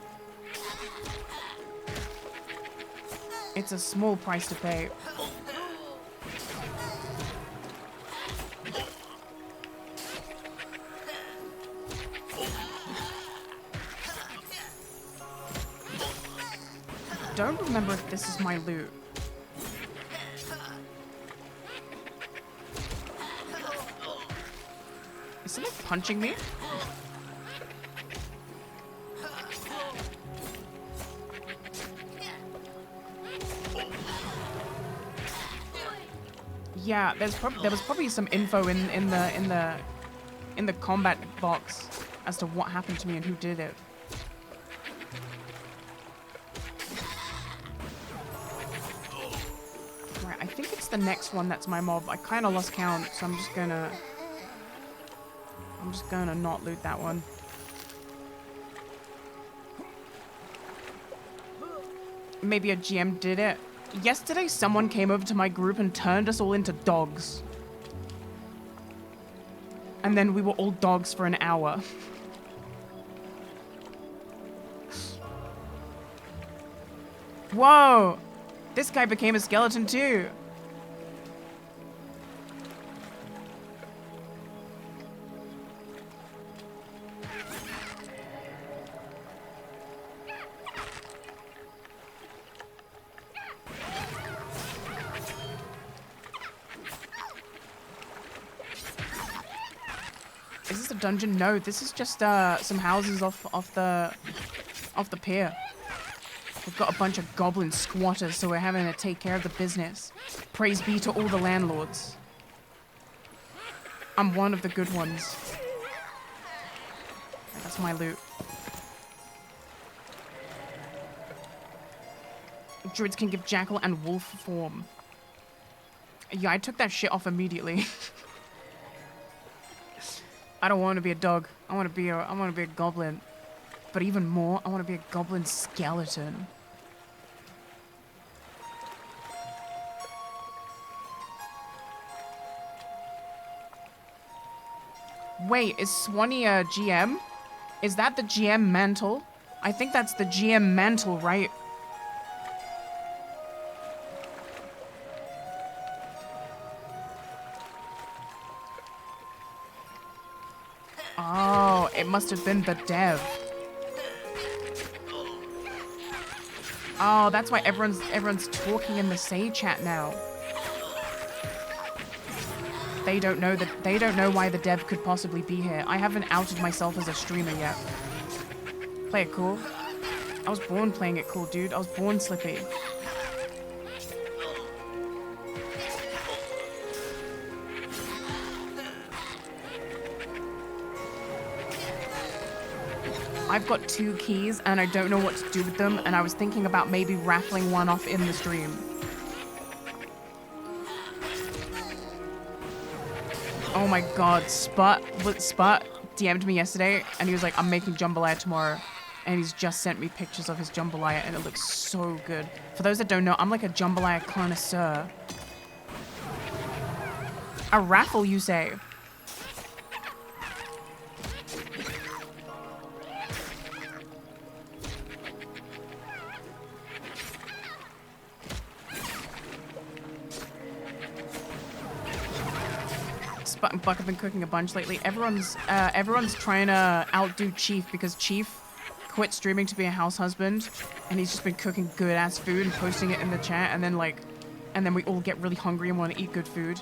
It's a small price to pay. Don't remember if this is my loot. Is someone punching me? Yeah, there was probably some info in the combat box as to what happened to me and who did it. Right, I think it's the next one that's my mob. I kind of lost count, so I'm just gonna not loot that one. Maybe a GM did it. Yesterday, someone came over to my group and turned us all into dogs. And then we were all dogs for an hour. Whoa! This guy became a skeleton too. Is this a dungeon? No, this is just some houses off the pier. We've got a bunch of goblin squatters, so we're having to take care of the business. Praise be to all the landlords. I'm one of the good ones. That's my loot. Druids can give jackal and wolf form. Yeah, I took that shit off immediately. I don't want to be a dog. I want to be a goblin. But even more, I want to be a goblin skeleton. Wait, is Swanee a GM? Is that the GM mantle? I think that's the GM mantle, right? Oh, it must have been the dev. Oh, that's why everyone's talking in the Say chat now. They don't know why the dev could possibly be here. I haven't outed myself as a streamer yet. Play it cool. I was born playing it cool, dude. I was born Slippy. I've got 2 keys and I don't know what to do with them, and I was thinking about maybe raffling one off in the stream. Oh my god, Sput DM'd me yesterday and he was like, I'm making jambalaya tomorrow. And he's just sent me pictures of his jambalaya and it looks so good. For those that don't know, I'm like a jambalaya connoisseur. A raffle, you say? Sput and Buck have been cooking a bunch lately. Everyone's trying to outdo Chief because Chief quit streaming to be a house husband, and he's just been cooking good ass food and posting it in the chat, and then we all get really hungry and want to eat good food.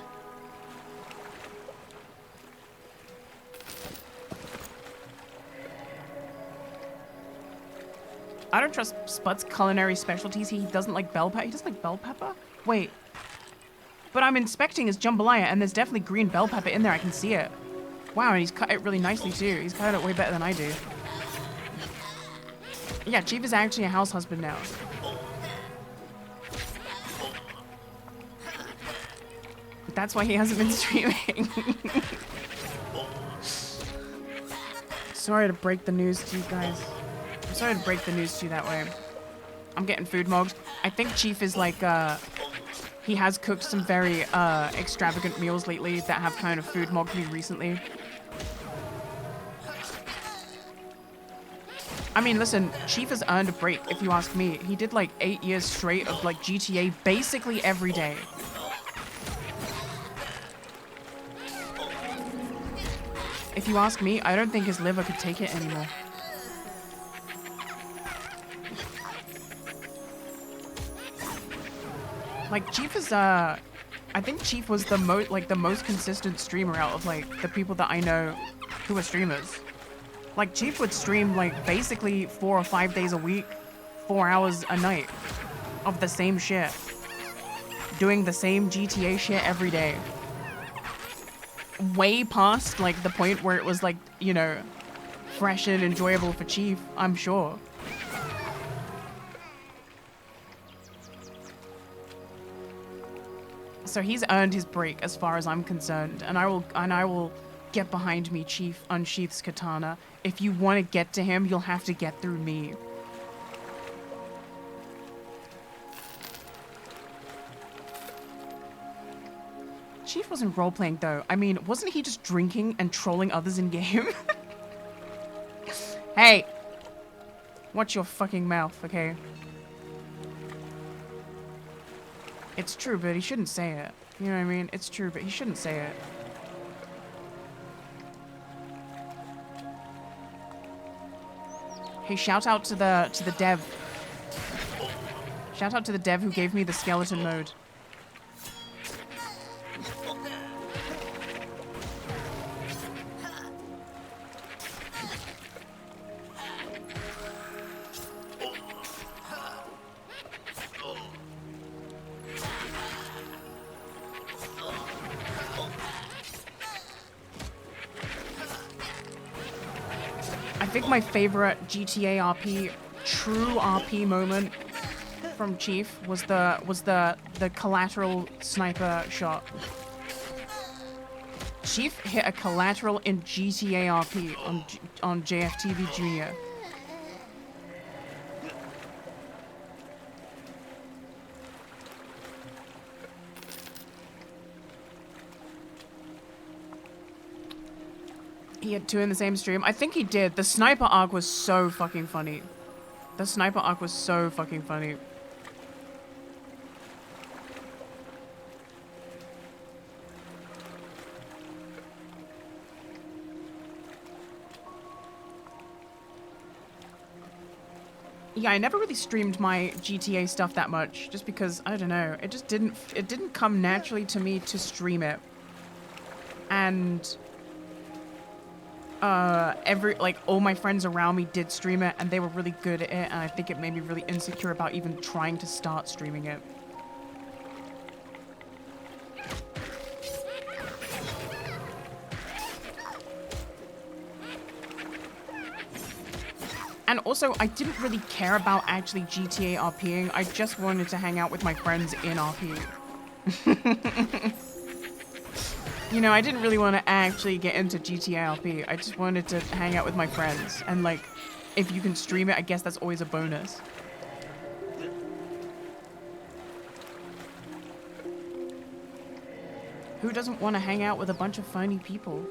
I don't trust Sput's culinary specialties. He doesn't like bell pepper. He doesn't like bell pepper? Wait. But I'm inspecting his jambalaya, and there's definitely green bell pepper in there. I can see it. Wow, and he's cut it really nicely, too. He's cut it way better than I do. Yeah, Chief is actually a house husband now. But that's why he hasn't been streaming. Sorry to break the news to you guys. I'm sorry to break the news to you that way. I'm getting food mogged. I think Chief is like, he has cooked some very extravagant meals lately that have kind of food mogged me recently. I mean, listen, Chief has earned a break, if you ask me. He did like 8 years straight of like GTA basically every day. If you ask me, I don't think his liver could take it anymore. Like, Chief is, I think Chief was the most consistent streamer out of, like, the people that I know who are streamers. Like, Chief would stream, like, basically 4 or 5 days a week, 4 hours a night of the same shit. doing the same GTA shit every day. Way past, like, the point where it was, like, you know, fresh and enjoyable for Chief, I'm sure. So he's earned his break as far as I'm concerned, and I will get behind me, Chief unsheaths katana. If you want to get to him, you'll have to get through me. Chief wasn't role-playing though. I mean, wasn't he just drinking and trolling others in game? Hey! Watch your fucking mouth, okay? It's true, but he shouldn't say it. You know what I mean? It's true, but he shouldn't say it. Hey, shout out to the dev. Shout out to the dev who gave me the skeleton mode. I think my favorite GTA RP, true RP moment from Chief was the collateral sniper shot. Chief hit a collateral in GTA RP on JFTV Junior. He had 2 in the same stream. I think he did. The sniper arc was so fucking funny. The sniper arc was so fucking funny. Yeah, I never really streamed my GTA stuff that much, just because, I don't know, it just didn't come naturally to me to stream it. And all my friends around me did stream it, and they were really good at it, and I think it made me really insecure about even trying to start streaming it. And also, I didn't really care about actually GTA RPing. I just wanted to hang out with my friends in RP. You know, I didn't really want to actually get into GTA RP. I just wanted to hang out with my friends. And, like, if you can stream it, I guess that's always a bonus. Who doesn't want to hang out with a bunch of funny people?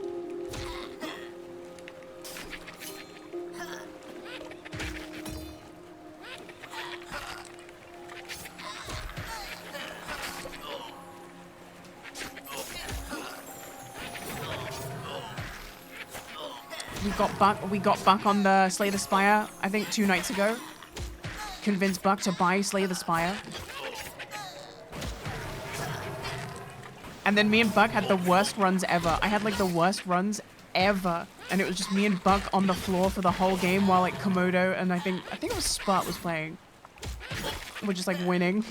We got Buck on the Slay the Spire, I think 2 nights ago. Convinced Buck to buy Slay the Spire. And then me and Buck had the worst runs ever. I had like the worst runs ever. And it was just me and Buck on the floor for the whole game while like Komodo and I think it was Spot was playing. We're just like winning.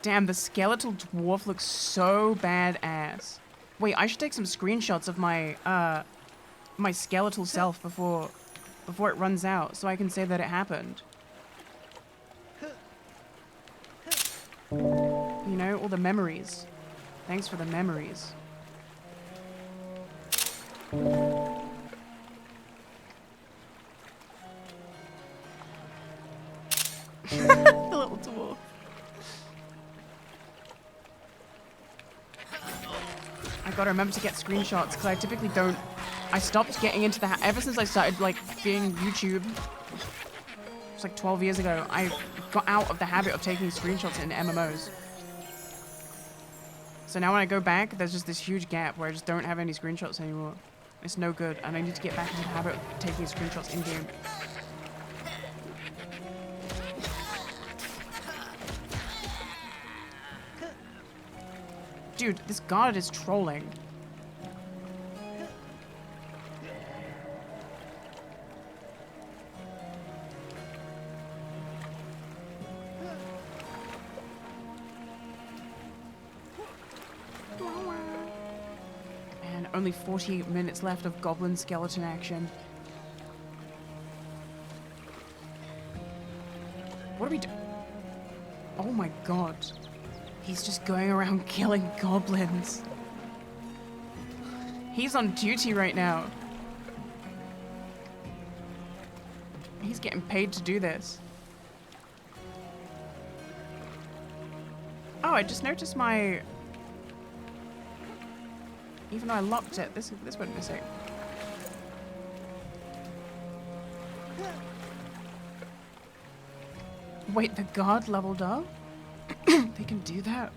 Damn, the skeletal dwarf looks so badass. Wait, I should take some screenshots of my my skeletal self before it runs out, so I can say that it happened. You know, all the memories. Thanks for the memories. The little dwarf. I gotta remember to get screenshots because I typically don't. I stopped getting into the ever since I started like being YouTube. It's like 12 years ago. I got out of the habit of taking screenshots in MMOs. So now when I go back, there's just this huge gap where I just don't have any screenshots anymore. It's no good, and I need to get back into the habit of taking screenshots in game. Dude, this guard is trolling. only 48 minutes left of goblin skeleton action. What do we do? Oh my god. He's just going around killing goblins. He's on duty right now. He's getting paid to do this. Oh, I just noticed my... Even though I locked it, this went missing. Wait, the guard leveled up? They can do that?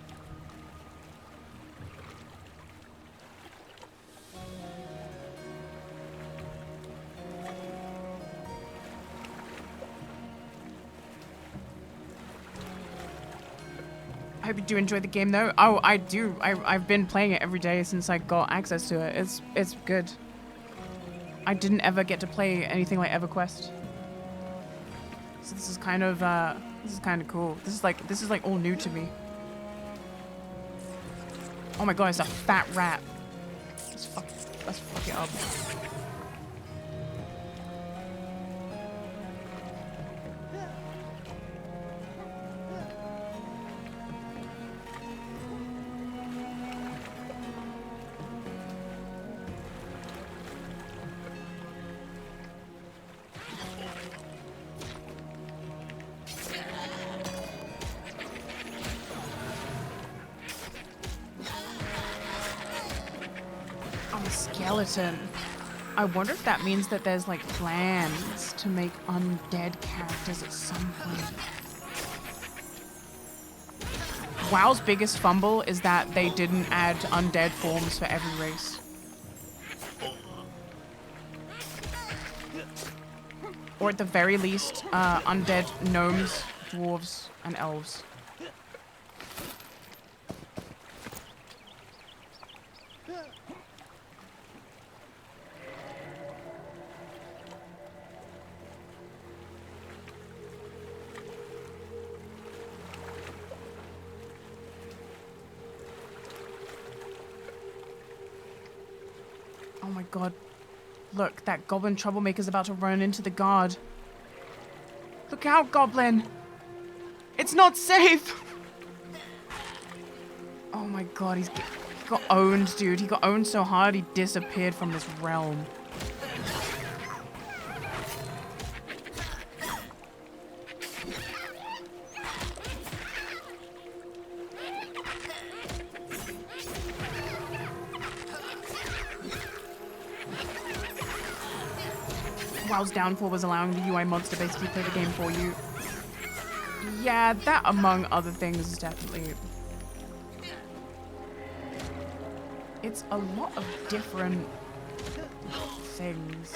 I hope you do enjoy the game though. Oh, I do. I've been playing it every day since I got access to it. It's good. I didn't ever get to play anything like EverQuest. So this is kind of cool. This is like all new to me. Oh my god, it's a fat rat. Let's fuck it up. Skeleton. I wonder if that means that there's like plans to make undead characters at some point. WoW's biggest fumble is that they didn't add undead forms for every race. Or at the very least, undead gnomes, dwarves, and elves. Oh my god. Look, that goblin troublemaker's about to run into the guard. Look out, goblin! It's not safe! Oh my god, he got owned, dude. He got owned so hard he disappeared from this realm. WoW's downfall was allowing the UI mods to basically play the game for you. Yeah, that among other things is definitely... It's a lot of different things.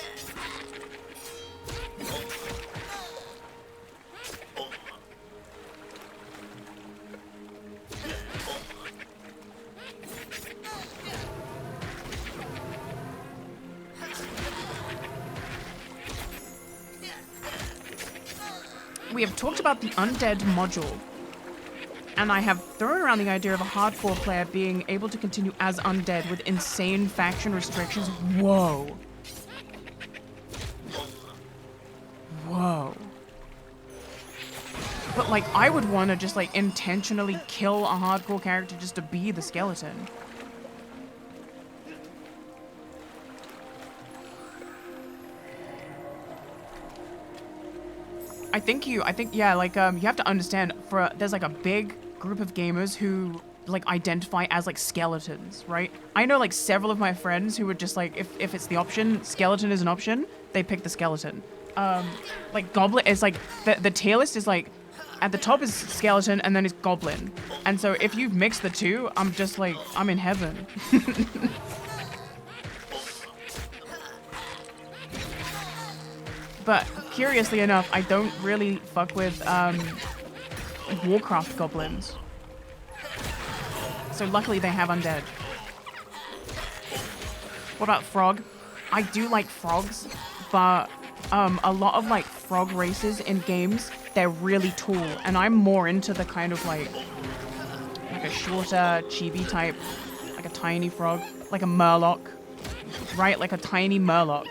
We have talked about the undead module, and I have thrown around the idea of a hardcore player being able to continue as undead with insane faction restrictions. Whoa. Whoa. But like, I would want to just like intentionally kill a hardcore character just to be the skeleton. I think yeah, like you have to understand, there's like a big group of gamers who like identify as like skeletons, right? I know like several of my friends who would just like, if it's the option, skeleton is an option, they pick the skeleton. Like goblin is like, the tier list is like, at the top is skeleton and then it's goblin. And so if you mix the two, I'm just like, I'm in heaven. But curiously enough, I don't really fuck with Warcraft goblins. So luckily they have undead. What about frog? I do like frogs, but a lot of like frog races in games, they're really tall, and I'm more into the kind of like a shorter chibi type, like a tiny frog, like a murloc, Right, like a tiny murloc.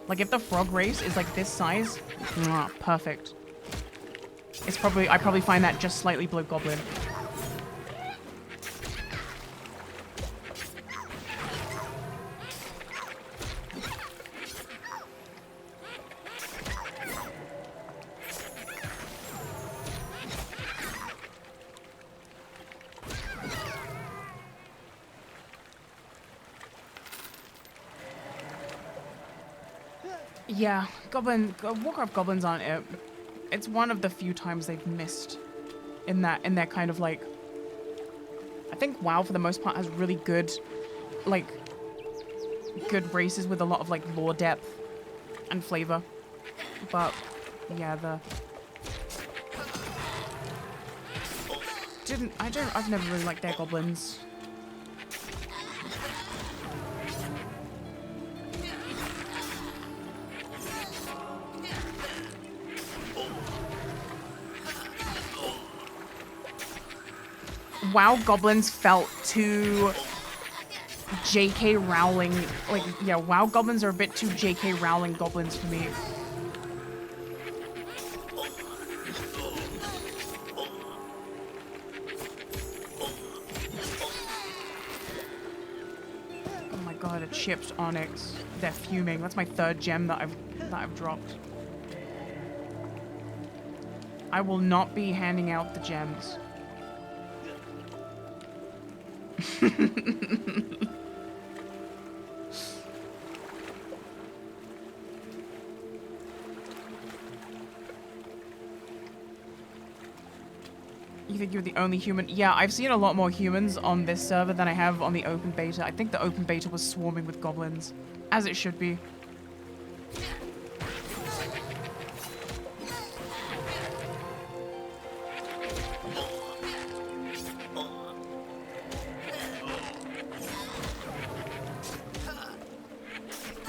Like if the frog race is like this size, perfect. It's probably, I probably find that just slightly below goblin. Yeah, Warcraft goblins aren't it. It's one of the few times they've missed in their kind of like. I think WoW for the most part has really good, like, good races with a lot of like lore depth and flavor. But yeah, I've never really liked their goblins. WoW goblins felt too J.K. Rowling. Like, yeah, WoW goblins are a bit too J.K. Rowling goblins for me. Oh my god, a chipped onyx. They're fuming. That's my third gem that I've dropped. I will not be handing out the gems. You think you're the only human? Yeah, I've seen a lot more humans on this server than I have on the open beta. I think the open beta was swarming with goblins, as it should be.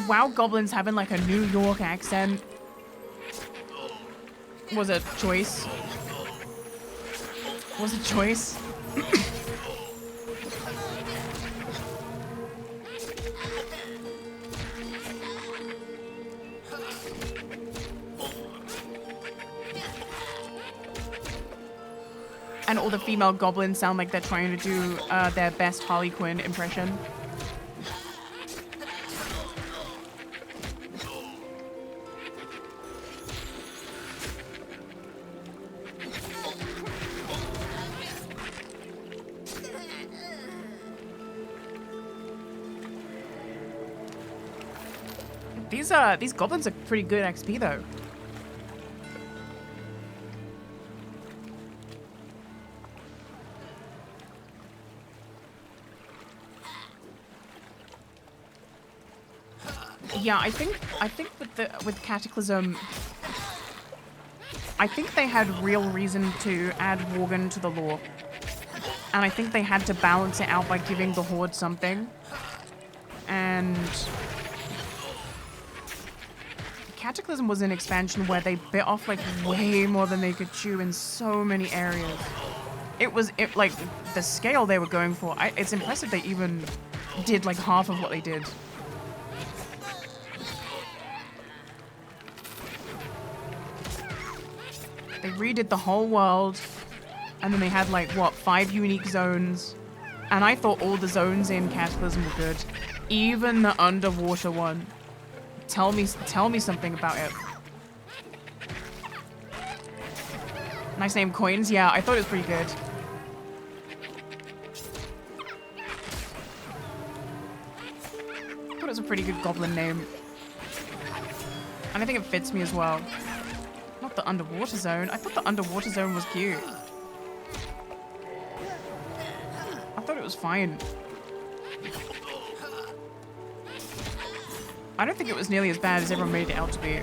WoW goblins having like a New York accent was a choice. Was a choice. And all the female goblins sound like they're trying to do their best Harley Quinn impression. These goblins are pretty good XP though. Yeah, I think with Cataclysm, I think they had real reason to add Worgen to the lore. And I think they had to balance it out by giving the Horde something. And Cataclysm was an expansion where they bit off like way more than they could chew in so many areas. Like the scale they were going for. It's impressive they even did like half of what they did. They redid the whole world, and then they had like what, 5 unique zones, and I thought all the zones in Cataclysm were good, even the underwater one. Tell me something about it. Nice name, Coins. Yeah, I thought it was pretty good. I thought it was a pretty good goblin name. And I think it fits me as well. Not the underwater zone. I thought the underwater zone was cute. I thought it was fine. I don't think it was nearly as bad as everyone made it out to be.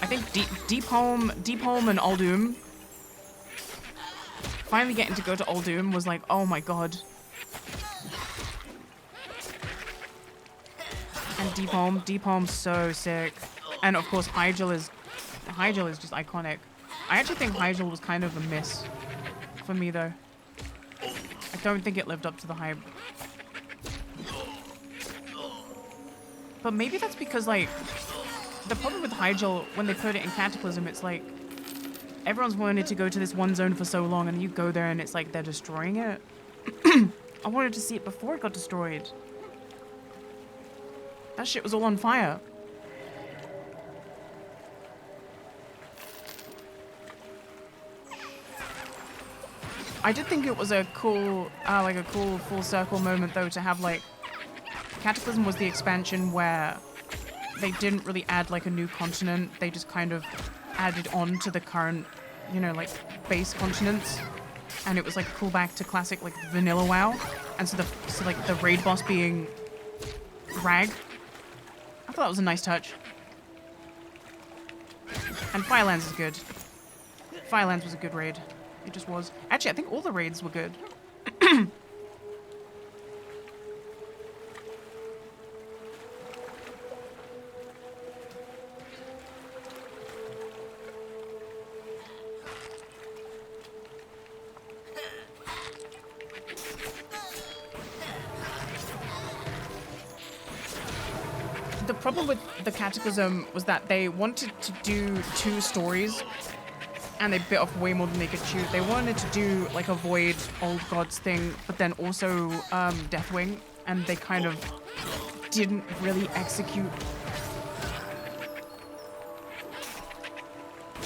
I think Deep Home and Uldum. Finally getting to go to Uldum was like, oh my god. And Deep Home's so sick. And of course Hyjal is just iconic. I actually think Hyjal was kind of a miss for me, though. I don't think it lived up to the hype. But maybe that's because, like, the problem with Hyjal, when they put it in Cataclysm, it's like, everyone's wanted to go to this one zone for so long, and you go there and it's like they're destroying it. I wanted to see it before it got destroyed. That shit was all on fire. I did think it was a cool, like a cool full circle moment though to have like, Cataclysm was the expansion where they didn't really add like a new continent. They just kind of added on to the current, you know, like base continents. And it was like a callback to classic like vanilla WoW. And so like the raid boss being Rag. I thought that was a nice touch. And Firelands is good. Firelands was a good raid. It just was. Actually, I think all the raids were good. The problem with the Cataclysm was that they wanted to do 2 stories and they bit off way more than they could chew. They wanted to do like a Void Old Gods thing, but then also Deathwing, and they kind of didn't really execute.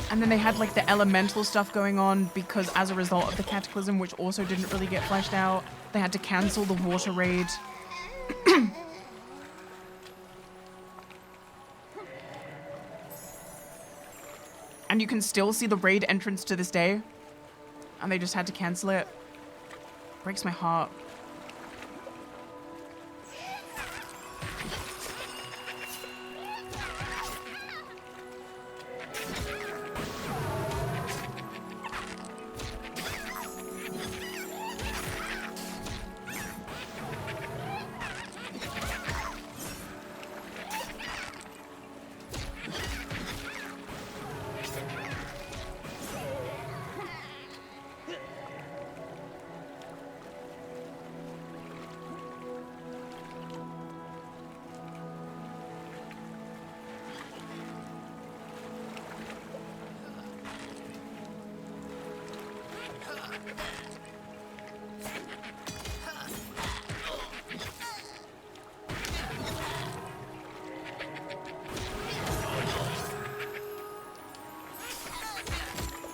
And then they had like the elemental stuff going on because as a result of the Cataclysm, which also didn't really get fleshed out, they had to cancel the water raid. And you can still see the raid entrance to this day. And they just had to cancel it. Breaks my heart.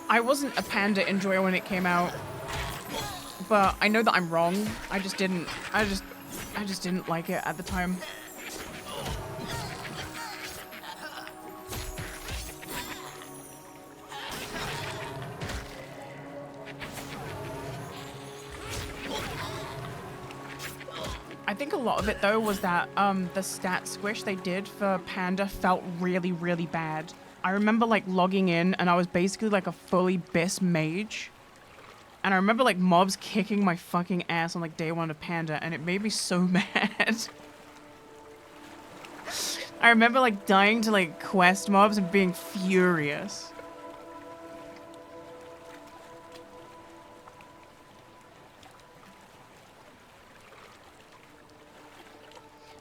I wasn't a Panda enjoyer when it came out, but I know that I'm wrong. I just didn't like it at the time. I think a lot of it though was that the stat squish they did for Panda felt really, really bad. I remember like logging in and I was basically like a fully BIS mage. And I remember like mobs kicking my fucking ass on like day 1 of Panda and it made me so mad. I remember like dying to like quest mobs and being furious.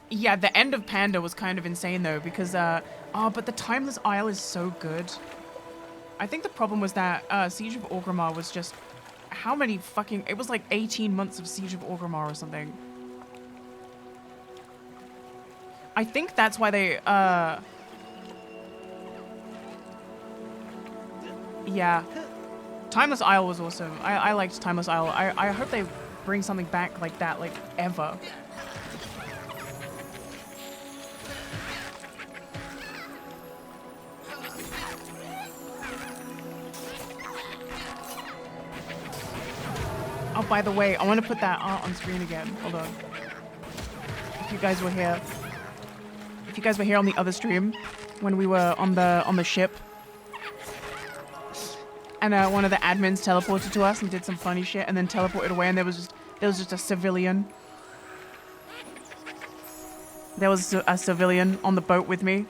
Yeah, the end of Panda was kind of insane though because but the Timeless Isle is so good. I think the problem was that Siege of Orgrimmar was just how many fucking... It was like 18 months of Siege of Orgrimmar or something. I think that's why they... Yeah. Timeless Isle was awesome. I liked Timeless Isle. I hope they bring something back like that, like, ever. Oh, by the way, I want to put that art on screen again. Hold on. If you guys were here. If you guys were here on the other stream, when we were on the ship. And one of the admins teleported to us and did some funny shit and then teleported away and there was just a civilian. There was a civilian on the boat with me.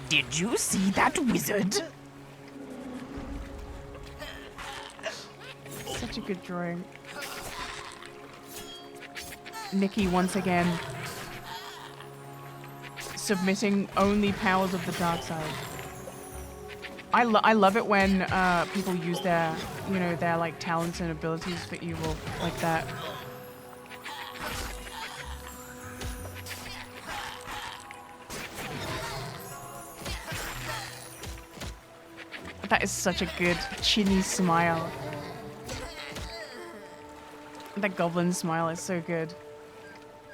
Did you see that wizard? good drawing. Nikki once again submitting only powers of the dark side. I love it when people use their, you know, their like talents and abilities for evil like that. That is such a good chinny smile. That goblin smile is so good.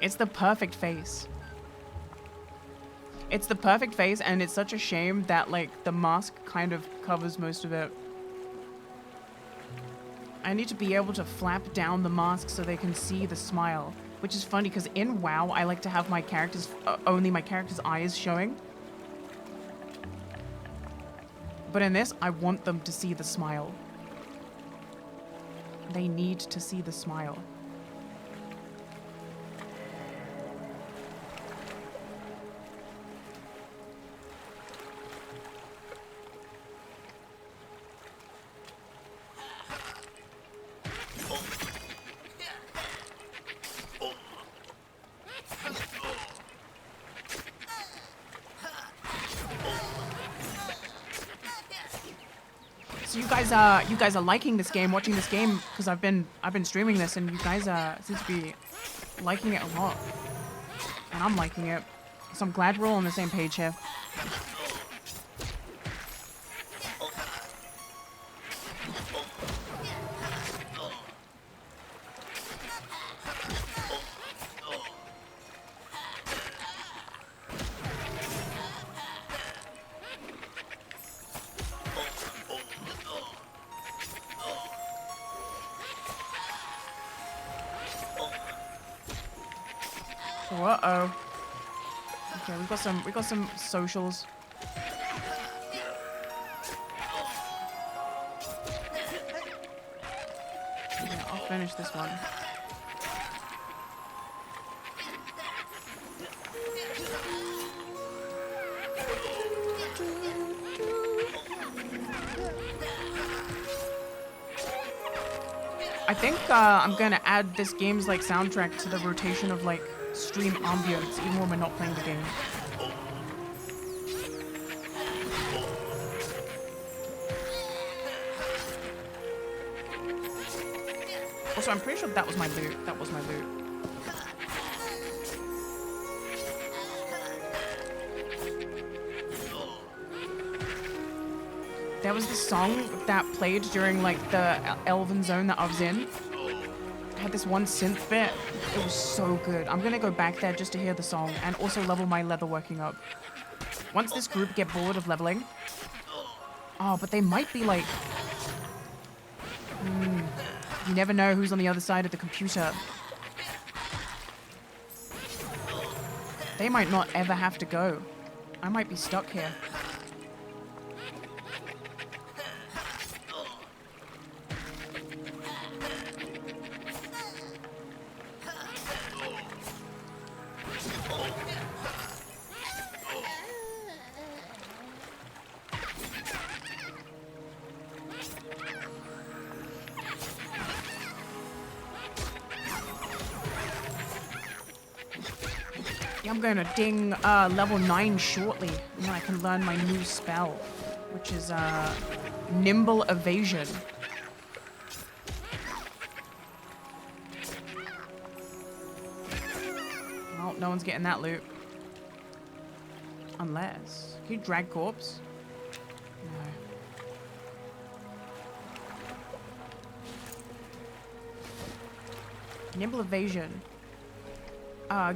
It's the perfect face. It's the perfect face, and it's such a shame that like the mask kind of covers most of it. I need to be able to flap down the mask so they can see the smile, which is funny because in WoW I like to have my characters only my character's eyes showing. But in this, I want them to see the smile. They need to see the smile. So you guys are liking this game, watching this game, because I've been streaming this, and you guys seem to be liking it a lot, and I'm liking it. So I'm glad we're all on the same page here. Uh-oh. Okay, we got some socials. Yeah, I'll finish this one. I think I'm gonna add this game's like soundtrack to the rotation of like stream ambience, even when we're not playing the game. Also, I'm pretty sure that was my loot. That was my loot. There was this song that played during like the Elven Zone that I was in. It had this one synth bit. It was so good. I'm gonna go back there just to hear the song and also level my leatherworking up. Once this group get bored of leveling. Oh, but they might be like... You never know who's on the other side of the computer. They might not ever have to go. I might be stuck here. I'm gonna ding level 9 shortly, and then I can learn my new spell, which is Nimble Evasion. Well, no one's getting that loot. Unless... Can you drag corpse? No. Nimble Evasion.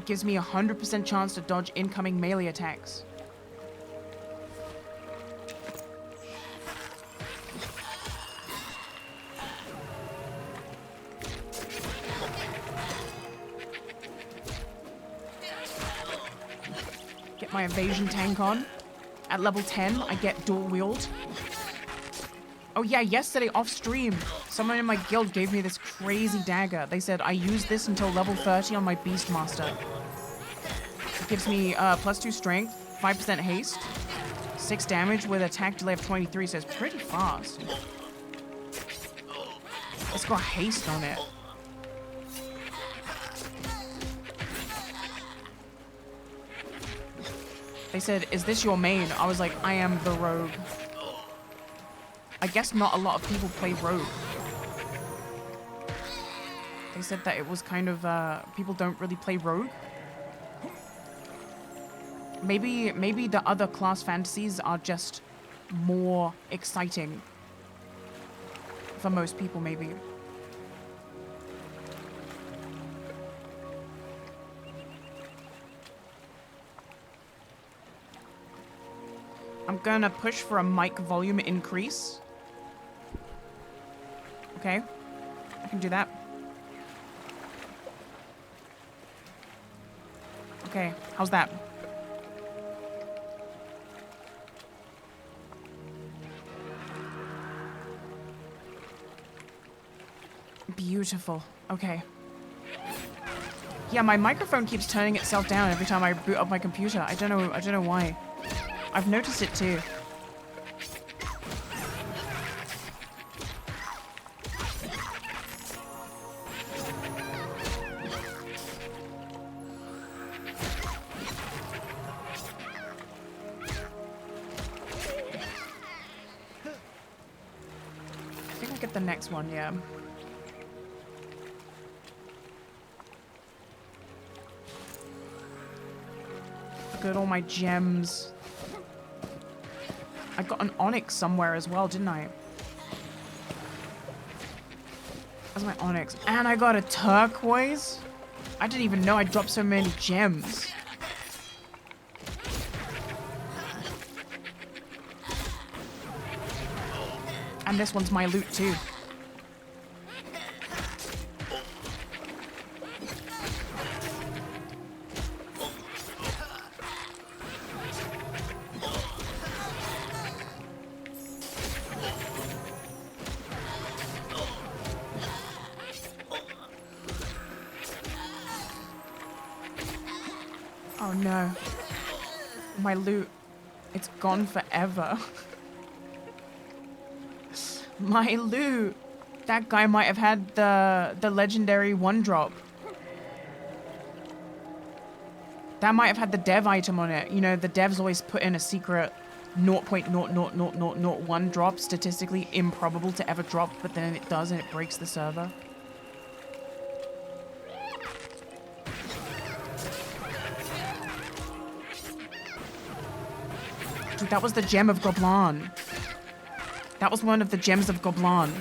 Gives me a 100% chance to dodge incoming melee attacks. Get my evasion tank on. At level 10, I get dual wield. Oh yeah, yesterday off stream, someone in my guild gave me this crazy dagger. They said I use this until level 30 on my Beastmaster. It gives me +2 strength, 5% haste, 6 damage with attack delay of 23, so it's pretty fast. It's got haste on it. They said, is this your main? I was like, I am the rogue. I guess not a lot of people play rogue. They said that it was kind of, people don't really play rogue. Maybe the other class fantasies are just more exciting. For most people, maybe. I'm gonna push for a mic volume increase. Okay, I can do that. Okay, how's that? Beautiful. Okay. Yeah, my microphone keeps turning itself down every time I boot up my computer. I don't know why. I've noticed it too. I think I'll get the next one, yeah. Look at all my gems. I got an onyx somewhere as well, didn't I? That's my onyx. And I got a turquoise? I didn't even know I dropped so many gems. And this one's my loot too. Oh no. My loot. It's gone forever. My loot. That guy might have had the legendary one drop. That might have had the dev item on it. You know, the devs always put in a secret 0.00001 drop, statistically improbable to ever drop, but then it does and it breaks the server. Dude, that was the gem of Goblin. That was one of the gems of Goblin.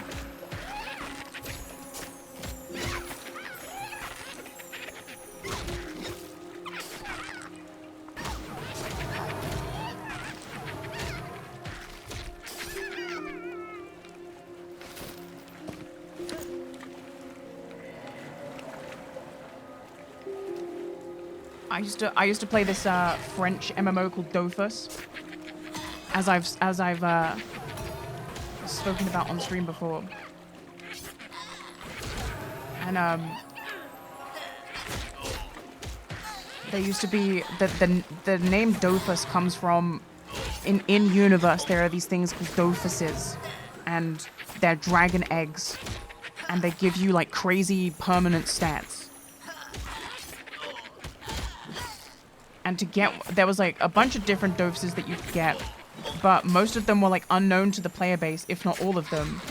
I used to play this French MMO called Dofus, as I've spoken about on stream before. And there used to be the name Dofus comes from in universe there are these things called Dofuses, and they're dragon eggs, and they give you like crazy permanent stats. And to get, there was like a bunch of different Dofuses that you could get, but most of them were like unknown to the player base, if not all of them,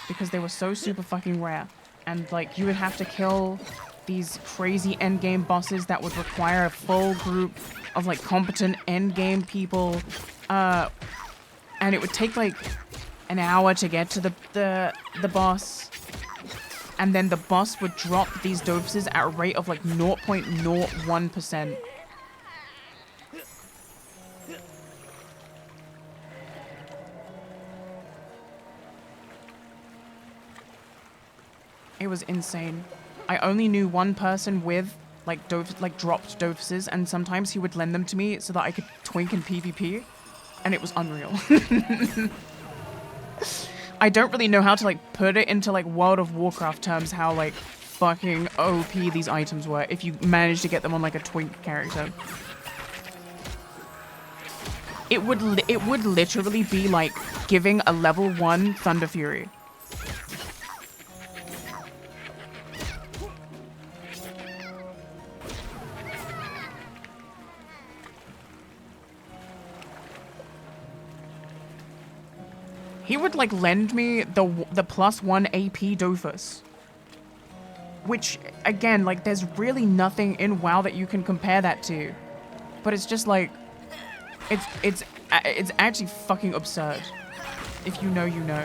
because they were so super fucking rare. And like you would have to kill these crazy endgame bosses that would require a full group of like competent endgame people, and it would take like an hour to get to the boss. And then the boss would drop these Dofuses at a rate of like 0.01%. It was insane. I only knew one person with like dropped Dofuses, and sometimes he would lend them to me so that I could twink in PvP, and it was unreal. I don't really know how to like put it into like World of Warcraft terms how like fucking OP these items were if you managed to get them on like a twink character. It would literally be like giving a level 1 Thunder Fury. He would like lend me the +1 AP Dofus. Which, again, like there's really nothing in WoW that you can compare that to. But it's just like, it's actually fucking absurd. If you know, you know.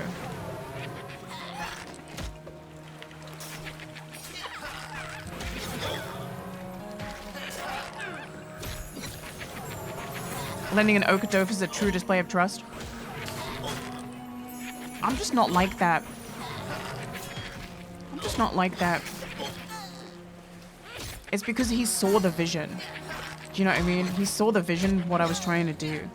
Lending an Ochre Dofus is a true display of trust. I'm just not like that. I'm just not like that. It's because he saw the vision. Do you know what I mean? He saw the vision, what I was trying to do.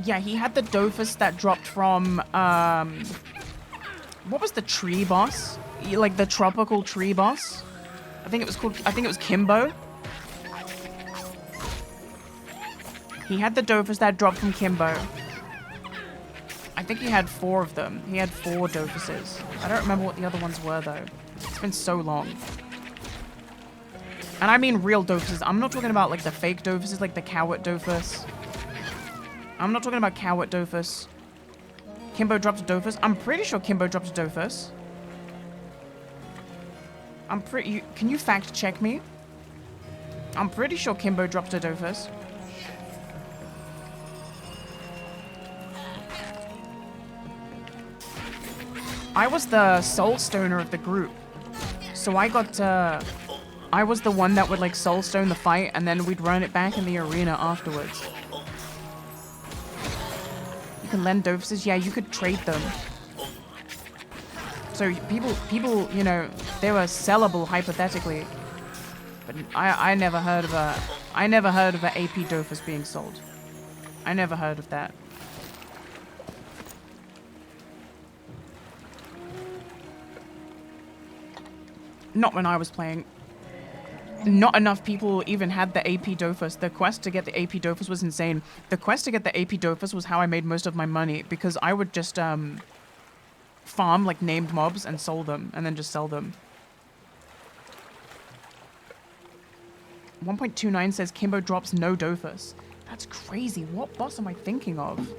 Yeah, he had the Dofus that dropped from, what was the tree boss? Like the tropical tree boss? I think it was Kimbo. He had the Dofus that dropped from Kimbo. I think he had 4 of them. He had 4 Dofuses. I don't remember what the other ones were though. It's been so long. And I mean real Dofuses. I'm not talking about like the fake Dofuses, like the Cowart Dofus. I'm not talking about Cowart Dofus. Kimbo dropped a Dofus. I'm pretty sure Kimbo dropped a Dofus. Can you fact check me? I'm pretty sure Kimbo dropped a Dofus. I was the soul stoner of the group. So I was the one that would like soul stone the fight and then we'd run it back in the arena afterwards. You can lend Dofuses? Yeah, you could trade them. So people, you know, they were sellable hypothetically. But I never heard of a AP Dofus being sold. I never heard of that. Not when I was playing. Not enough people even had the AP Dofus. The quest to get the AP Dofus was insane. The quest to get the AP Dofus was how I made most of my money because I would just farm like named mobs and sold them and then just sell them. 1.29 says Kimbo drops no Dofus. That's crazy. What boss am I thinking of?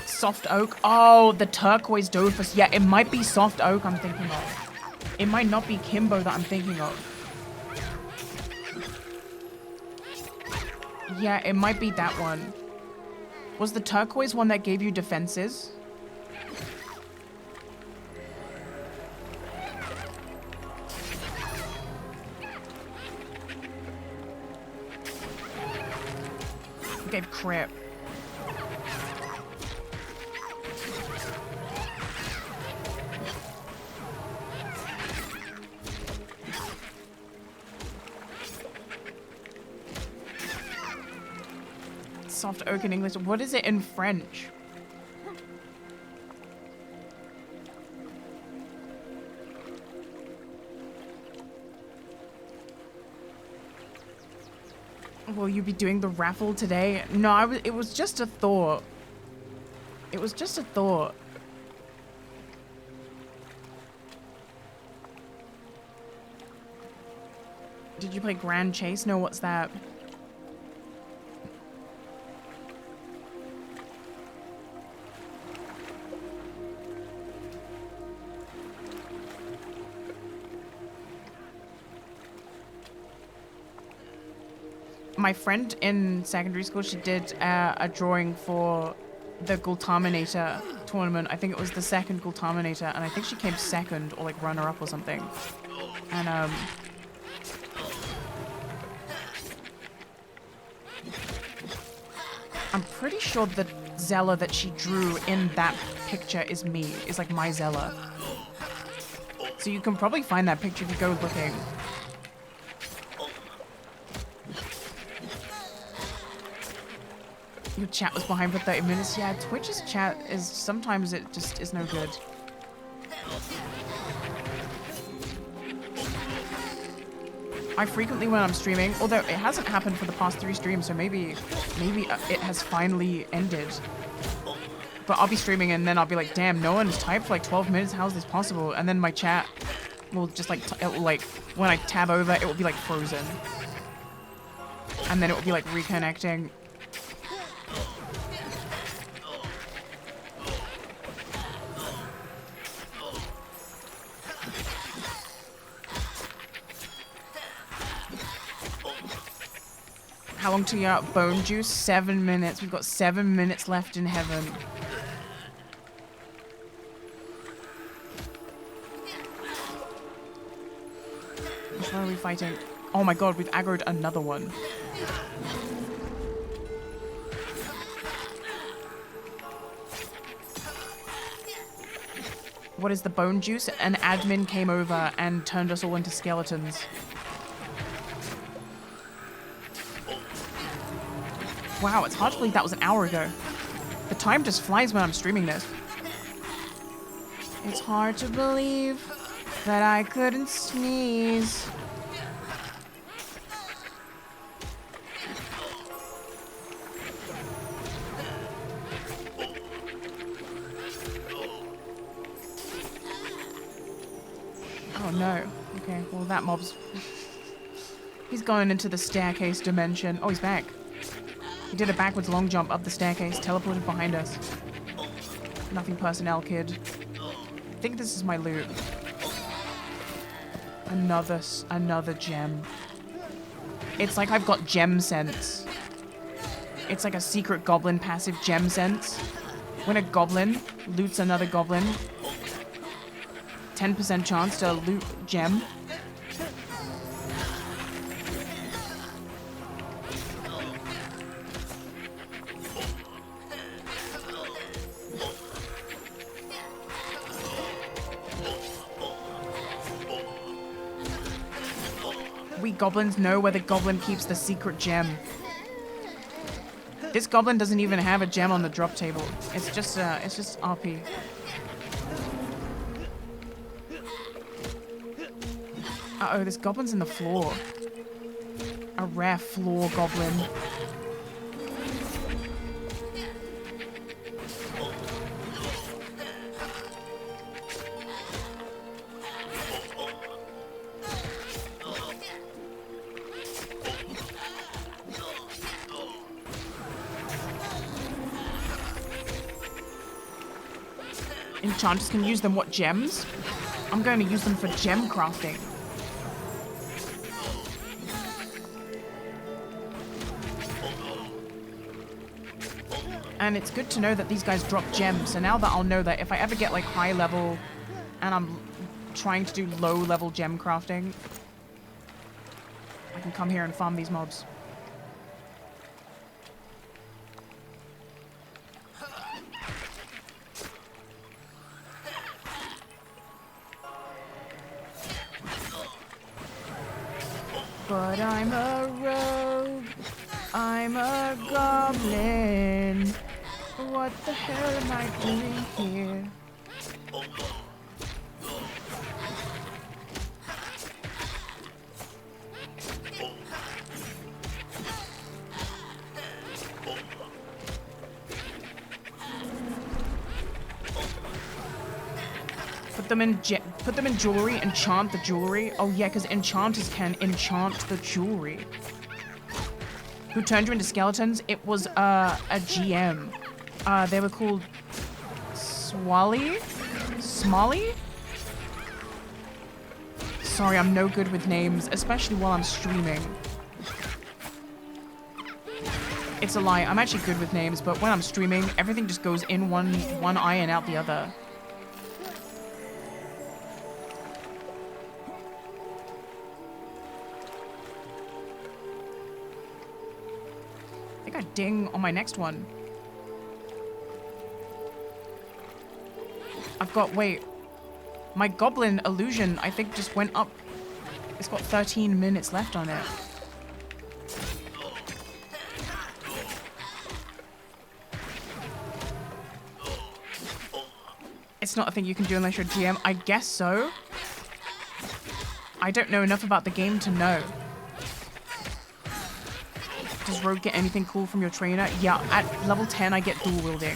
Soft Oak. Oh, the turquoise Dofus. Yeah, it might be Soft Oak I'm thinking of. It might not be Kimbo that I'm thinking of. Yeah, it might be that one. Was the turquoise one that gave you defenses? Gave crap. Soft Oak in English. What is it in French? Will you be doing the raffle today? No, it was just a thought. It was just a thought. Did you play Grand Chase? No, what's that? My friend in secondary school, she did a drawing for the Gultaminator tournament. I think it was the second Gultaminator, and I think she came second or like runner-up or something. And I'm pretty sure the Zella that she drew in that picture is me, is like my Zella. So you can probably find that picture if you go looking. Your chat was behind for 30 minutes. Yeah, Twitch's chat is sometimes it just is no good. I frequently, when I'm streaming, although it hasn't happened for the past 3 streams, so maybe it has finally ended. But I'll be streaming and then I'll be like, damn, no one's typed for like 12 minutes. How is this possible? And then my chat will just like, when I tab over, it will be like frozen. And then it will be like reconnecting. How long till you're out? Bone juice? 7 minutes. We've got 7 minutes left in heaven. Which one are we fighting? Oh my god, we've aggroed another one. What is the bone juice? An admin came over and turned us all into skeletons. Wow, it's hard to believe that was an hour ago. The time just flies when I'm streaming this. It's hard to believe that I couldn't sneeze. Oh no. Okay, well that mob's... He's going into the staircase dimension. Oh, he's back. He did a backwards long jump up the staircase, teleported behind us. Nothing personnel, kid. I think this is my loot. Another gem. It's like I've got gem sense. It's like a secret goblin passive gem sense. When a goblin loots another goblin, 10% chance to loot gem. We goblins know where the goblin keeps the secret gem. This goblin doesn't even have a gem on the drop table. It's just RP. Uh-oh, this goblin's in the floor. A rare floor goblin. Enchanters can use them. What, gems? I'm going to use them for gem crafting. And it's good to know that these guys drop gems. So now that I'll know that if I ever get like high level and I'm trying to do low level gem crafting, I can come here and farm these mobs. But I'm a rogue. I'm a goblin. What the hell am I doing here? Put them in jewelry, enchant the jewelry. Oh yeah, because enchanters can enchant the jewelry. Who turned you into skeletons? It was a GM. They were called Smolly? Sorry, I'm no good with names, especially while I'm streaming. It's a lie. I'm actually good with names, but when I'm streaming, everything just goes in one eye and out the other. I think I ding on my next one. I've got, wait. My goblin illusion, I think, just went up. It's got 13 minutes left on it. It's not a thing you can do unless you're GM. I guess so. I don't know enough about the game to know. Does Rogue get anything cool from your trainer? Yeah, at level 10 I get dual wielding.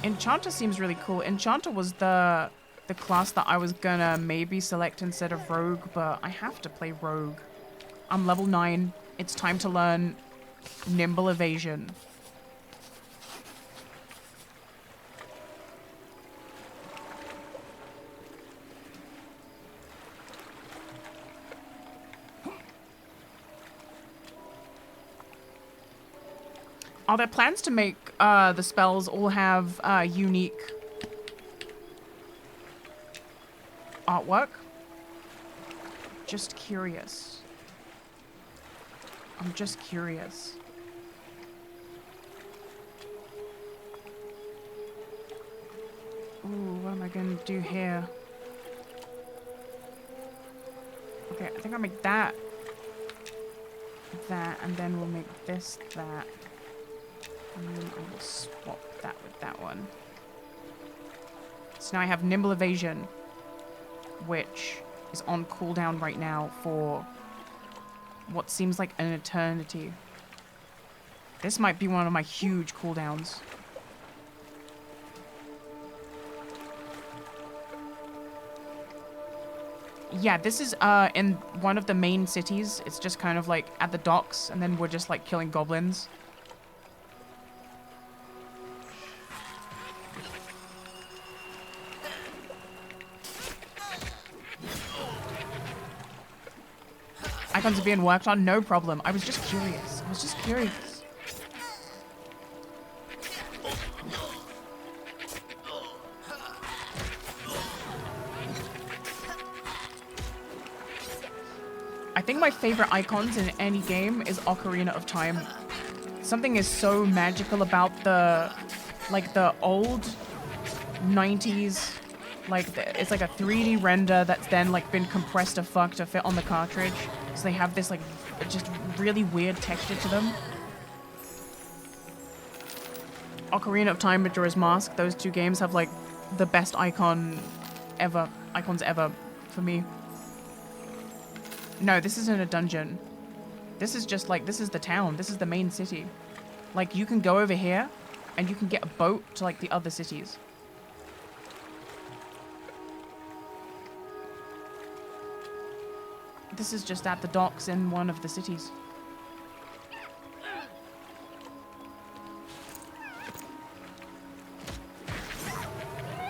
Enchanter seems really cool. Enchanter was the class that I was gonna maybe select instead of Rogue, but I have to play Rogue. I'm level 9. It's time to learn Nimble Evasion. Are there plans to make the spells all have unique artwork? Just curious. I'm just curious. Ooh, what am I gonna do here? Okay, I think I'll make that, and then we'll make this, that. And then I will swap that with that one. So now I have Nimble Evasion, which is on cooldown right now for what seems like an eternity. This might be one of my huge cooldowns. Yeah, this is in one of the main cities. It's just kind of like at the docks, and then we're just like killing goblins. Icons are being worked on, no problem. I was just curious. I think my favorite icons in any game is Ocarina of Time. Something is so magical about the old 90s, it's like a 3D render that's then like been compressed to fuck to fit on the cartridge. So they have this like just really weird texture to them. Ocarina of Time, Majora's Mask, those two games have like the best icons ever for me. No, this isn't a dungeon. This is just like, this is the town. This is the main city. Like you can go over here and you can get a boat to like the other cities. This is just at the docks in one of the cities.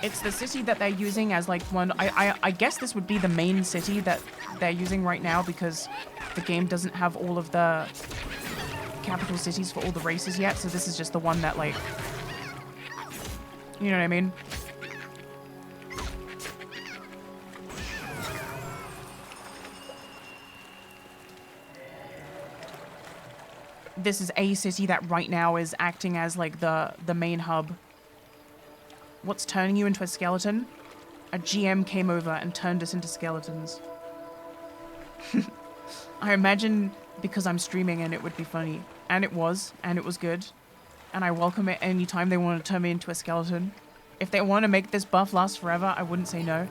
It's the city that they're using as like one. I guess this would be the main city that they're using right now because the game doesn't have all of the capital cities for all the races yet. So this is just the one that like, you know what I mean? This is a city that right now is acting as like the main hub. What's turning you into a skeleton? A GM came over and turned us into skeletons. I imagine because I'm streaming and it would be funny. And it was good. And I welcome it anytime they want to turn me into a skeleton. If they want to make this buff last forever, I wouldn't say no.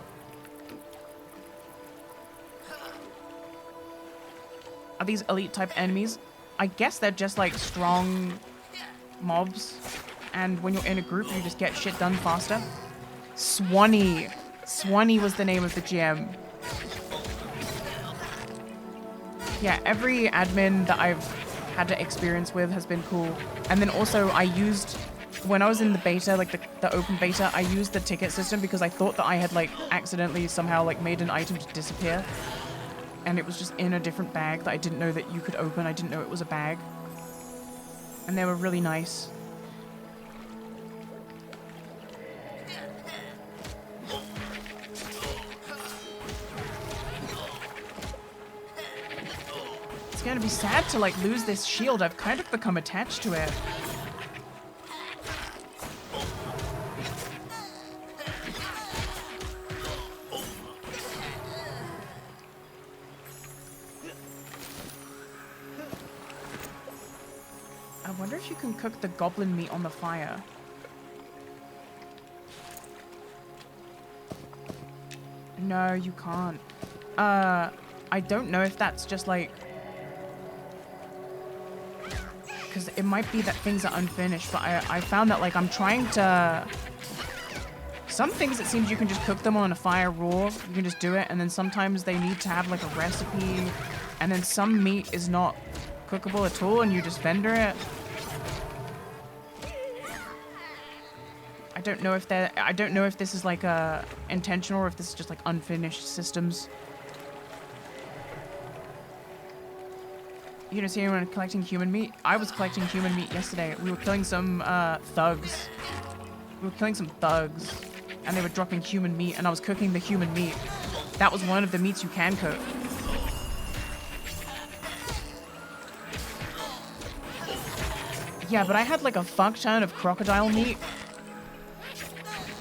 Are these elite type enemies? I guess they're just like strong mobs. And when you're in a group, you just get shit done faster. Swanee. Swanee was the name of the GM. Yeah, every admin that I've had to experience with has been cool. And then also I used, when I was in the beta, like the open beta, I used the ticket system because I thought that I had like accidentally somehow like made an item to disappear. And it was just in a different bag that I didn't know that you could open. I didn't know it was a bag. And they were really nice. It's gonna be sad to like lose this shield. I've kind of become attached to it. I wonder if you can cook the goblin meat on the fire. No, you can't. I don't know if that's just like... Because it might be that things are unfinished, but I found that like I'm trying to... Some things it seems you can just cook them on a fire raw. You can just do it, and then sometimes they need to have like a recipe, and then some meat is not cookable at all, and you just vendor it. I don't know if this is like intentional or if this is just like unfinished systems. You don't see anyone collecting human meat? I was collecting human meat yesterday. We were killing some thugs. And they were dropping human meat, and I was cooking the human meat. That was one of the meats you can cook. Yeah, but I had like a fuck ton of crocodile meat.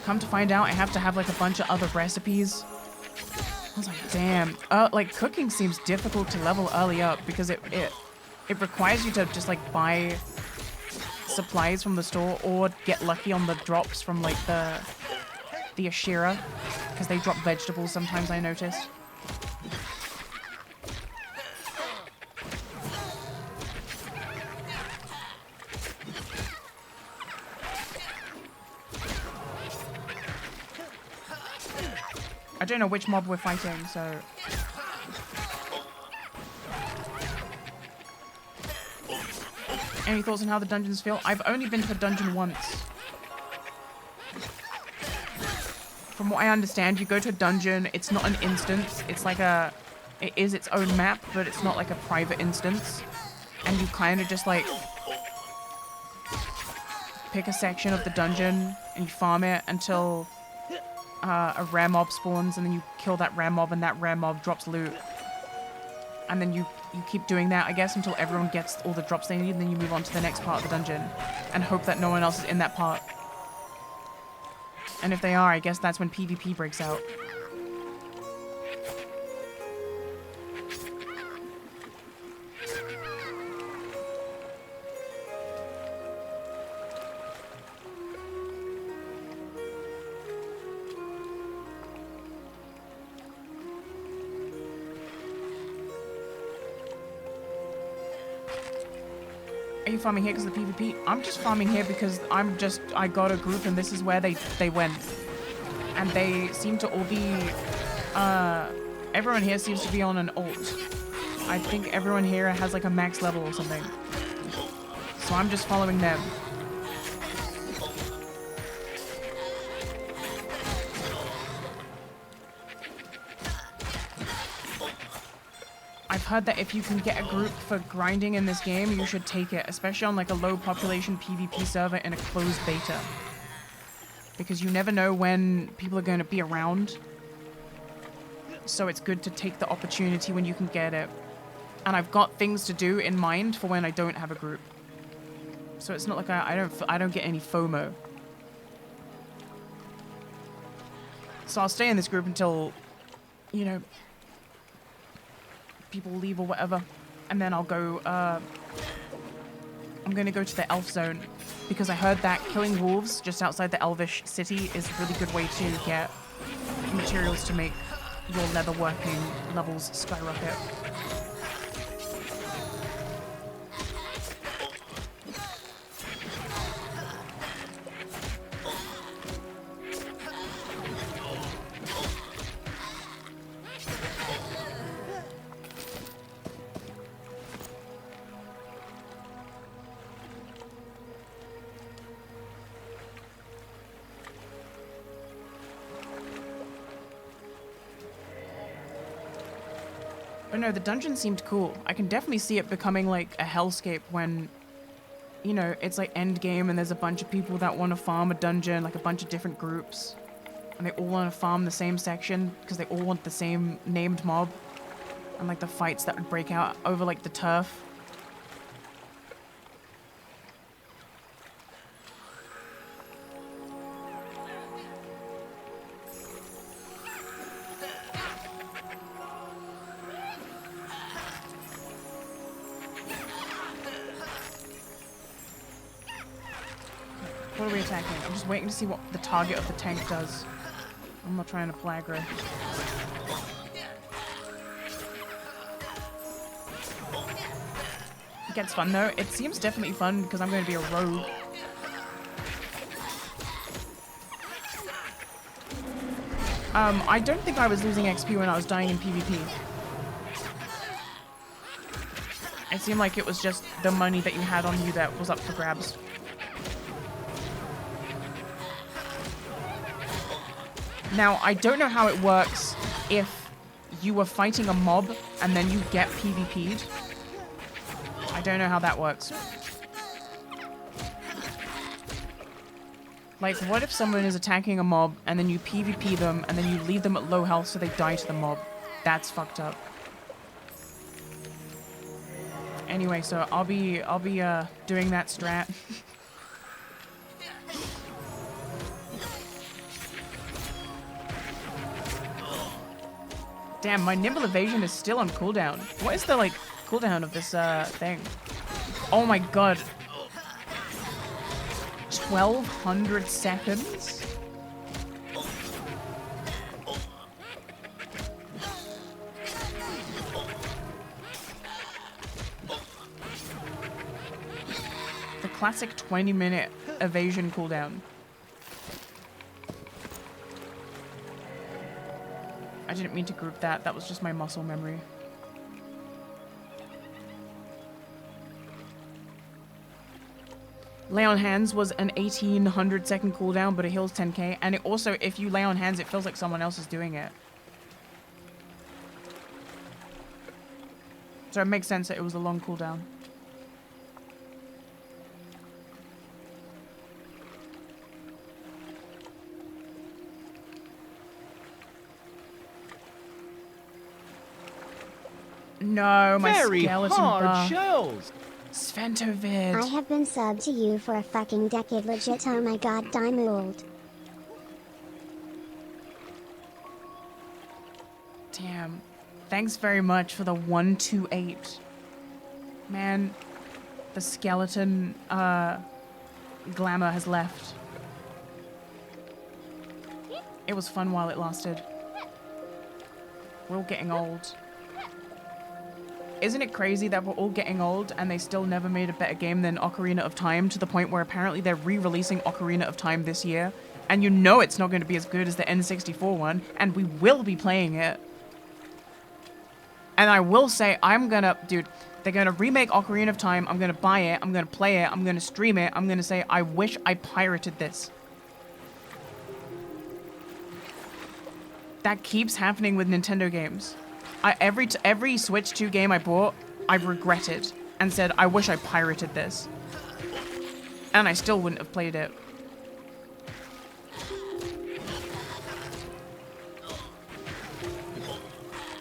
Come to find out, I have to have like a bunch of other recipes. I was like, damn. Like cooking seems difficult to level early up because it requires you to just like buy supplies from the store or get lucky on the drops from like the Ashira, because they drop vegetables sometimes, I noticed. I don't know which mob we're fighting, so... Any thoughts on how the dungeons feel? I've only been to a dungeon once. From what I understand, you go to a dungeon, it's not an instance, it's like a... It is its own map, but it's not like a private instance. And you kind of just like... pick a section of the dungeon, and you farm it until... a rare mob spawns, and then you kill that rare mob, and that rare mob drops loot. And then you keep doing that, I guess, until everyone gets all the drops they need, and then you move on to the next part of the dungeon. And hope that no one else is in that part. And if they are, I guess that's when PvP breaks out. Are you farming here because of the PvP? I'm just farming here because I got a group and this is where they went. And they seem to all be, everyone here seems to be on an ult. I think everyone here has like a max level or something. So I'm just following them. I've heard that if you can get a group for grinding in this game, you should take it, especially on like a low population PvP server in a closed beta. Because you never know when people are going to be around. So it's good to take the opportunity when you can get it. And I've got things to do in mind for when I don't have a group. So it's not like I don't get any FOMO. So I'll stay in this group until, you know, people leave or whatever, and then I'll go, I'm gonna go to the elf zone, because I heard that killing wolves just outside the elvish city is a really good way to get materials to make your leatherworking levels skyrocket. But no, the dungeon seemed cool. I can definitely see it becoming like a hellscape when, you know, it's like end game and there's a bunch of people that want to farm a dungeon, like a bunch of different groups. And they all want to farm the same section because they all want the same named mob. And like the fights that would break out over like the turf. What are we attacking? I'm just waiting to see what the target of the tank does. I'm not trying to flag her. It gets fun though. It seems definitely fun because I'm going to be a rogue. I don't think I was losing XP when I was dying in PvP. It seemed like it was just the money that you had on you that was up for grabs. Now, I don't know how it works if you were fighting a mob and then you get PvP'd. I don't know how that works. Like, what if someone is attacking a mob and then you PvP them and then you leave them at low health so they die to the mob? That's fucked up. Anyway, so I'll be doing that strat. Damn, my nimble evasion is still on cooldown. What is the like cooldown of this thing? Oh my god. 1200 seconds? The classic 20-minute evasion cooldown. I didn't mean to group that. That was just my muscle memory. Lay on hands was an 1800 second cooldown, but it heals 10k. And it also, if you lay on hands, it feels like someone else is doing it. So it makes sense that it was a long cooldown. No, my Very skeleton hard buff. shells. Sventovid. I have been subbed to you for a fucking decade legit, oh my god, I'm old. Damn. Thanks very much for the 128. Man, the skeleton glamour has left. It was fun while it lasted. We're all getting old. Isn't it crazy that we're all getting old and they still never made a better game than Ocarina of Time, to the point where apparently they're re-releasing Ocarina of Time this year, and you know it's not going to be as good as the N64 one, and we will be playing it. And I will say, dude, they're gonna remake Ocarina of Time, I'm gonna buy it, I'm gonna play it, I'm gonna stream it, I'm gonna say, I wish I pirated this. That keeps happening with Nintendo games. Every Switch 2 game I bought, I've regretted and said, I wish I pirated this. And I still wouldn't have played it.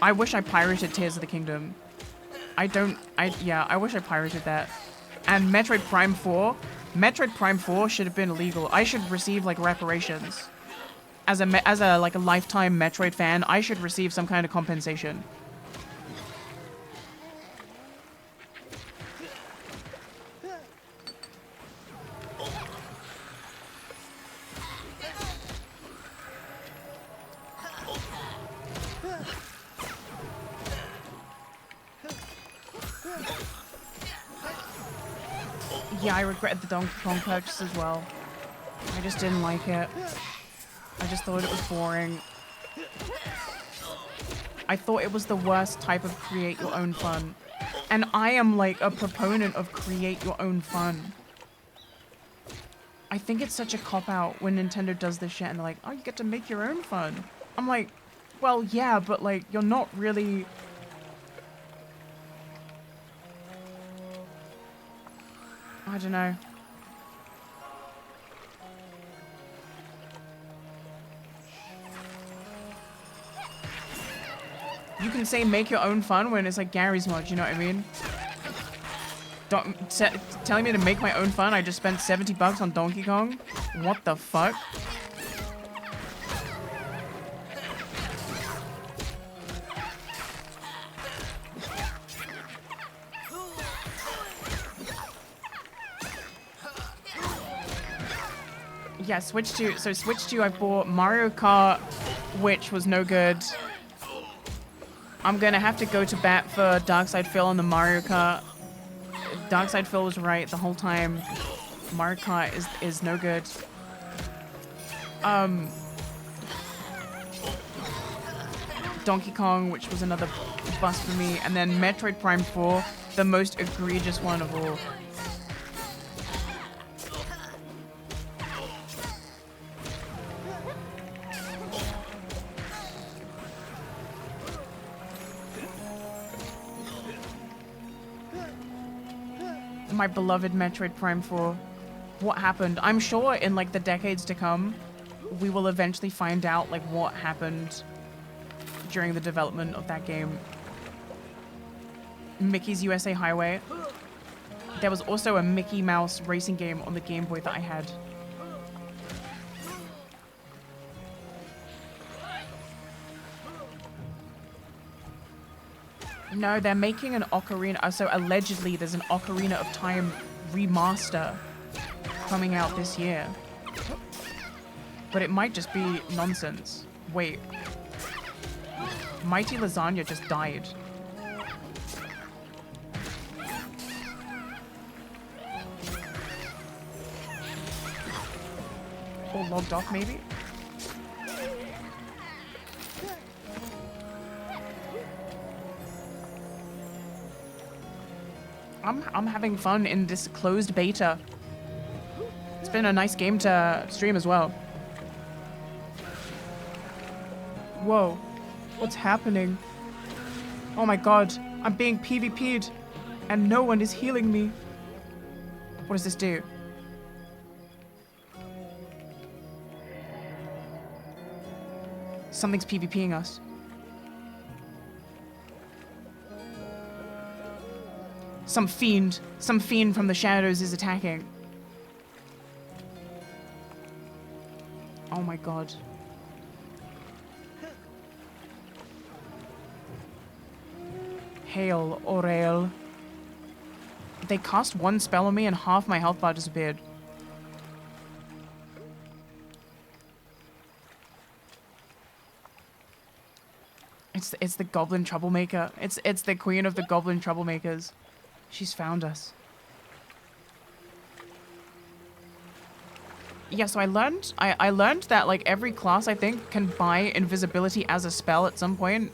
I wish I pirated Tears of the Kingdom. Yeah, I wish I pirated that. And Metroid Prime 4. Metroid Prime 4 should have been illegal. I should receive, like, reparations. As a like a lifetime Metroid fan, I should receive some kind of compensation. Yeah, I regretted the Donkey Kong purchase as well. I just didn't like it. I just thought it was boring. I thought it was the worst type of create your own fun. And I am like a proponent of create your own fun. I think it's such a cop-out when Nintendo does this shit and they're like, oh, you get to make your own fun. I'm like, well, yeah, but like, you're not really... I don't know. You can say make your own fun when it's like Gary's mod, you know what I mean? Telling me to make my own fun, I just spent 70 bucks on Donkey Kong? What the fuck? Yeah, switch to, I bought Mario Kart, which was no good. I'm gonna have to go to bat for Darkside Phil on the Mario Kart. Darkside Phil was right the whole time. Mario Kart is no good. Donkey Kong, which was another bust for me, and then Metroid Prime 4, the most egregious one of all. My beloved Metroid Prime 4. What happened? I'm sure in like the decades to come, we will eventually find out like what happened during the development of that game. Mickey's USA Highway. There was also a Mickey Mouse racing game on the Game Boy that I had. No, they're making an Ocarina. So allegedly, there's an Ocarina of Time remaster coming out this year. But it might just be nonsense. Wait. Mighty Lasagna just died. Or logged off, maybe? I'm having fun in this closed beta. It's been a nice game to stream as well. Whoa. What's happening? Oh my god. I'm being PvP'd. And no one is healing me. What does this do? Something's PvPing us. Some fiend from the shadows is attacking. Oh my god. Hail, Orail. They cast one spell on me and half my health bar disappeared. It's the goblin troublemaker. It's the queen of the goblin troublemakers. She's found us. Yeah, so I learned that like every class I think can buy invisibility as a spell at some point.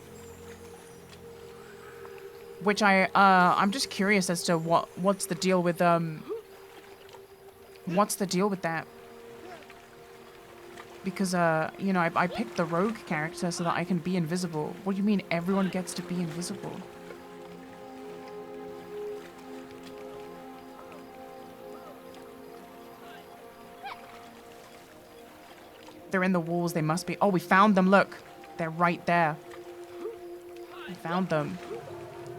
Which I'm just curious as to what's the deal with what's the deal with that? Because you know, I picked the rogue character so that I can be invisible. What do you mean everyone gets to be invisible? They're in the walls, they must be. Oh, we found them, look. They're right there. I found them.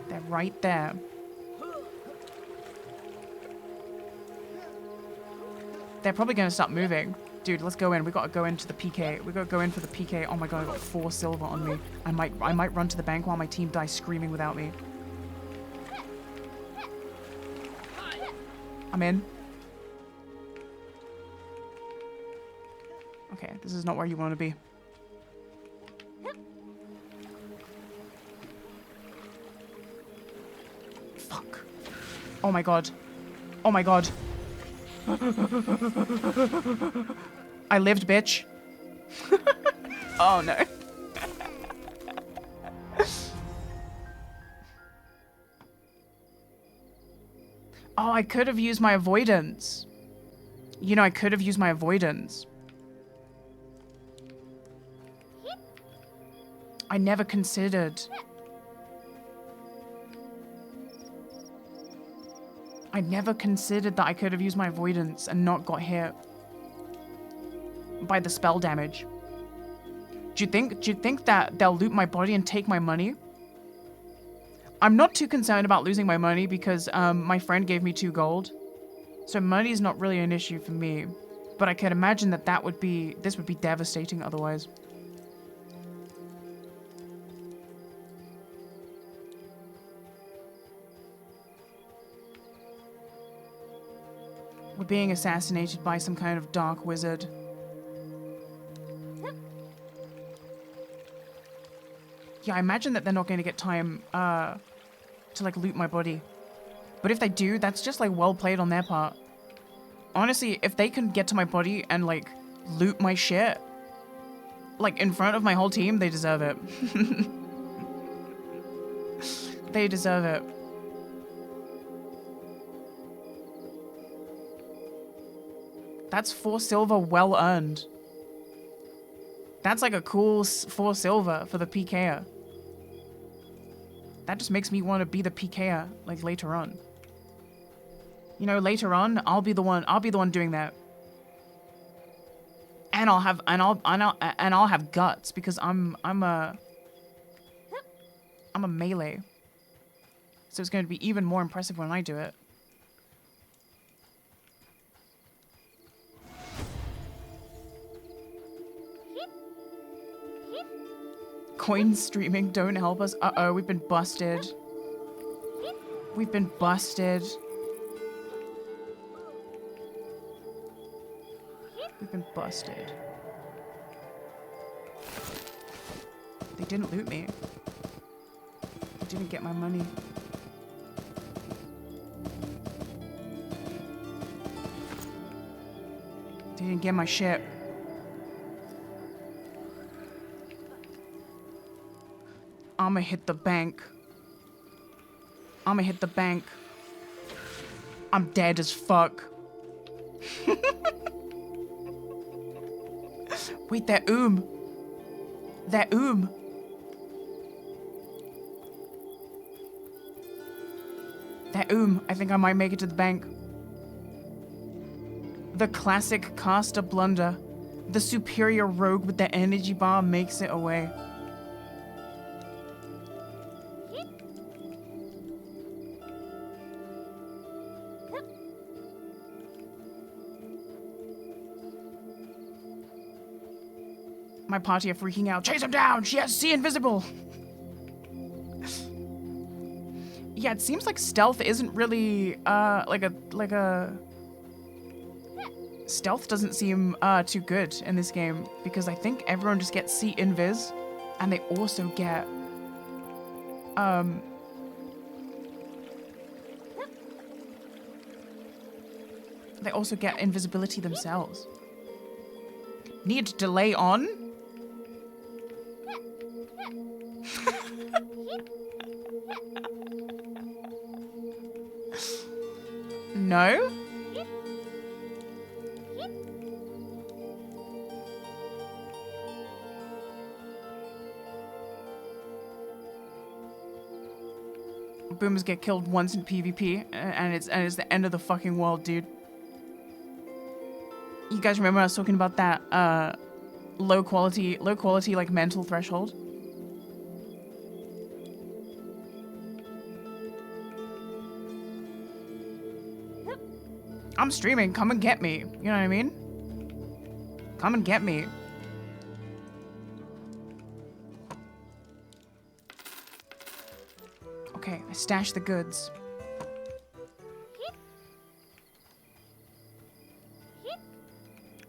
They're right there. They're probably gonna stop moving. Dude, let's go in. We gotta go into the PK. We gotta go in for the PK. Oh my god, I got 4 silver on me. I might run to the bank while my team dies screaming without me. I'm in. Okay, this is not where you want to be. Fuck. Oh my god. Oh my god. I lived, bitch. Oh no. Oh, I could have used my avoidance. You know, I could have used my avoidance. I never considered. I never considered that I could have used my avoidance and not got hit by the spell damage. Do you think that they'll loot my body and take my money? I'm not too concerned about losing my money because my friend gave me 2 gold. So money is not really an issue for me. But I can imagine that this would be devastating otherwise. We're being assassinated by some kind of dark wizard. Yeah, I imagine that they're not going to get time to like loot my body. But if they do, that's just like well played on their part. Honestly, if they can get to my body and like loot my shit, like in front of my whole team, they deserve it. They deserve it. That's 4 silver well earned. That's like a cool 4 silver for the PKer. That just makes me want to be the PKer like later on. You know, later on, I'll be the one doing that. And I'll have guts because I'm a melee. So it's going to be even more impressive when I do it. Coin streaming don't help us. Uh-oh, we've been busted. We've been busted. We've been busted. They didn't loot me. They didn't get my money. They didn't get my shit. I'ma hit the bank. I'ma hit the bank. I'm dead as fuck. Wait, that That That I think I might make it to the bank. The classic caster blunder. The superior rogue with the energy bar makes it away. My party are freaking out. Chase him down! Yes, see invisible! Yeah, it seems like stealth isn't really, like a... Stealth doesn't seem, too good in this game, because I think everyone just gets see invis, and they also get, they also get invisibility themselves. Need delay on? No? Boomers get killed once in PvP, and it's the end of the fucking world, dude. You guys remember I was talking about that low quality like mental threshold? I'm streaming, come and get me. You know what I mean? Come and get me. Okay, I stashed the goods.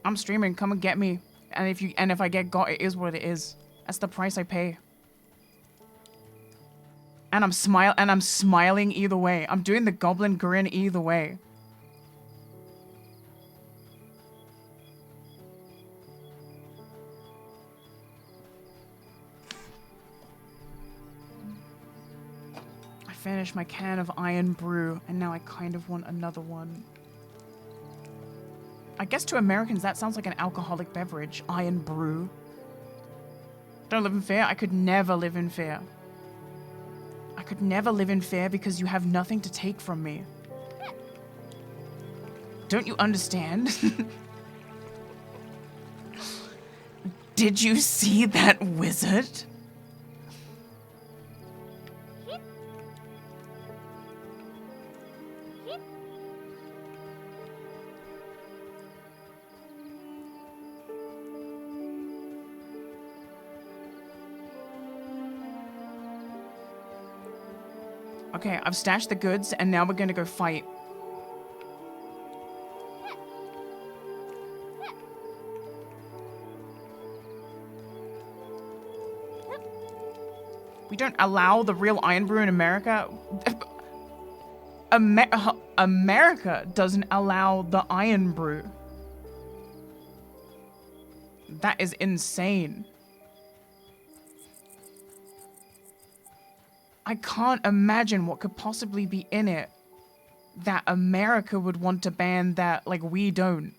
I'm streaming, come and get me. And if I get got, it is what it is. That's the price I pay. And I'm smiling either way. I'm doing the goblin grin either way. I finished my can of iron brew, and now I kind of want another one. I guess to Americans that sounds like an alcoholic beverage. Iron brew. Don't live in fear? I could never live in fear. I could never live in fear because you have nothing to take from me. Don't you understand? Did you see that wizard? Okay, I've stashed the goods, and now we're gonna go fight. You don't allow the real iron brew in America? America doesn't allow the iron brew. That is insane. I can't imagine what could possibly be in it that America would want to ban that, like, we don't.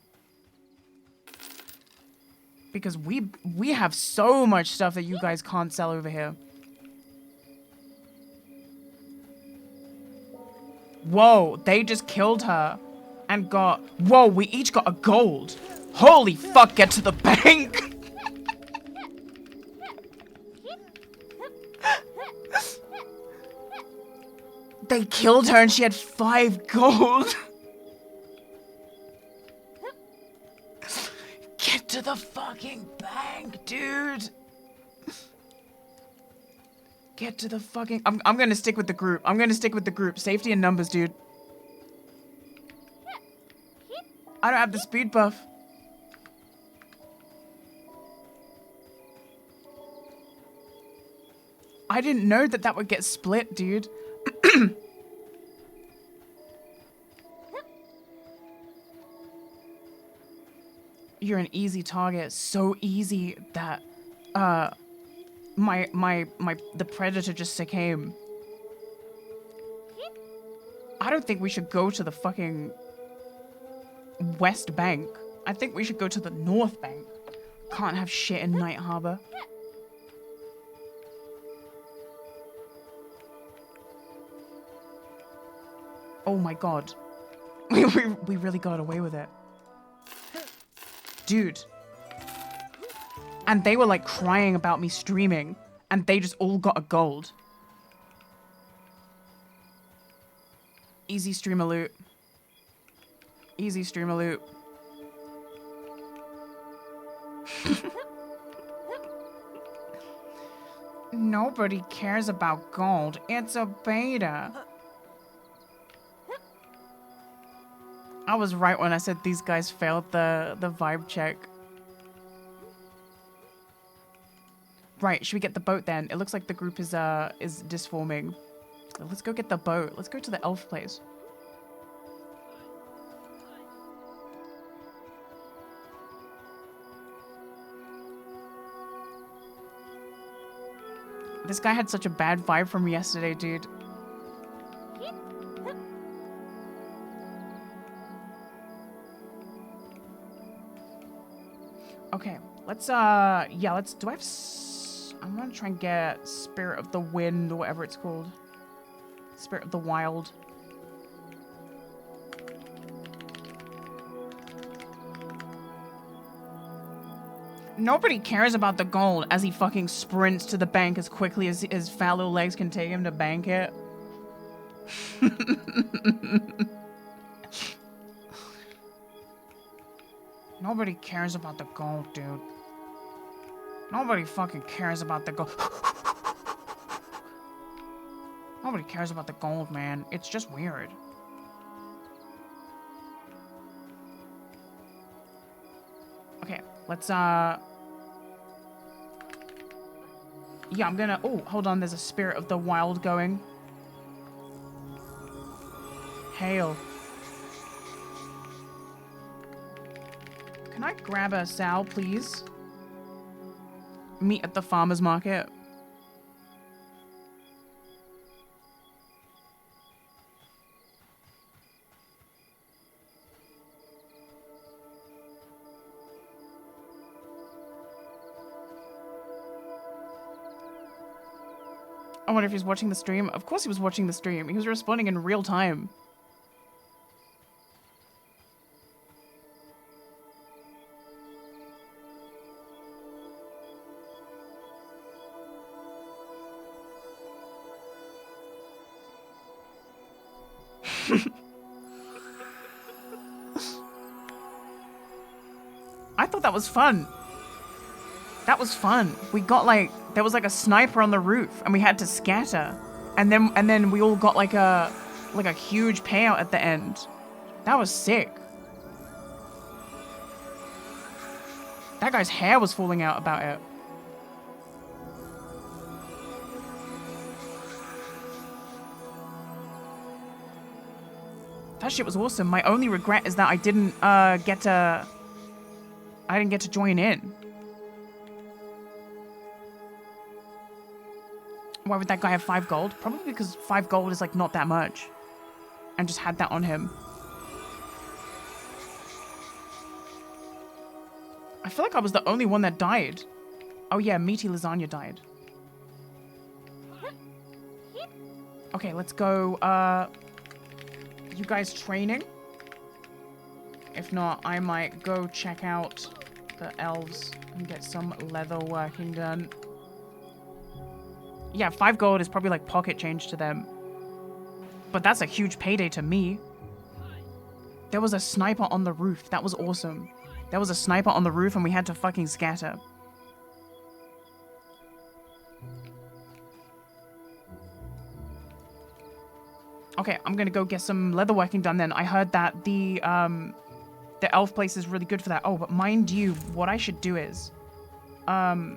Because we have so much stuff that you guys can't sell over here. Whoa, they just killed her and got... Whoa, we each got a gold. Holy fuck, get to the bank. They killed her and she had 5 gold. Get to the fucking bank, dude. Get to the fucking... I'm gonna stick with the group. I'm gonna stick with the group. Safety in numbers, dude. I don't have the speed buff. I didn't know that that would get split, dude. You're an easy target. So easy that, the predator just succumbed. I don't think we should go to the fucking West Bank. I think we should go to the North Bank. Can't have shit in Night Harbor. Oh my god. We really got away with it. Dude. And they were like crying about me streaming. And they just all got a gold. Easy streamer loot. Easy streamer loot. Nobody cares about gold. It's a beta. I was right when I said these guys failed the vibe check. Right, should we get the boat then? It looks like the group is disforming. Let's go get the boat. Let's go to the elf place. This guy had such a bad vibe from yesterday, dude. Okay, let's, yeah, let's, do I have, I want to try and get Spirit of the Wind, or whatever it's called. Spirit of the Wild. Nobody cares about the gold as he fucking sprints to the bank as quickly as his fat little legs can take him to bank it. Nobody cares about the gold, dude. Nobody fucking cares about the gold. Nobody cares about the gold, man. It's just weird. Okay, let's, yeah, I'm gonna... Oh, hold on. There's a Spirit of the Wild going. Hail. Can I grab a sow, please? Meet at the farmer's market. I wonder if he's watching the stream. Of course he was watching the stream. He was responding in real time. I thought that was fun. That was fun. We got like, there was like a sniper on the roof and we had to scatter. And then we all got like a huge payout at the end. That was sick. That guy's hair was falling out about it. That shit was awesome. My only regret is that I didn't get to join in. Why would that guy have 5 gold? Probably because 5 gold is like not that much. And just had that on him. I feel like I was the only one that died. Oh yeah, Meaty Lasagna died. Okay, let's go, you guys training? If not, I might go check out the elves and get some leather working done. Yeah, 5 gold is probably like pocket change to them. But that's a huge payday to me. There was a sniper on the roof. That was awesome. There was a sniper on the roof and we had to fucking scatter. Okay, I'm gonna go get some leather working done then. I heard that the elf place is really good for that. Oh, but mind you, what I should do is... we're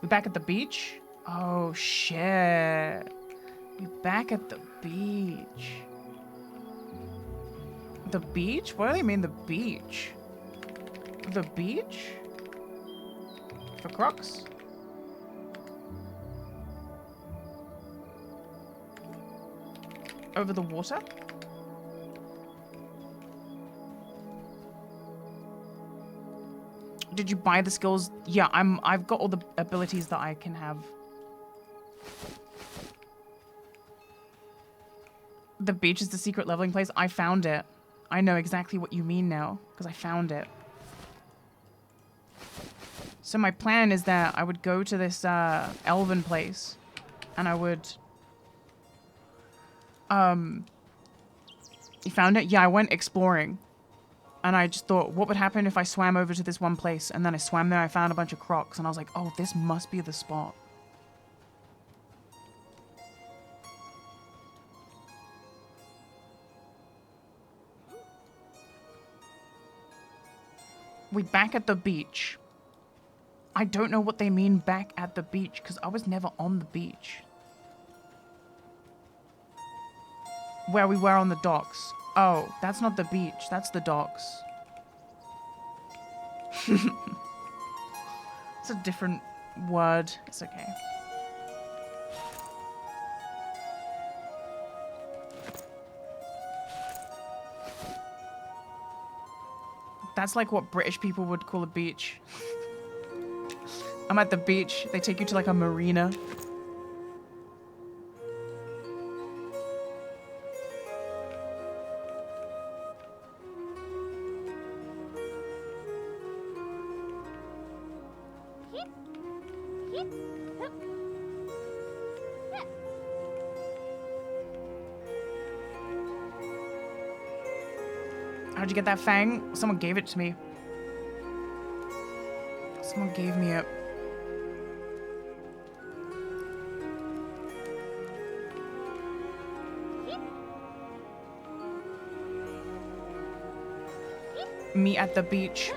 back at the beach? Oh, shit. We're back at the beach. The beach? What do they mean, the beach? The beach? For Crocs? Over the water? Did you buy the skills? Yeah, I've got all the abilities that I can have. The beach is the secret leveling place. I found it. I know exactly what you mean now, because I found it. So my plan is that I would go to this elven place, and I would... You found it? Yeah, I went exploring. And I just thought, what would happen if I swam over to this one place? And then I swam there, I found a bunch of crocs, and I was like, oh, this must be the spot. We back at the beach. I don't know what they mean back at the beach, because I was never on the beach. Where we were on the docks. Oh, that's not the beach. That's the docks. It's a different word. It's okay. That's like what British people would call a beach. I'm at the beach. They take you to like a marina. How'd you get that fang? Someone gave it to me. Someone gave me it. Me at the beach.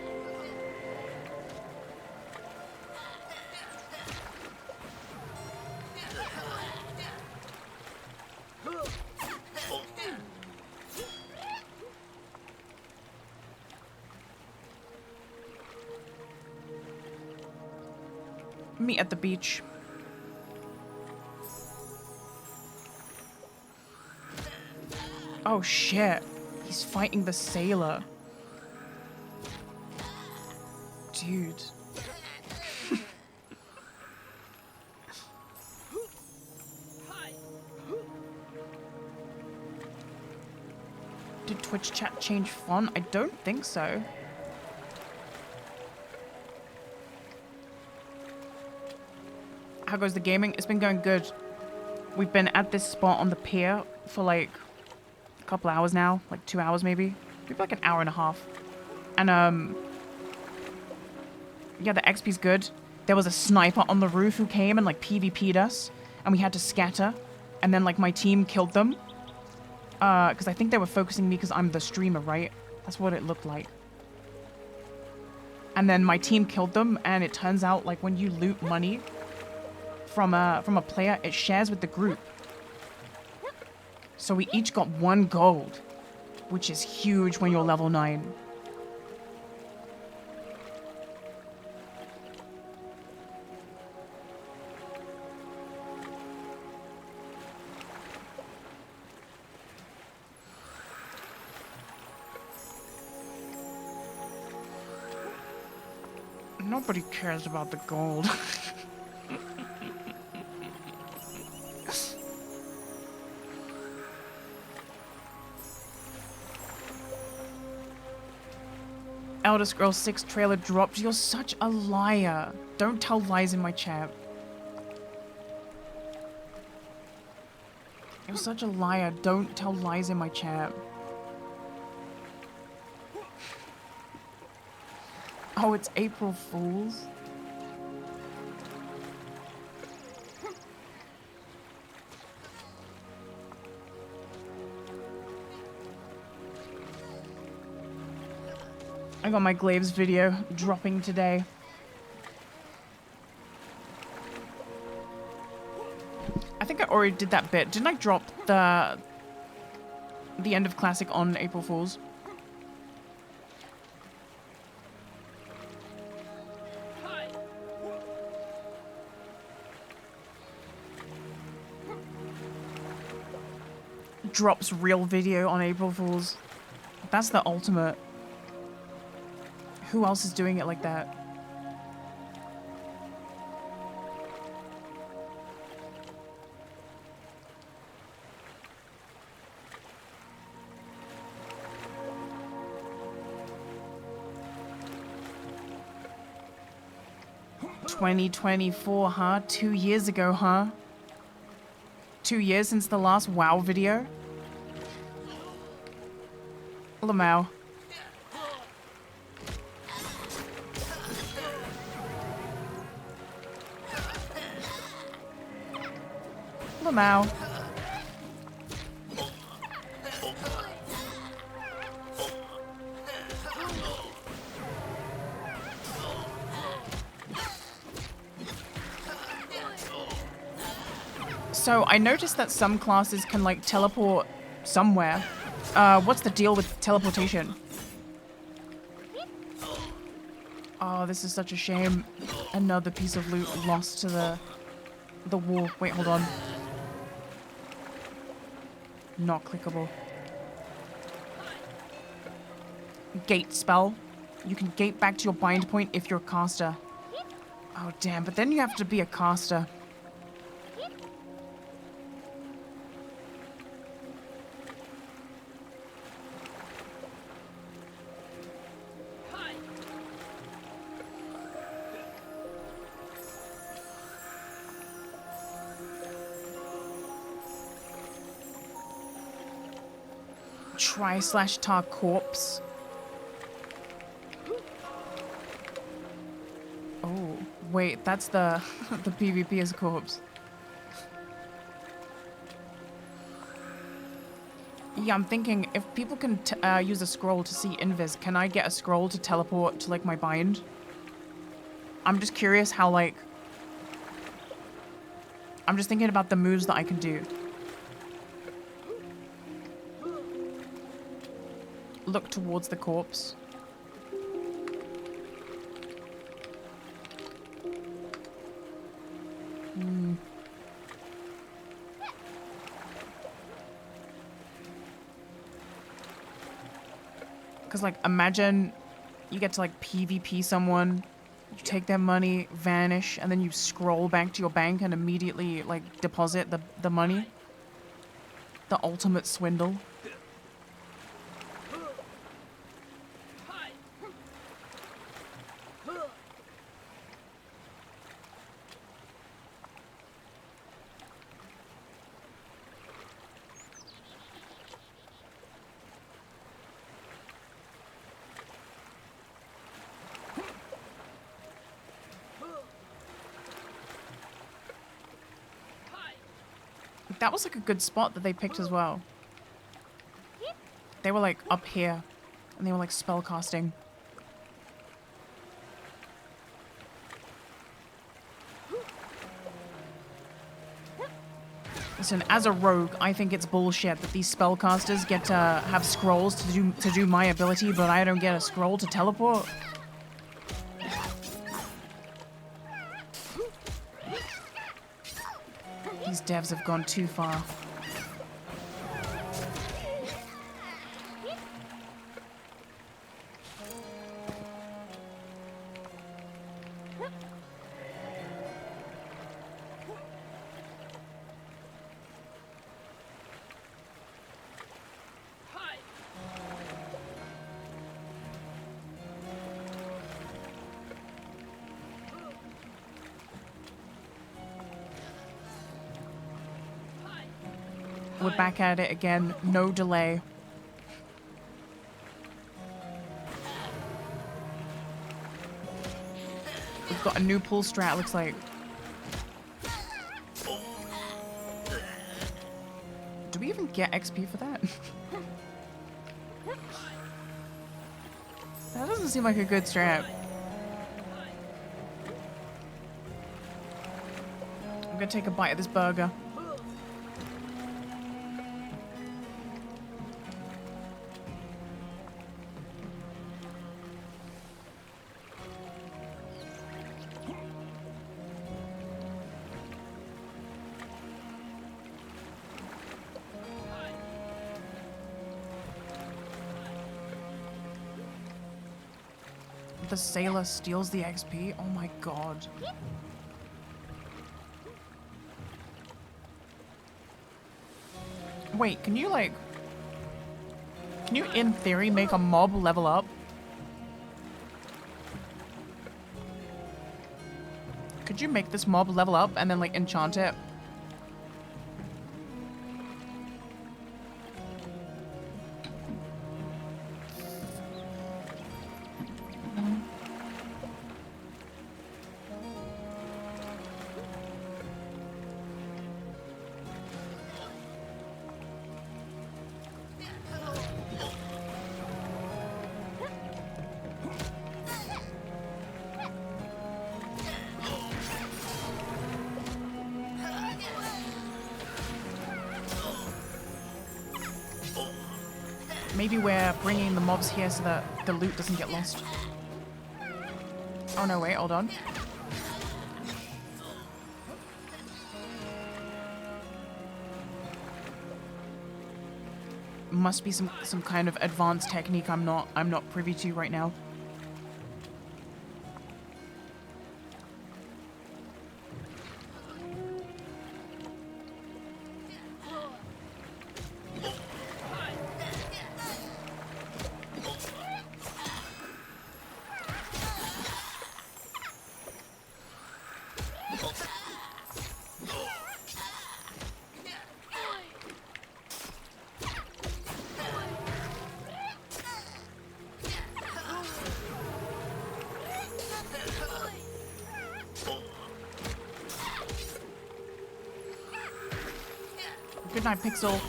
Me at the beach. Oh shit. He's fighting the sailor. Dude. Did Twitch chat change font? I don't think so. How goes the gaming? It's been going good. We've been at this spot on the pier for like a couple hours now, like 2 hours maybe like an hour and a half. And yeah, the XP's good. There was a sniper on the roof who came and like PvP'd us, and we had to scatter, and then like my team killed them. Because I think they were focusing me because I'm the streamer, right? That's what it looked like. And then my team killed them, and it turns out like when you loot money from a player, it shares with the group. So we each got 1 gold. which is huge when you're level 9. Nobody cares about the gold. Elder Scrolls 6 trailer dropped. You're such a liar. Don't tell lies in my chat. You're such a liar. Don't tell lies in my chat. Oh, it's April Fool's? I got my Glaives video dropping today. I think I already did that bit. Didn't I drop the end of Classic on April Fool's? Drops real video on April Fool's. That's the ultimate. Who else is doing it like that? $2024, huh? 2 years ago, huh? 2 years since the last WoW video? Lamau. Lamau. So I noticed that some classes can like teleport somewhere. What's the deal with teleportation? Oh, this is such a shame. Another piece of loot lost to the wall. Wait, hold on. Not clickable. Gate spell. You can gate back to your bind point if you're a caster. Oh, damn. But then you have to be a caster. Try/tar corpse. Oh, wait, that's the the PvP as a corpse. Yeah, I'm thinking if people can use a scroll to see invis, can I get a scroll to teleport to like my bind? I'm just curious how like. I'm just thinking about the moves that I can do. Look towards the corpse. Because, like, imagine you get to, like, PvP someone, you take their money, vanish, and then you scroll back to your bank and immediately, like, deposit the money. The ultimate swindle. That was like a good spot that they picked as well. They were like up here and they were like spell casting. Listen, as a rogue, I think it's bullshit that these spellcasters get to have scrolls to do my ability, but I don't get a scroll to teleport. These devs have gone too far. We're back at it again, no delay. We've got a new pull strat, looks like. Do we even get XP for that? That doesn't seem like a good strat. I'm gonna take a bite of this burger. The sailor steals the XP? Oh my god. Wait, can you like... Can you in theory make a mob level up? Could you make this mob level up and then like enchant it? Maybe we're bringing the mobs here so that the loot doesn't get lost. Oh no, wait, hold on. Must be some kind of advanced technique I'm not privy to right now. Good night, Pixel.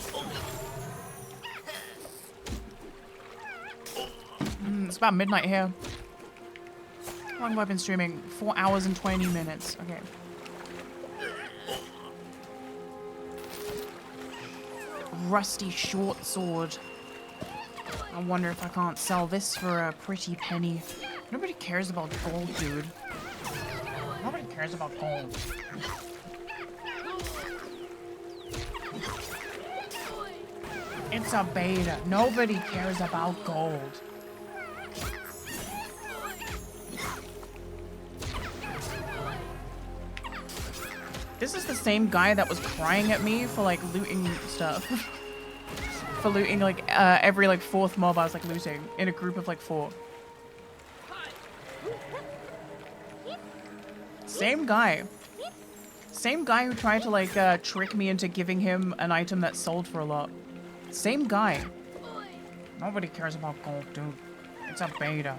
It's about midnight here. How long have I been streaming? 4 hours and 20 minutes. Okay. Rusty short sword. I wonder if I can't sell this for a pretty penny. Nobody cares about gold, dude. Nobody cares about gold. It's a beta. Nobody cares about gold. This is the same guy that was crying at me for like looting stuff. For looting like every like 4th mob I was like looting in a group of like 4. Same guy. Same guy who tried to like trick me into giving him an item that sold for a lot. Same guy. Nobody cares about gold, dude. It's a beta.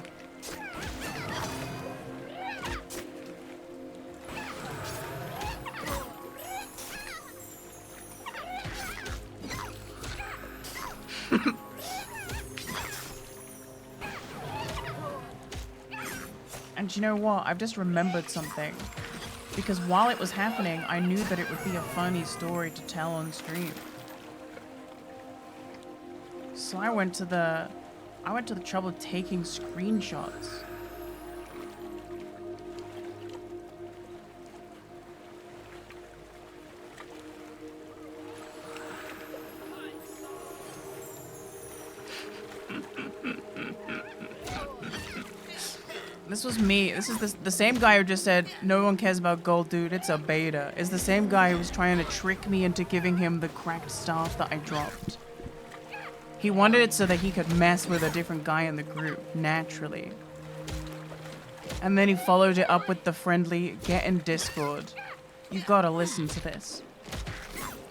And you know what? I've just remembered something. Because while it was happening, I knew that it would be a funny story to tell on stream. So I went to the trouble of taking screenshots. This was me. This is the same guy who just said, no one cares about gold, dude. It's a beta. Is the same guy who was trying to trick me into giving him the cracked staff that I dropped. He wanted it so that he could mess with a different guy in the group, naturally. And then he followed it up with the friendly, get in Discord. You gotta listen to this.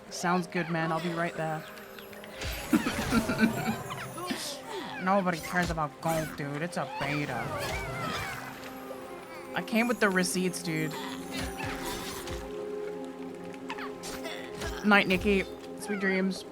Sounds good, man. I'll be right there. Nobody cares about gold, dude. It's a beta. I came with the receipts, dude. Night, Nikki. Sweet dreams.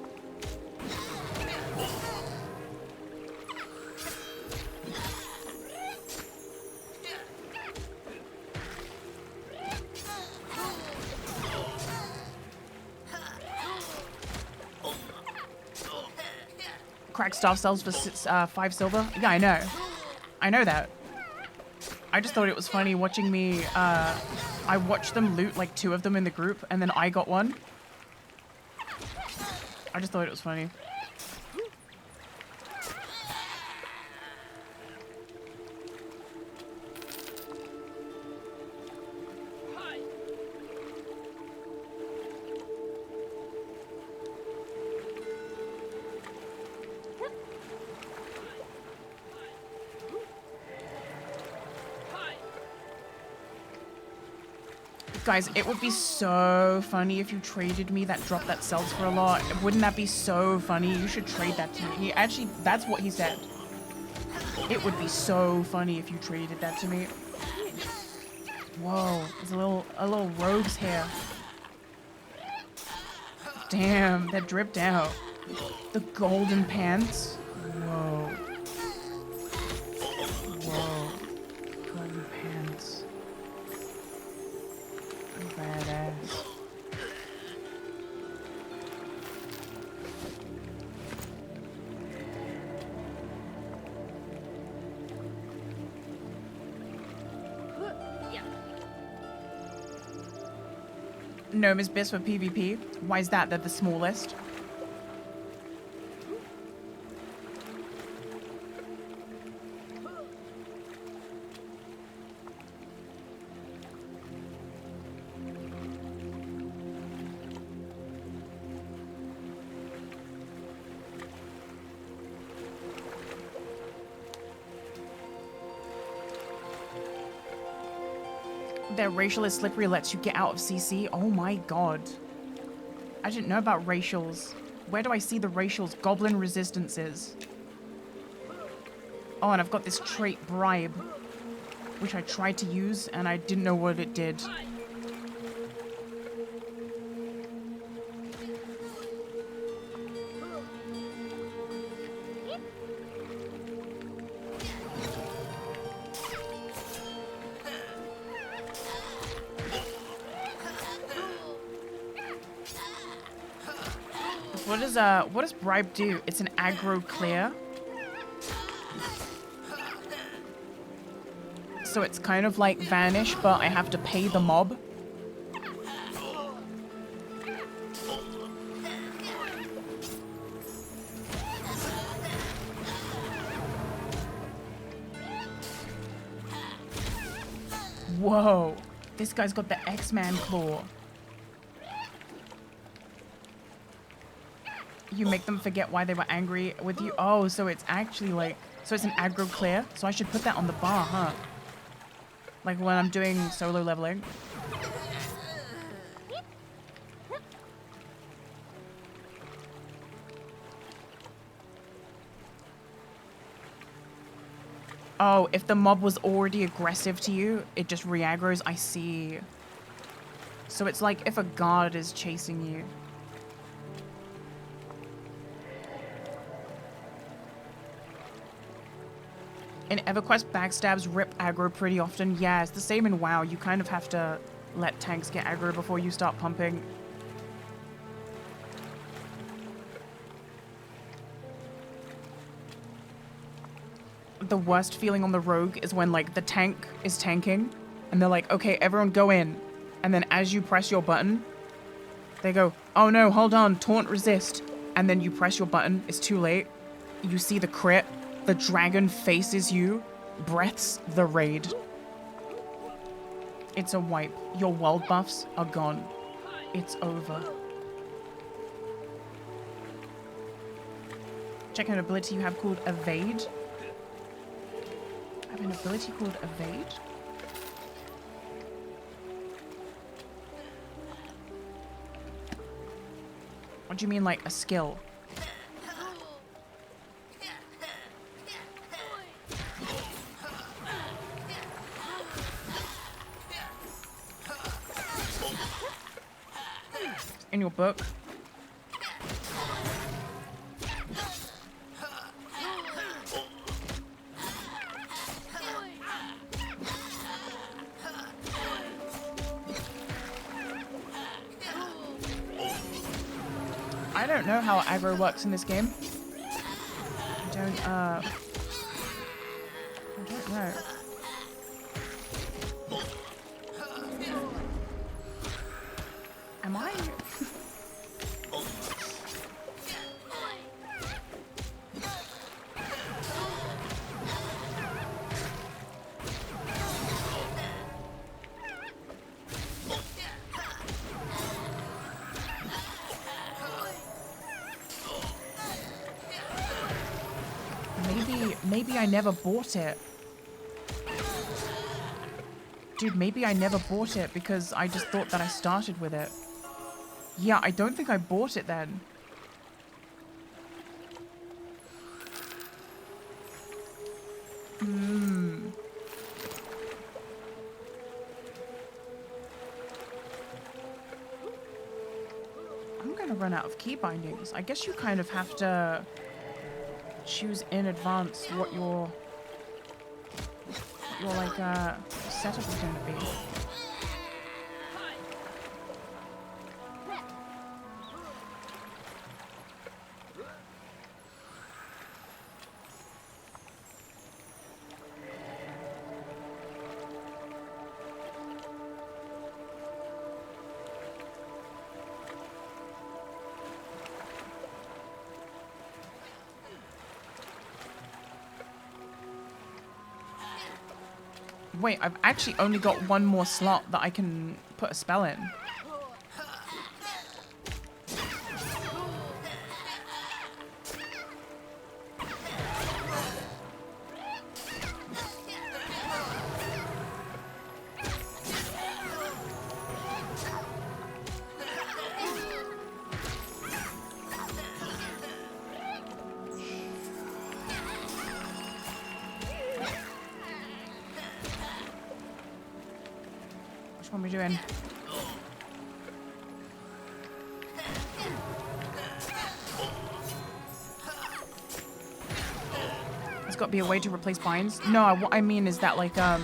Cracked staff sells for 5 silver? Yeah, I know. I know that. I just thought it was funny watching me, I watched them loot like 2 of them in the group, and then I got one. I just thought it was funny. Guys, it would be so funny if you traded me that drop that sells for a lot. Wouldn't that be so funny? You should trade that to me. He actually, that's what he said. It would be so funny if you traded that to me. Whoa, there's a little rogue's hair. Damn, that dripped out. The golden pants. Whoa. Whoa. Golden pants. Badass. Gnome is best for PvP. Why is that? They're the smallest. Their racial is slippery, lets you get out of CC. Oh my god. I didn't know about racials. Where do I see the racials? Goblin resistances. Oh, and I've got this trait, bribe, which I tried to use and I didn't know what it did. What does bribe do? It's an aggro clear. So it's kind of like vanish, but I have to pay the mob. Whoa, this guy's got the X-Man claw. You make them forget why they were angry with you. Oh, so it's actually like, so it's an aggro clear. So I should put that on the bar, huh? Like when I'm doing solo leveling. Oh, if the mob was already aggressive to you, it just re-aggros. I see. So it's like if a guard is chasing you. In EverQuest, backstabs rip aggro pretty often. Yeah, it's the same in WoW. You kind of have to let tanks get aggro before you start pumping. The worst feeling on the rogue is when like the tank is tanking and they're like, okay, everyone go in. And then as you press your button, they go, oh no, hold on, taunt resist. And then you press your button, it's too late. You see the crit, the dragon faces you, breaths the raid. It's a wipe. Your world buffs are gone. It's over. Check an ability you have called Evade. I have an ability called Evade? What do you mean, like a skill? In your book. I don't know how aggro works in this game. I don't know. Am I? Maybe I never bought it. Dude, maybe I never bought it because I just thought that I started with it. Yeah, I don't think I bought it then. I'm gonna run out of key bindings. I guess you kind of have to choose in advance what your like setup is going to be. Wait, I've actually only got one more slot that I can put a spell in. What are we doing? There's got to be a way to replace binds. No, what I mean is that like I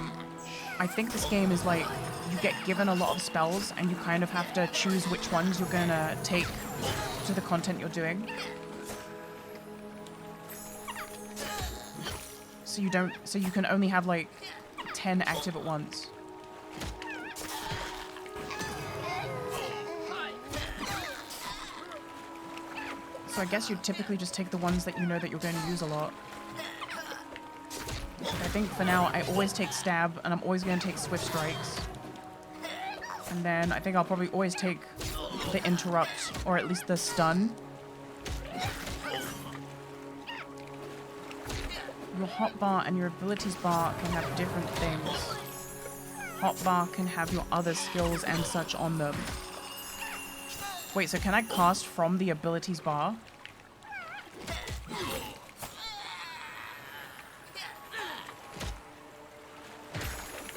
think this game is like you get given a lot of spells and you kind of have to choose which ones you're gonna take to the content you're doing. So you can only have like 10 active at once. So I guess you'd typically just take the ones that you know that you're going to use a lot. I think for now I always take stab and I'm always going to take swift strikes. And then I think I'll probably always take the interrupt or at least the stun. Your hotbar and your abilities bar can have different things. Hotbar can have your other skills and such on them. Wait, so can I cast from the abilities bar?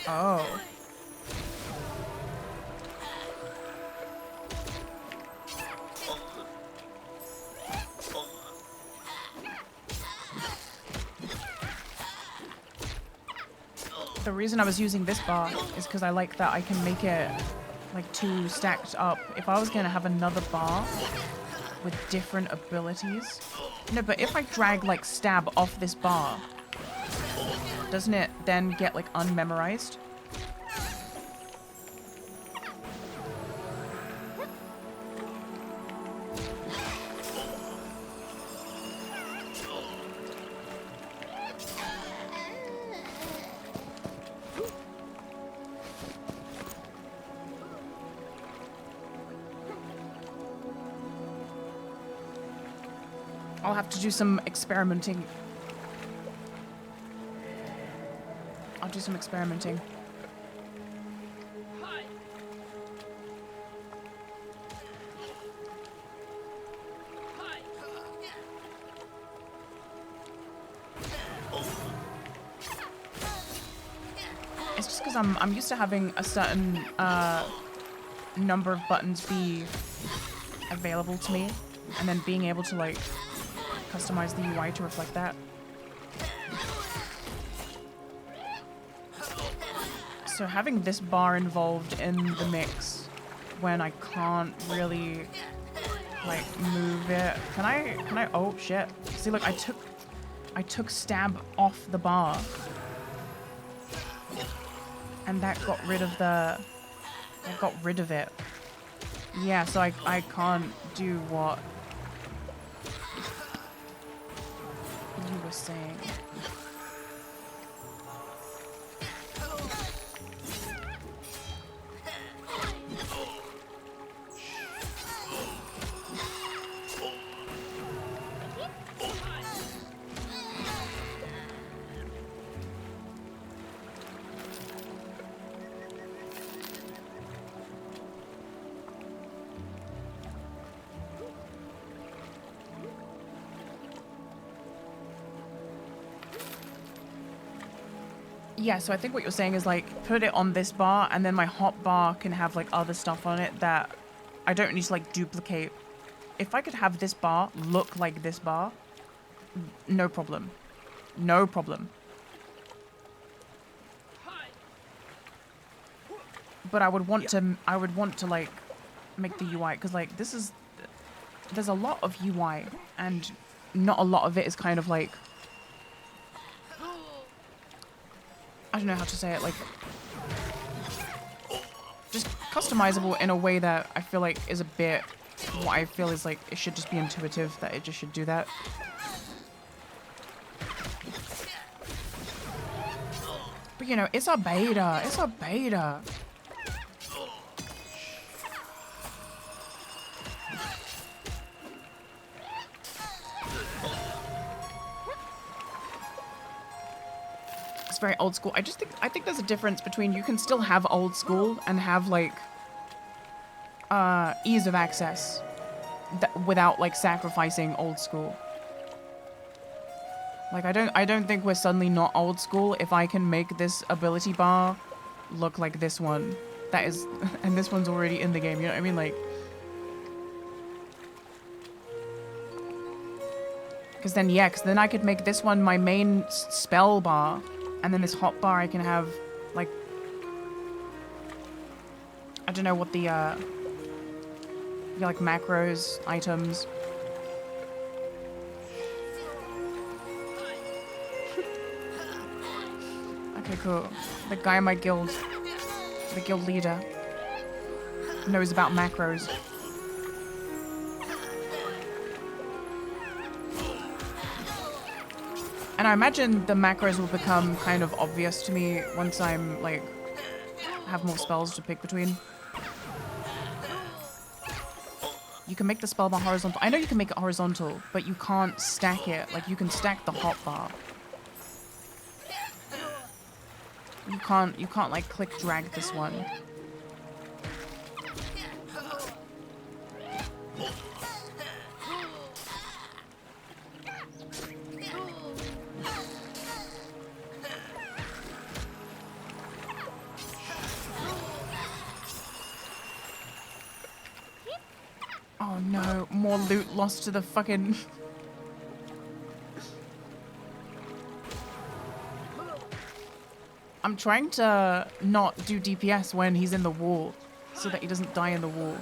Oh. The reason I was using this bar is because I like that I can make it like 2 stacked up. If I was gonna have another bar with different abilities. No, but if I drag like stab off this bar, doesn't it then get like unmemorized? I'll have to do some experimenting. I'll do some experimenting. It's just because I'm used to having a certain number of buttons be available to me, and then being able to like customize the UI to reflect that. So having this bar involved in the mix when I can't really like move it. Can I oh shit. See, look, I took stab off the bar. And that got rid of it. Yeah, so I can't do what you were saying. Yeah, so I think what you're saying is like put it on this bar and then my hot bar can have like other stuff on it that I don't need to like duplicate. If I could have this bar look like this bar, no problem. No problem. But I would want to like make the UI because like there's a lot of UI and not a lot of it is kind of like, I don't know how to say it, like just customizable in a way that I feel like is a bit what I feel is like it should just be intuitive, that it just should do that. But you know, it's a beta. It's a beta. It's very old school. I think there's a difference between you can still have old school and have like ease of access without like sacrificing old school. Like I don't think we're suddenly not old school if I can make this ability bar look like this one. That is, and this one's already in the game, you know what I mean? Like, because then I could make this one my main spell bar, and then this hot bar I can have like, I don't know what the like macros, items. Okay, cool. The guy in my guild, the guild leader, knows about macros. And I imagine the macros will become kind of obvious to me once I'm like have more spells to pick between. You can make the spell bar horizontal. I know you can make it horizontal, but you can't stack it. Like you can stack the hot bar. You can't like click drag this one. Oh no, more loot lost to the fucking... I'm trying to not do DPS when he's in the wall. so that he doesn't die in the wall.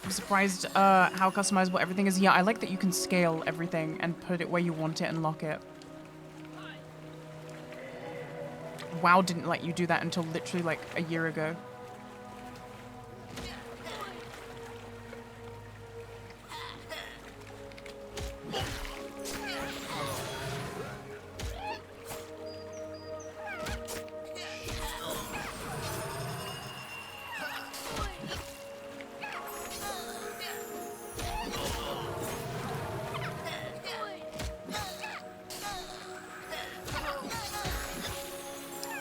I'm surprised how customizable everything is. Yeah, I like that you can scale everything and put it where you want it and lock it. WoW didn't let you do that until literally like a year ago.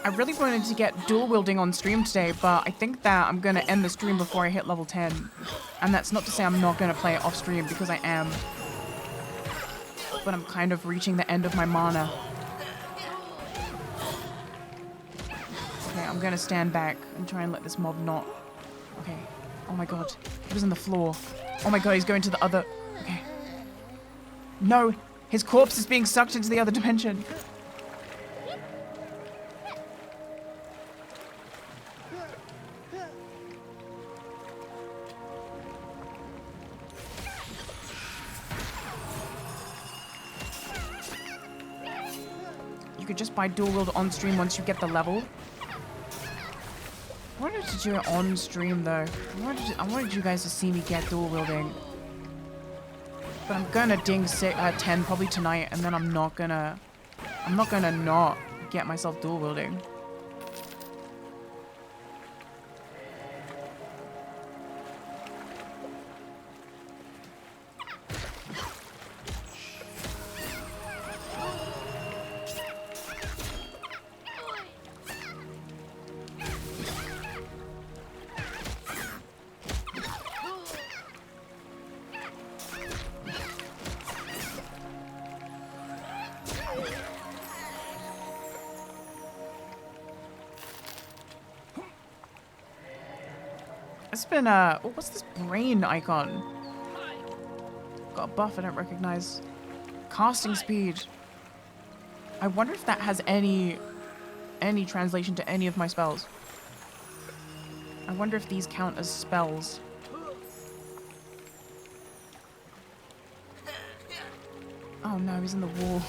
I really wanted to get dual wielding on stream today, but I think that I'm gonna end the stream before I hit level 10. And that's not to say I'm not gonna play it off stream, because I am. But I'm kind of reaching the end of my mana. Okay, I'm gonna stand back and try and let this mob not... Okay. Oh my god. He was on the floor. Oh my god, he's going to the other... Okay. No! His corpse is being sucked into the other dimension. You could just buy dual wield on stream once you get the level. I wanted to do it on stream though. I wanted you guys to see me get dual wielding. But I'm gonna ding 10 probably tonight, and then I'm not gonna not get myself dual wielding. It's been oh, what's this brain icon? Got a buff I don't recognize. Casting speed. I wonder if that has any translation to any of my spells. I wonder if these count as spells. Oh no, he's in the wall.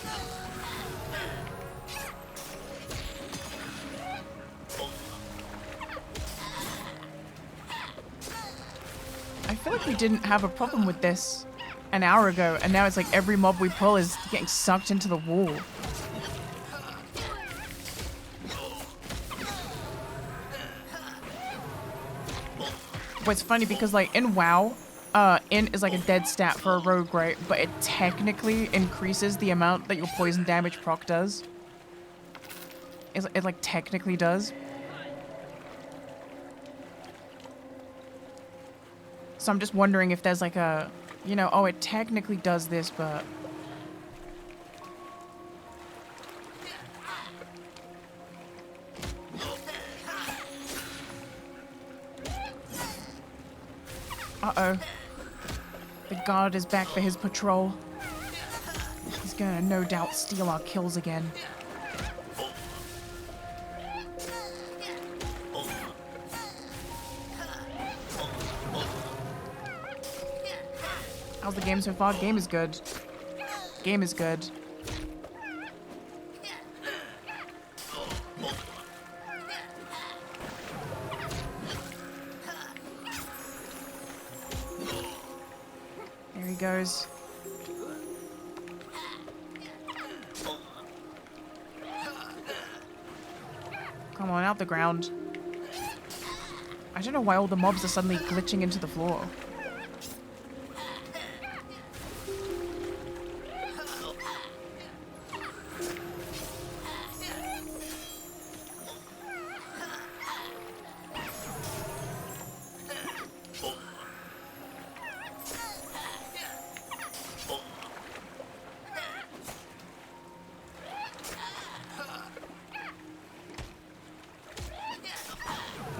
I feel like we didn't have a problem with this an hour ago, and now it's like every mob we pull is getting sucked into the wall. But it's funny because like in WoW, int is like a dead stat for a rogue, right? But it technically increases the amount that your poison damage proc does. It like technically does. So I'm just wondering if there's like a, you know, oh, it technically does this, but... Uh-oh. The guard is back for his patrol. He's gonna no doubt steal our kills again. How's the game so far? Game is good. Game is good. There he goes. Come on, out the ground. I don't know why all the mobs are suddenly glitching into the floor.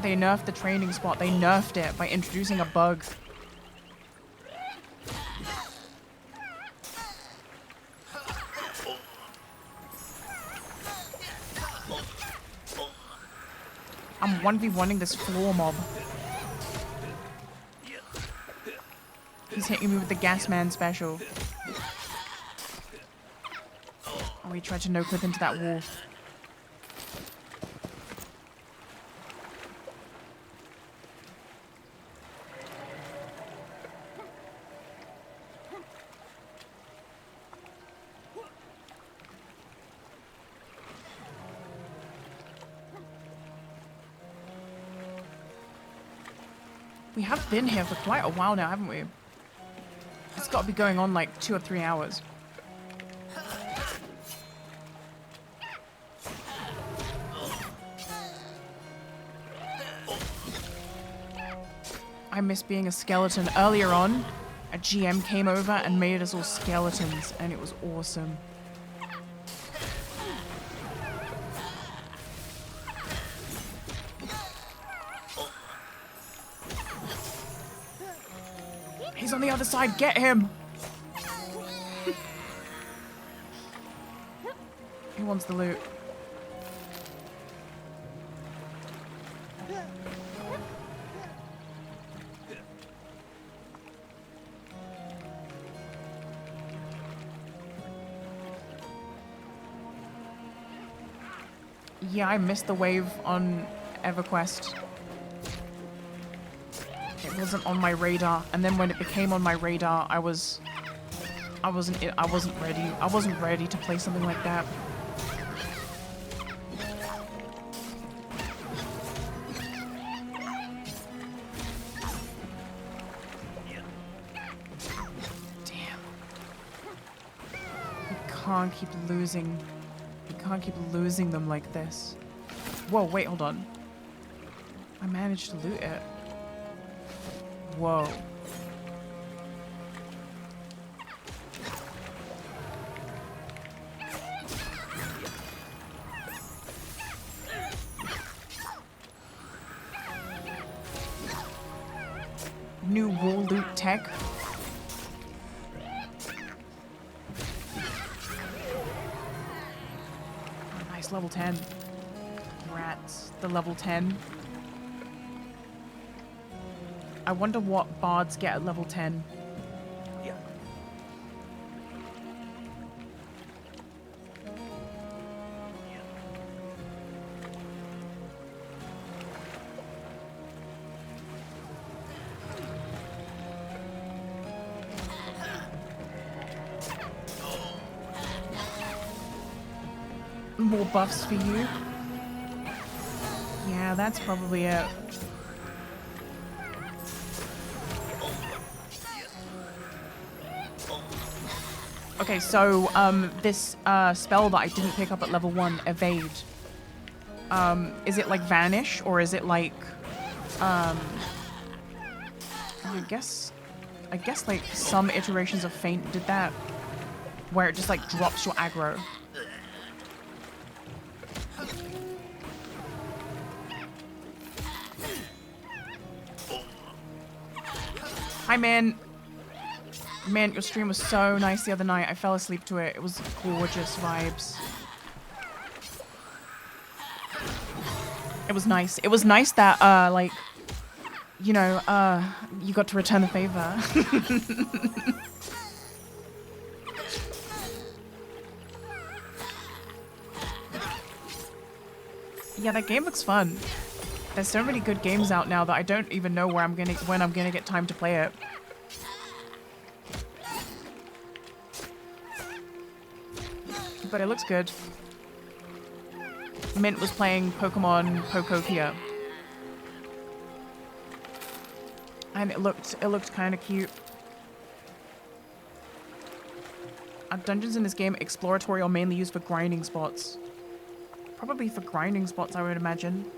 They nerfed the training spot. They nerfed it by introducing a bug. 1v1ing this floor mob. He's hitting me with the gas man special. Oh, he tried to no-clip into that wall. We have been here for quite a while now, haven't we? It's got to be going on like 2 or 3 hours. I miss being a skeleton. Earlier on, a GM came over and made us all skeletons, and it was awesome. He's on the other side. Get him. He wants the loot. Yeah, I missed the wave on EverQuest. It wasn't on my radar, and then when it became on my radar, I wasn't ready. I wasn't ready to play something like that. Damn. We can't keep losing. We can't keep losing them like this. Whoa, wait, hold on. I managed to loot it. Whoa. New wall loot tech. Oh, nice, level 10. Rats, the level 10. I wonder what bards get at level 10. Yeah. More buffs for you? Yeah, that's probably it. Okay, so this spell that I didn't pick up at level 1, Evade, is it like Vanish, or is it like, I guess like some iterations of Feint did that, where it just like drops your aggro. Hi, man. Man, your stream was so nice the other night. I fell asleep to it. It was gorgeous vibes. It was nice. It was nice that, like, you know, you got to return the favor. Yeah, that game looks fun. There's so many good games out now that I don't even know when I'm gonna get time to play it. But it looks good. Mint was playing Pokemon Pokopia. And it looked kind of cute. Dungeons in this game, exploratory or mainly used for grinding spots. Probably for grinding spots, I would imagine.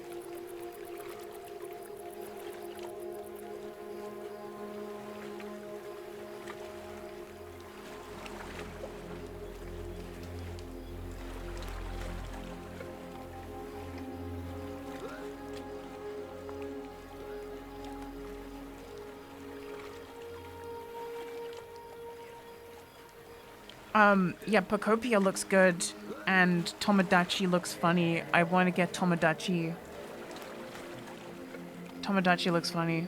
Yeah, Pokopia looks good, and Tomodachi looks funny. I want to get Tomodachi. Tomodachi looks funny.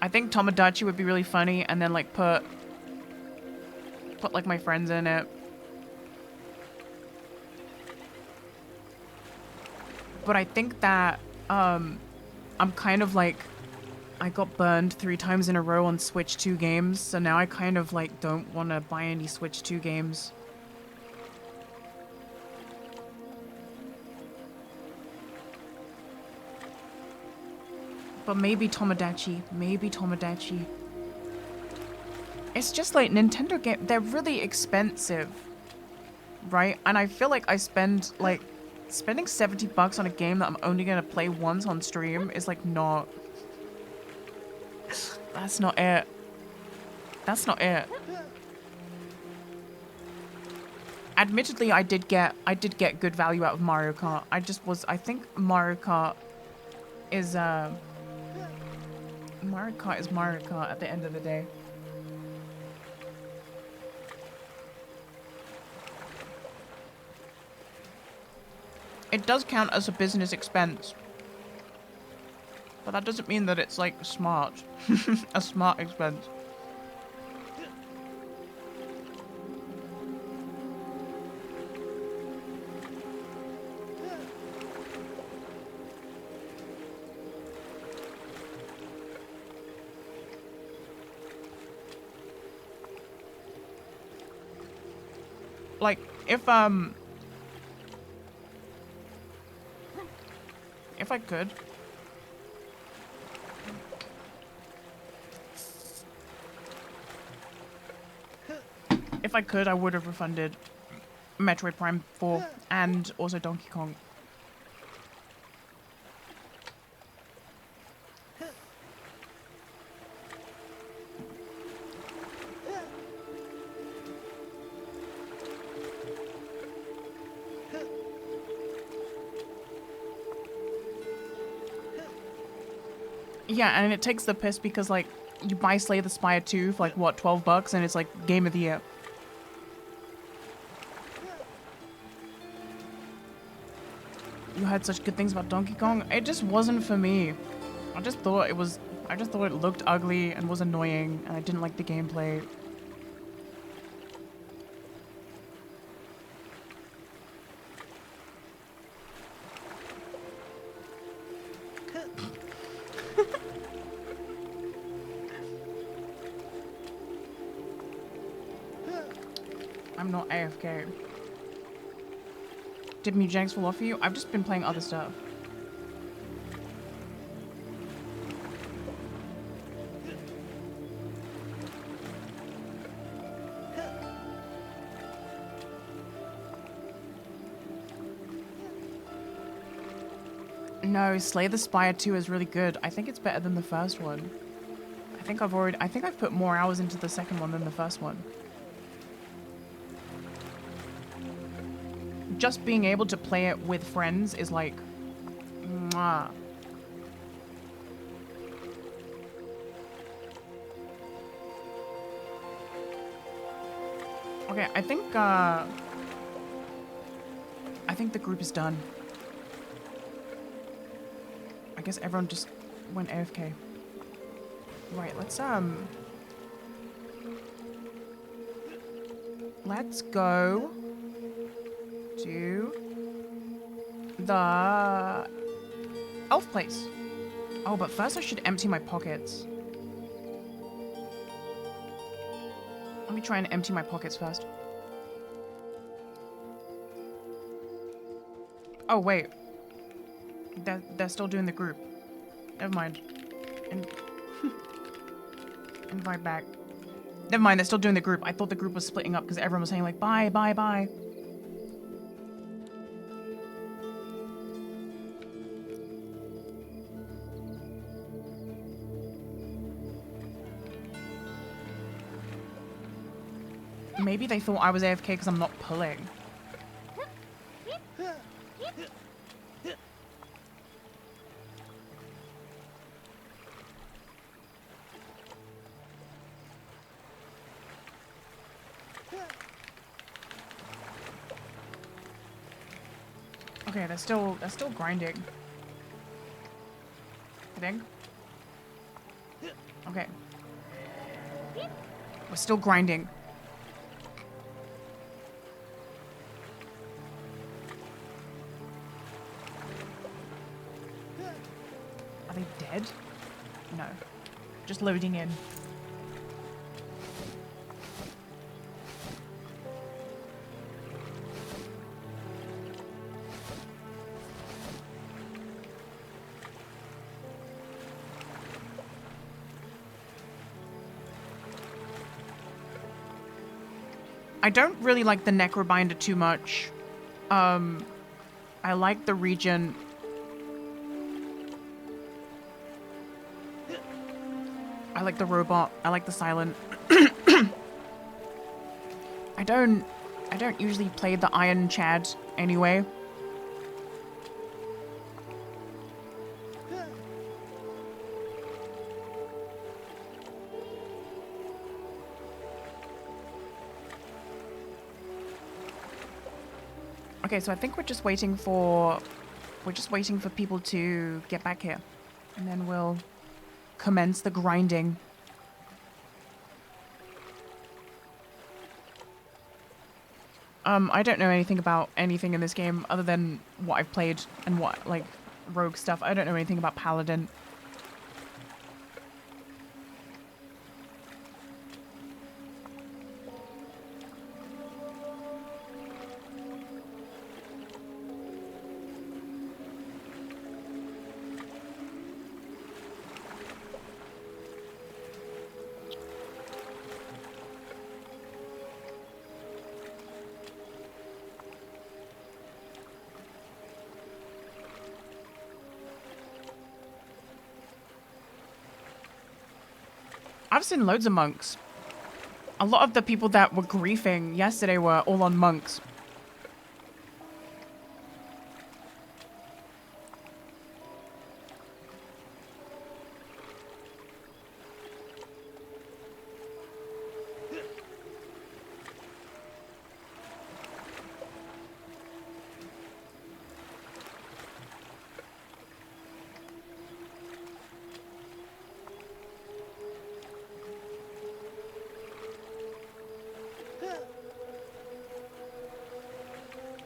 I think Tomodachi would be really funny, and then like put like my friends in it. But I think that I'm kind of like, I got burned 3 times in a row on Switch 2 games, so now I kind of like don't want to buy any Switch 2 games. But maybe Tomodachi. Maybe Tomodachi. It's just like Nintendo game. They're really expensive. Right? And I feel like I spend like... Spending $70 on a game that I'm only going to play once on stream is like not... That's not it. That's not it. Admittedly, I did get good value out of Mario Kart. I think Mario Kart is Mario Kart at the end of the day. It does count as a business expense. But that doesn't mean that it's like smart. A smart expense. Like, if I could. If I could, I would have refunded Metroid Prime 4 and also Donkey Kong. Yeah, and it takes the piss because, like, you buy Slay the Spire 2 for, like, what, $12, and it's, like, Game of the Year. You heard such good things about Donkey Kong? It just wasn't for me. I just thought it looked ugly and was annoying, and I didn't like the gameplay. I'm not AFK. Did Mujang's fall off for you? I've just been playing other stuff. No, Slay the Spire 2 is really good. I think it's better than the first one. I think I've put more hours into the second one than the first one. Just being able to play it with friends is like, mwah. Okay, I think the group is done. I guess everyone just went AFK. Right, let's go to the elf place. Oh, but first I should empty my pockets. Let me try and empty my pockets first. Oh, wait. They're still doing the group. Never mind. Invite back. Never mind, they're still doing the group. I thought the group was splitting up because everyone was saying like, bye, bye, bye. Maybe they thought I was AFK because I'm not pulling. Okay, they're still grinding. kidding. Okay. We're still grinding. Are they dead? No. Just loading in. I don't really like the Necrobinder too much. I like the regen. I like the robot. I like the silent. I don't usually play the Iron Chad anyway. Okay, so I think we're just waiting for people to get back here, and then we'll commence the grinding. I don't know anything about anything in this game other than what I've played and what, like, rogue stuff. I don't know anything about Paladin. I've seen loads of monks. A lot of the people that were griefing yesterday were all on monks.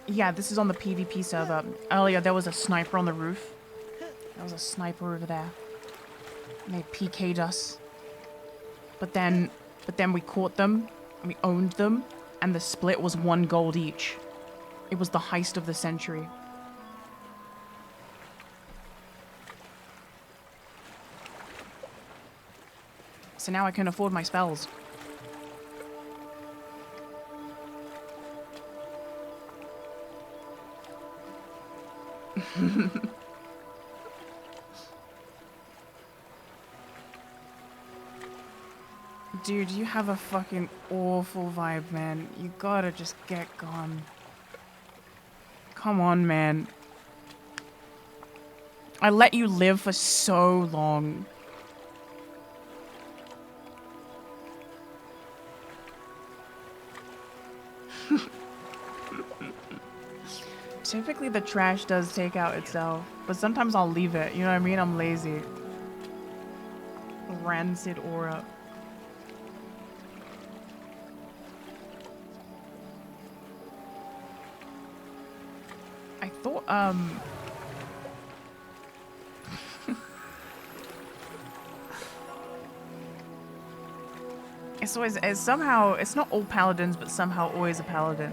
Yeah, this is on the PvP server. Earlier, there was a sniper on the roof. There was a sniper over there. And they PK'd us. But then we caught them, and we owned them, and the split was 1 gold each. It was the heist of the century. So now I can afford my spells. Dude, you have a fucking awful vibe, man. You gotta just get gone. Come on, man. I let you live for so long. Typically the trash does take out itself, but sometimes I'll leave it, you know what I mean? I'm lazy. Rancid aura. I thought, it's always, it's somehow, it's not all paladins, but somehow always a paladin.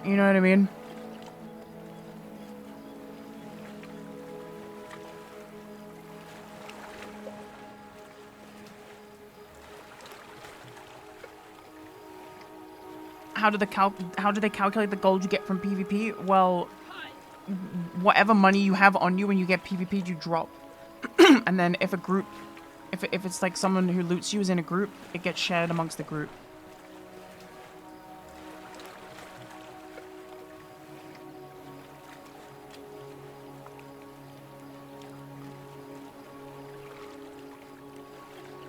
You know what I mean? How do they calculate the gold you get from PvP? Well, whatever money you have on you when you get PvP'd, you drop. And then if a group, if it's like someone who loots you is in a group, it gets shared amongst the group.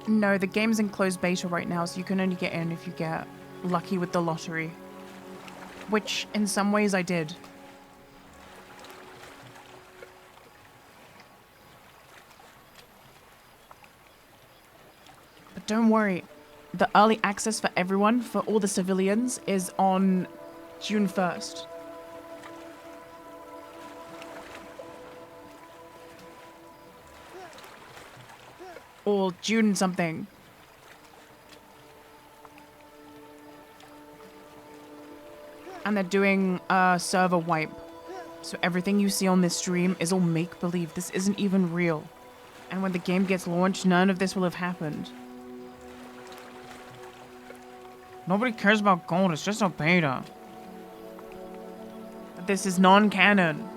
No, the game's in closed beta right now, so you can only get in if you get lucky with the lottery. Which, in some ways, I did. But don't worry. The early access for everyone, for all the civilians, is on June 1st. Or June something. And they're doing a server wipe. So everything you see on this stream is all make-believe. This isn't even real. And when the game gets launched, none of this will have happened. Nobody cares about gold, it's just a beta. This is non-canon.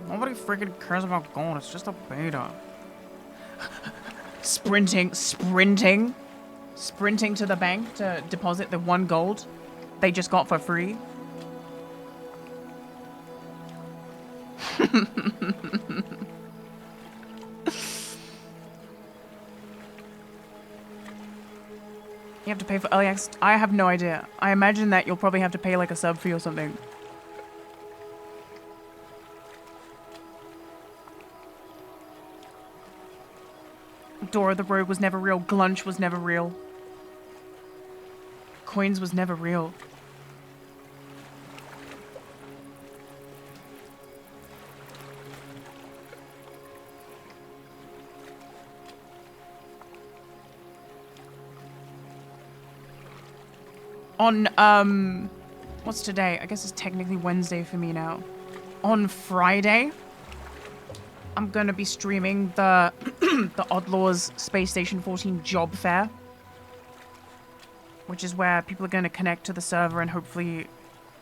Nobody freaking cares about gold, it's just a beta. Sprinting to the bank to deposit the 1 gold they just got for free. You have to pay for early access? I have no idea. I imagine that you'll probably have to pay like a sub fee or something. Dora the Rogue was never real. Glunch was never real. Coins was never real. On, what's today? I guess it's technically Wednesday for me now. On Friday, I'm gonna be streaming the the Outlaws Space Station 14 job fair, which is where people are gonna connect to the server and hopefully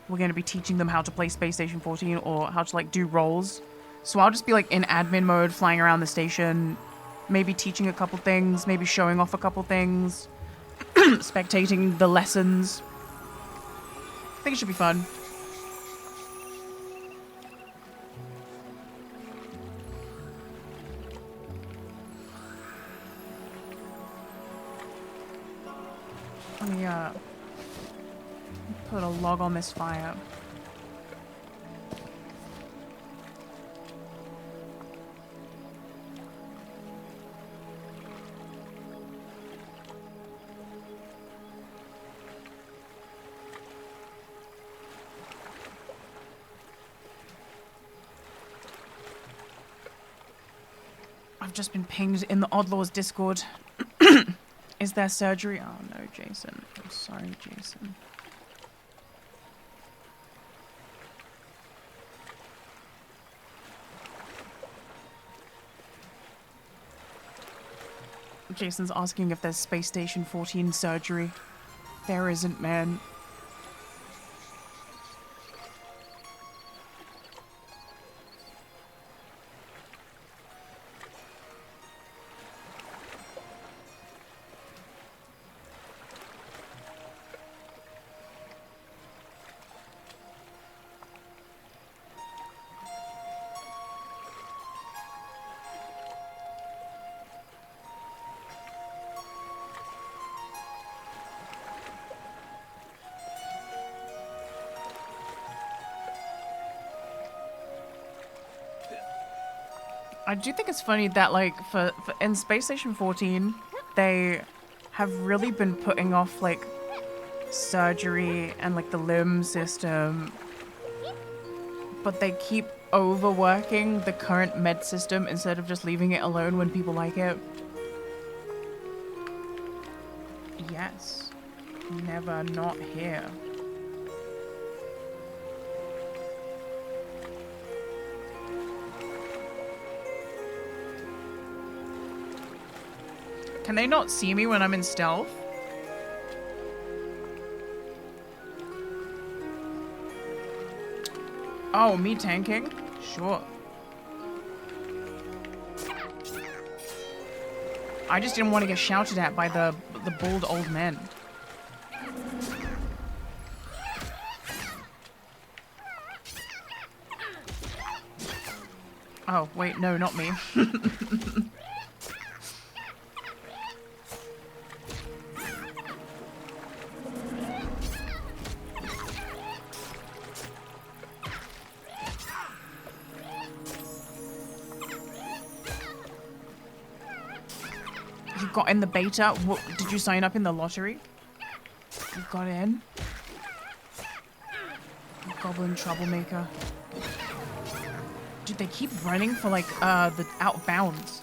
we're gonna be teaching them how to play Space Station 14 or how to like do roles. So I'll just be like in admin mode, flying around the station, maybe teaching a couple things, maybe showing off a couple things, spectating the lessons. I think it should be fun. Let me put a log on this fire. I've just been pinged in the Outlaws Discord. Is there surgery? Oh no, Jason. I'm sorry, Jason. Jason's asking if there's Space Station 14 surgery. There isn't, man. I do think it's funny that, like, for in Space Station 14, they have really been putting off, like, surgery and, like, the limb system. But they keep overworking the current med system instead of just leaving it alone when people like it. Yes. Never not here. Can they not see me when I'm in stealth? Oh, me tanking? Sure. I just didn't want to get shouted at by the bald old men. Oh, wait, no, not me. You got in the beta? What, did you sign up in the lottery? You got in? Goblin troublemaker. Dude, they keep running for like the out of bounds.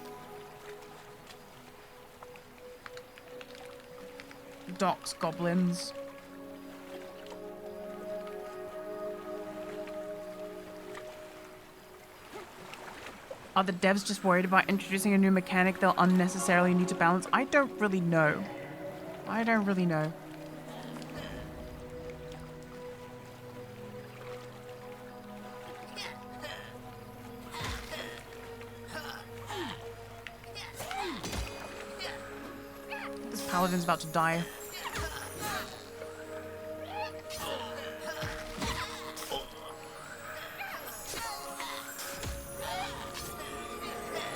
Docks, goblins. Are the devs just worried about introducing a new mechanic they'll unnecessarily need to balance? I don't really know. I don't really know. This paladin's about to die.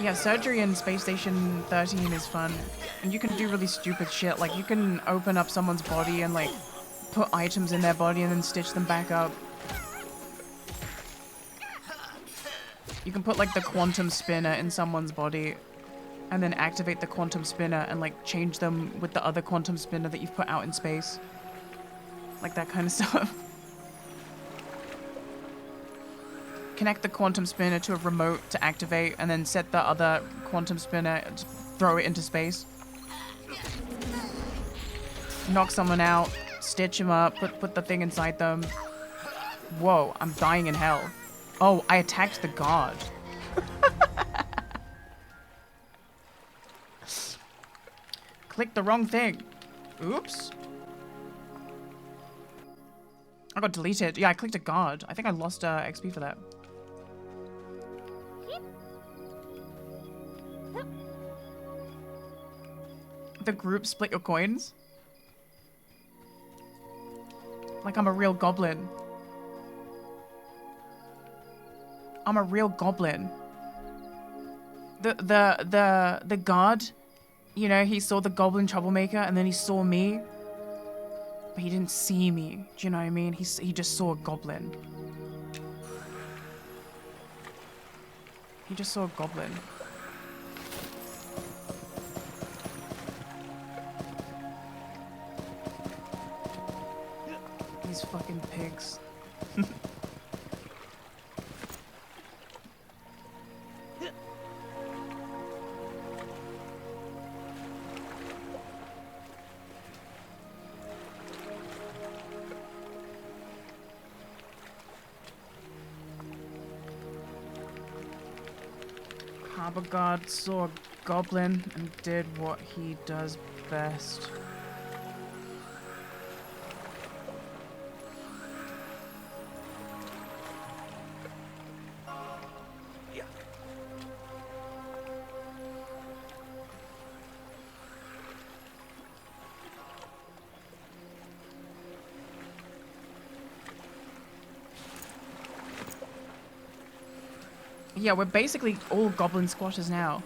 Yeah, surgery in Space Station 13 is fun. And you can do really stupid shit. Like, you can open up someone's body and, like, put items in their body and then stitch them back up. You can put, like, the quantum spinner in someone's body and then activate the quantum spinner and, like, change them with the other quantum spinner that you've put out in space. Like, that kind of stuff. Connect the quantum spinner to a remote to activate, and then set the other quantum spinner, throw it into space. Knock someone out, stitch him up, put the thing inside them. Whoa, I'm dying in hell. Oh, I attacked the guard. Click the wrong thing. Oops. I got deleted. Yeah, I clicked a guard. I think I lost XP for that. The group split your coins? Like I'm a real goblin. I'm a real goblin. The guard, you know, he saw the goblin troublemaker and then he saw me. But he didn't see me. Do you know what I mean? He just saw a goblin. He just saw a goblin. These fucking pigs. Harbor guard saw a goblin and did what he does best. Yeah, we're basically all goblin squatters now.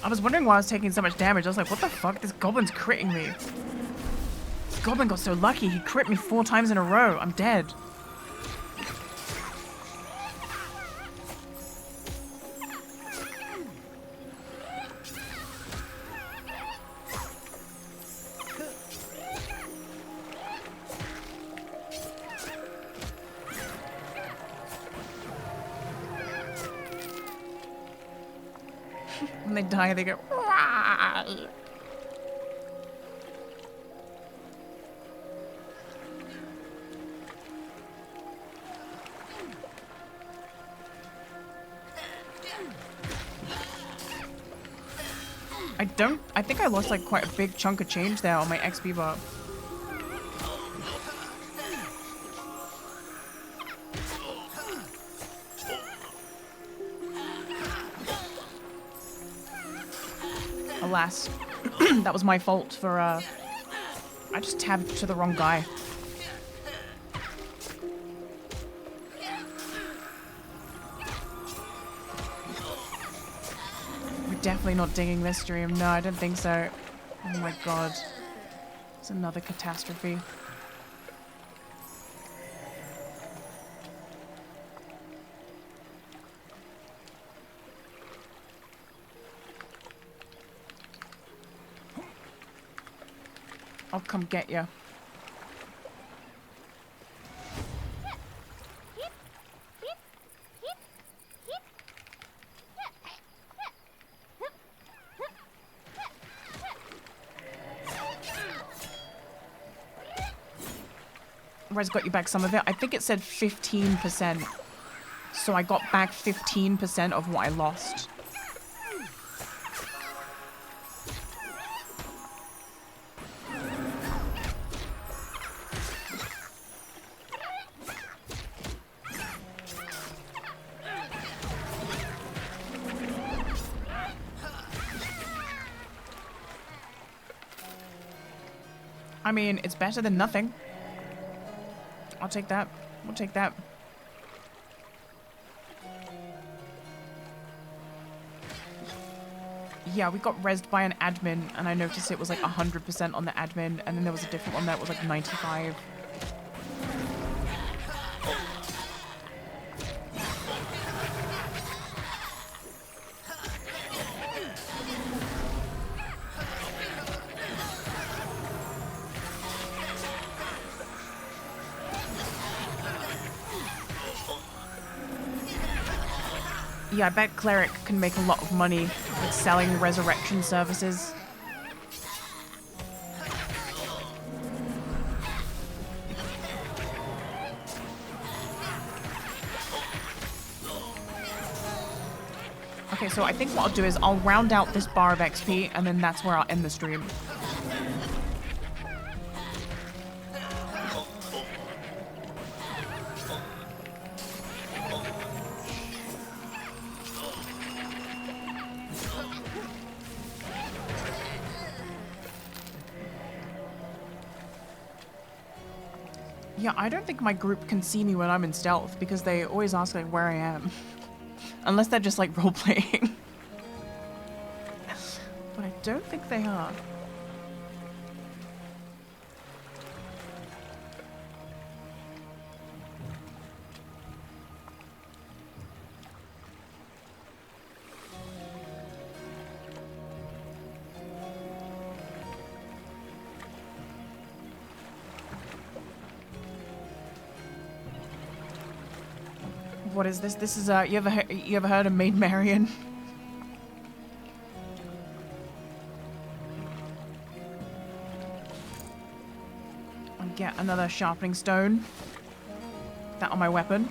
I was wondering why I was taking so much damage. I was like, what the fuck? This goblin's critting me. This goblin got so lucky. He crit me 4 times in a row. I'm dead. When they die, they go. Wah! I think I lost like quite a big chunk of change there on my XP bar. Alas, that was my fault for, I just tabbed to the wrong guy. We're definitely not digging this stream. No, I don't think so. Oh my god. It's another catastrophe. I'll come get you. Res got you back some of it. I think it said 15%. So I got back 15% of what I lost. I mean, it's better than nothing. I'll take that. We'll take that. Yeah, we got rezzed by an admin, and I noticed it was like 100% on the admin, and then there was a different one that was like 95. Yeah, I bet Cleric can make a lot of money with selling resurrection services. Okay, so I think what I'll do is I'll round out this bar of XP, and then that's where I'll end the stream. Yeah, I don't think my group can see me when I'm in stealth because they always ask like where I am. Unless they're just like role-playing. But I don't think they are. What is this? This is you ever heard of Maid Marian? I'll get another sharpening stone. That on my weapon.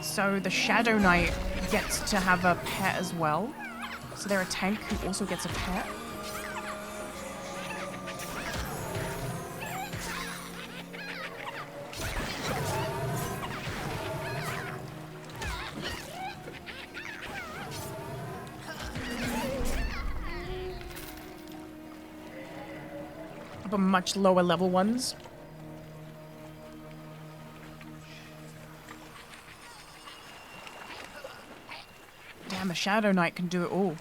So the Shadow Knight gets to have a pet as well. So they're a tank who also gets a pet. But much lower level ones. Damn, the Shadow Knight can do it all.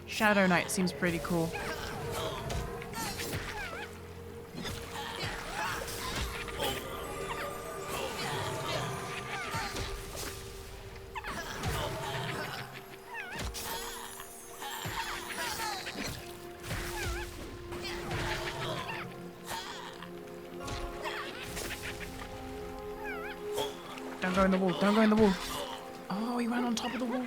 Shadow Knight seems pretty cool. Don't go in the wall. Don't go in the wall. Oh, he ran on top of the wall.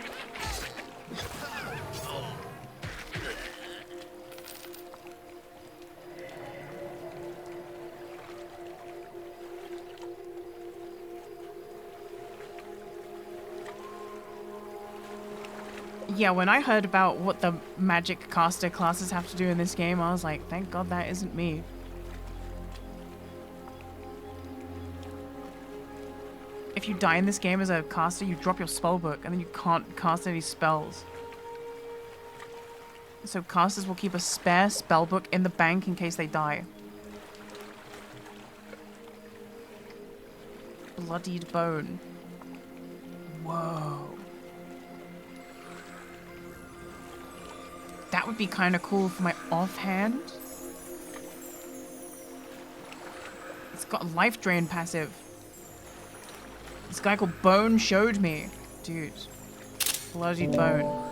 Yeah, when I heard about what the magic caster classes have to do in this game, I was like, thank God that isn't me. If you die in this game as a caster, you drop your spell book and then you can't cast any spells. So casters will keep a spare spell book in the bank in case they die. Bloodied bone. Whoa. That would be kind of cool for my offhand. It's got a life drain passive. This guy called Bone showed me. Dude. Bloodied bone.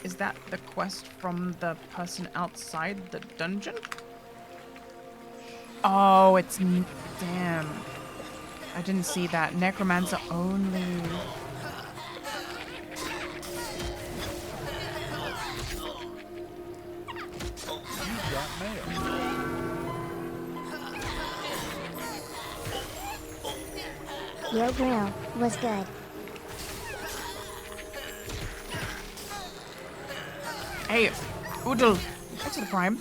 Is that the quest from the person outside the dungeon? Oh, it's... Damn. I didn't see that. Necromancer only. You've got mail. Your grill was good. Hey, Oodle. Back to the prime.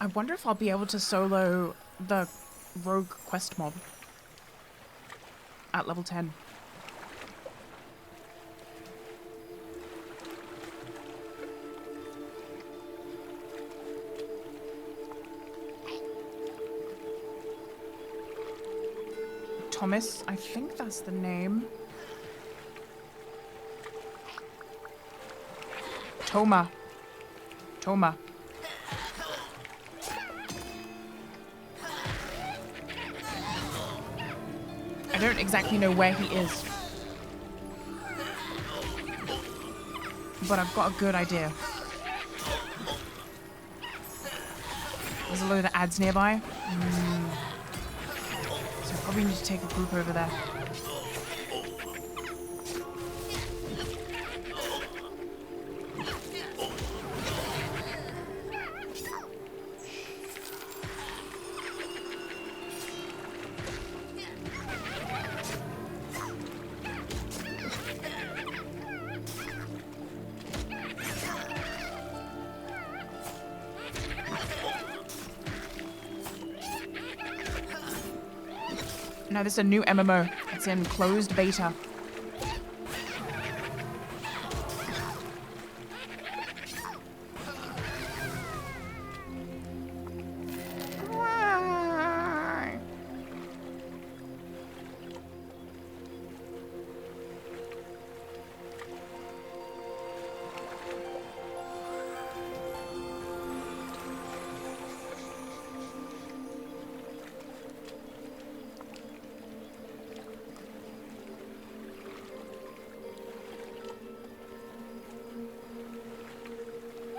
I wonder if I'll be able to solo the rogue quest mob at level 10. Thomas, I think that's the name. Toma. Toma. I don't exactly know where he is, but I've got a good idea. There's a load of ads nearby. So I probably need to take a group over there. No, this is a new MMO. It's in closed beta.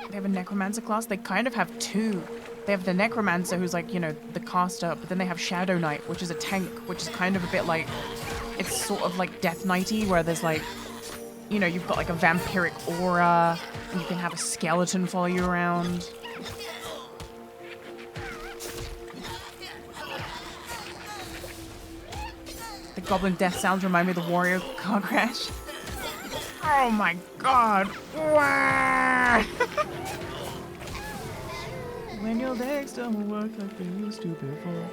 They have a necromancer class. They kind of have two. They have the necromancer who's like, you know, the caster, but then they have Shadow Knight, which is a tank, which is kind of a bit like, it's sort of like Death Knighty, where there's like, you know, you've got like a vampiric aura, and you can have a skeleton follow you around. The goblin death sounds remind me of the Wario car crash. Oh my god. When your legs don't work like they used to before.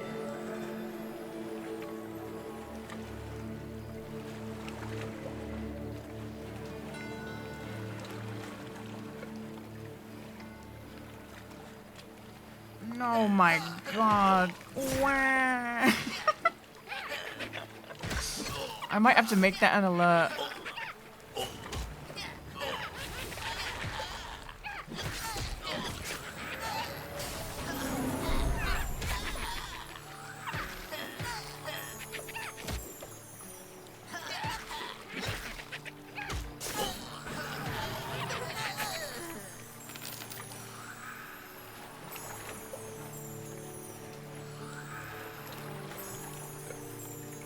Oh my god. Wah. I might have to make that an alert.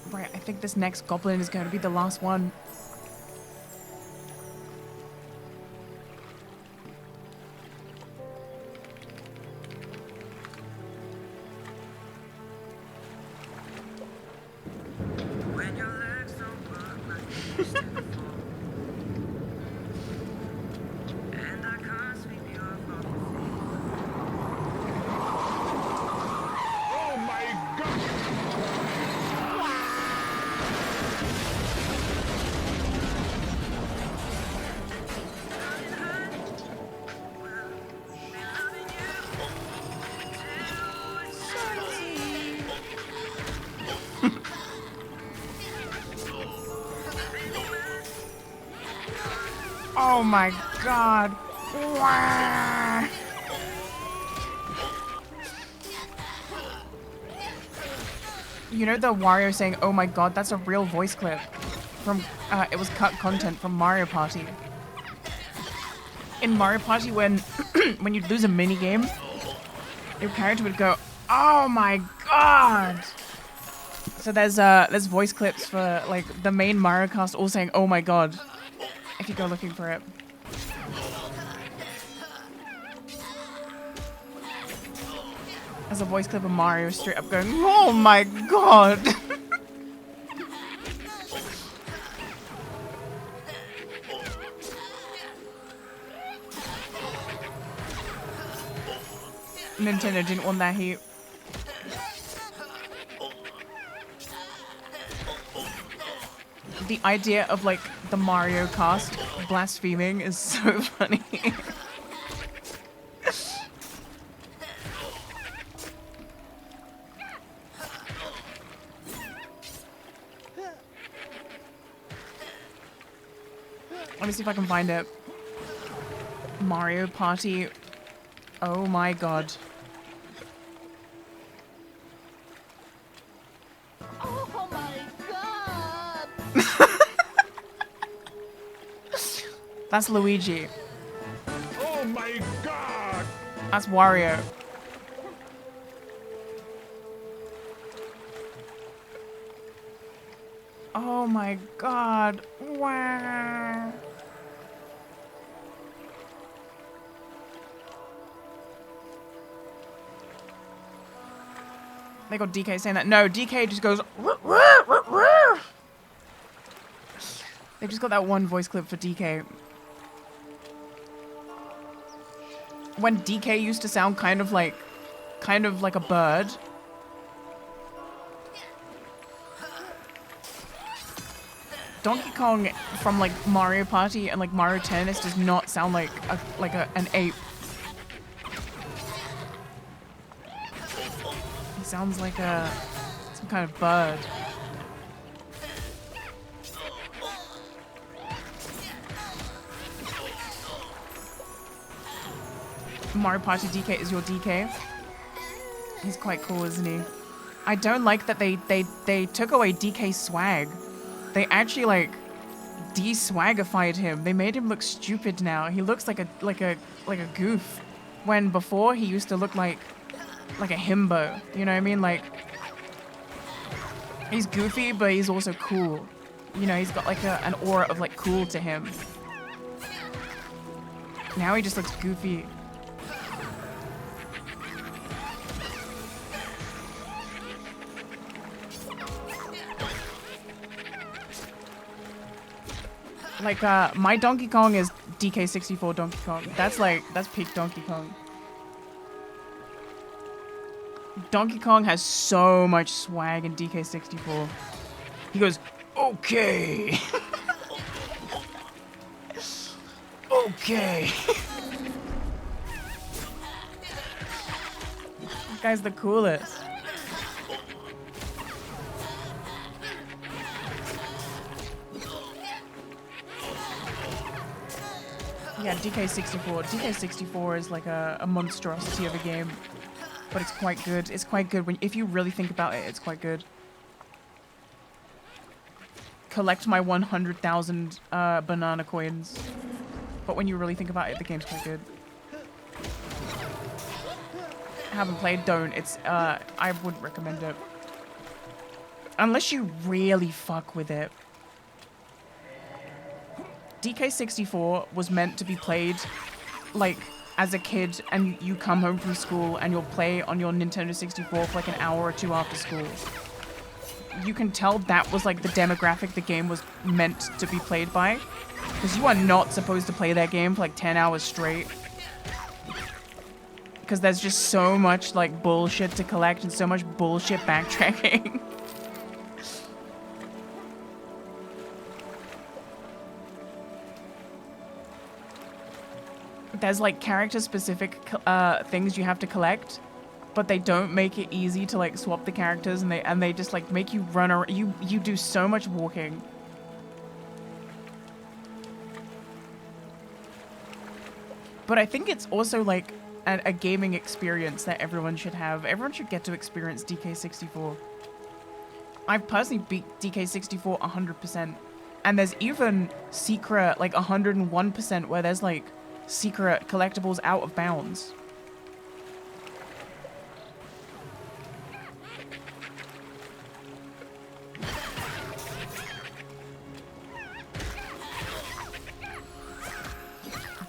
Right, I think this next goblin is going to be the last one. Oh my god. Wah. You know the Wario saying, oh my god, that's a real voice clip from, it was cut content from Mario Party. In Mario Party, when when you'd lose a mini game, your character would go, oh my god. So there's voice clips for like the main Mario cast all saying, oh my god, if you go looking for it. There's a voice clip of Mario straight up going, oh my god. Nintendo didn't want that heat. The idea of like the Mario cast blaspheming is so funny. Let me see if I can find it. Mario Party. Oh my god. Oh my god! That's Luigi. Oh my god! That's Wario. Oh my god. Wow. They got DK saying that. No, DK just goes. They've just got that one voice clip for DK. When DK used to sound kind of like a bird. Donkey Kong from like Mario Party and like Mario Tennis does not sound like an ape. He sounds like some kind of bird. Mario Party DK is your DK. He's quite cool, isn't he? I don't like that they took away DK's swag. They actually like de-swaggified him. They made him look stupid now. He looks like a goof. When before he used to look like a himbo. You know what I mean? Like he's goofy, but he's also cool. You know, he's got like an aura of like cool to him. Now he just looks goofy. Like, my Donkey Kong is DK64 Donkey Kong. That's peak Donkey Kong. Donkey Kong has so much swag in DK64. He goes, okay. Okay. That guy's the coolest. Yeah, DK64. DK64 is like a monstrosity of a game, but it's quite good. It's quite good if you really think about it. It's quite good. Collect my 100,000 banana coins, but when you really think about it, the game's quite good. Haven't played, don't. It's I wouldn't recommend it unless you really fuck with it. DK64 was meant to be played like as a kid, and you come home from school and you'll play on your Nintendo 64 for like an hour or two after school. You can tell that was like the demographic the game was meant to be played by, because you are not supposed to play that game for like 10 hours straight, because there's just so much like bullshit to collect and so much bullshit backtracking. There's like character specific things you have to collect, but they don't make it easy to like swap the characters, and they just like make you run around. You do so much walking. But I think it's also like a gaming experience that everyone should have. Everyone should get to experience DK64. I've personally beat DK64 100%, and there's even secret like 101% where there's like secret collectibles out of bounds.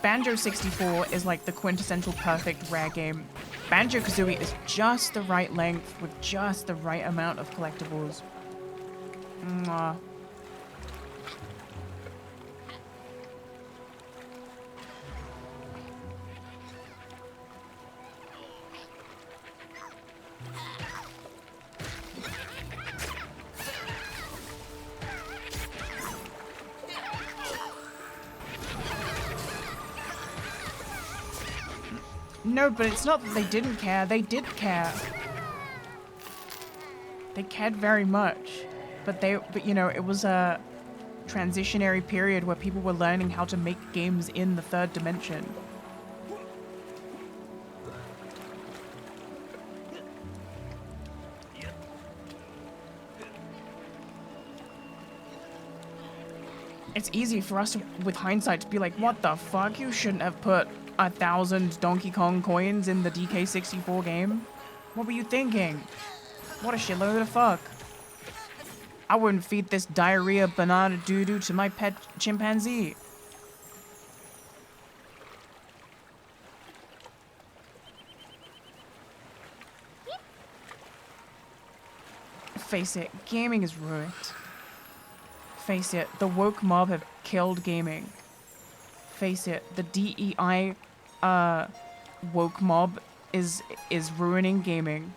Banjo 64 is like the quintessential perfect rare game. Banjo-Kazooie is just the right length with just the right amount of collectibles. Mwah. No, but it's not that they didn't care. They did care. They cared very much. But you know, it was a transitionary period where people were learning how to make games in the third dimension. It's easy for us, with hindsight, to be like, what the fuck? You shouldn't have put 1,000 Donkey Kong coins in the DK64 game. What were you thinking? What a shitload of fuck. I wouldn't feed this diarrhea banana doo-doo to my pet chimpanzee. Face it, gaming is ruined. Face it, the woke mob have killed gaming. Face it, the DEI woke mob is ruining gaming.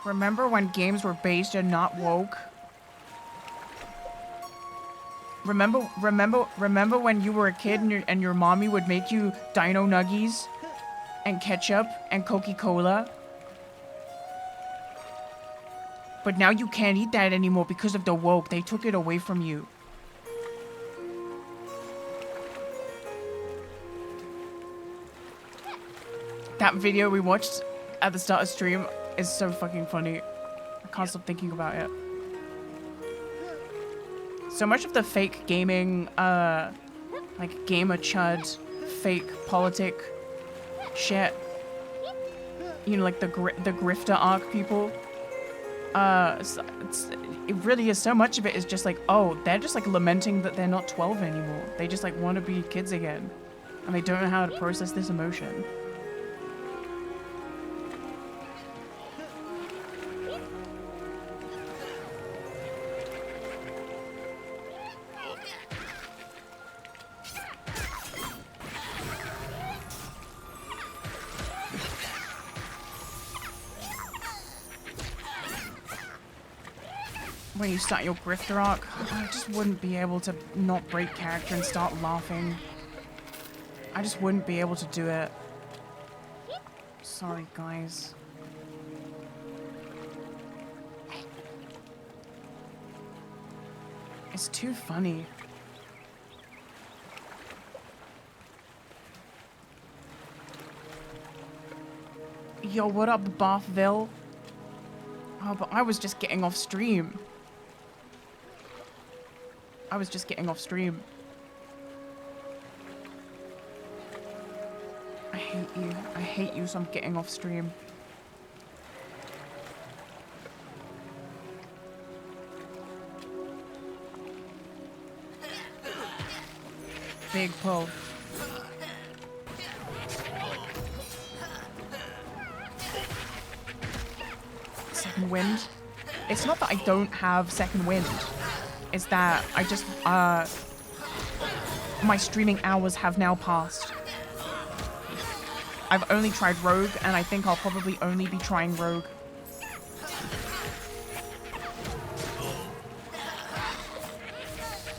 Remember when games were based and not woke? Remember when you were a kid and your mommy would make you dino nuggies and ketchup and Coca-Cola? But now you can't eat that anymore because of the woke. They took it away from you. That video we watched at the start of stream is so fucking funny. I can't stop thinking about it. So much of the fake gaming, like gamer chud, fake politic shit, you know, like the grifter arc people, it really is, so much of it is just like, oh, they're just like lamenting that they're not 12 anymore. They just like want to be kids again, and they don't know how to process this emotion. when you start your grifter arc, I just wouldn't be able to not break character and start laughing. I just wouldn't be able to do it. Sorry, guys. It's too funny. Yo, what up, Bathville? Oh, but I was just getting off stream. I was just getting off stream. I hate you. I hate you, so I'm getting off stream. Big pull. Second wind. It's not that I don't have second wind. It's that I just, my streaming hours have now passed. I've only tried Rogue, and I think I'll probably only be trying Rogue.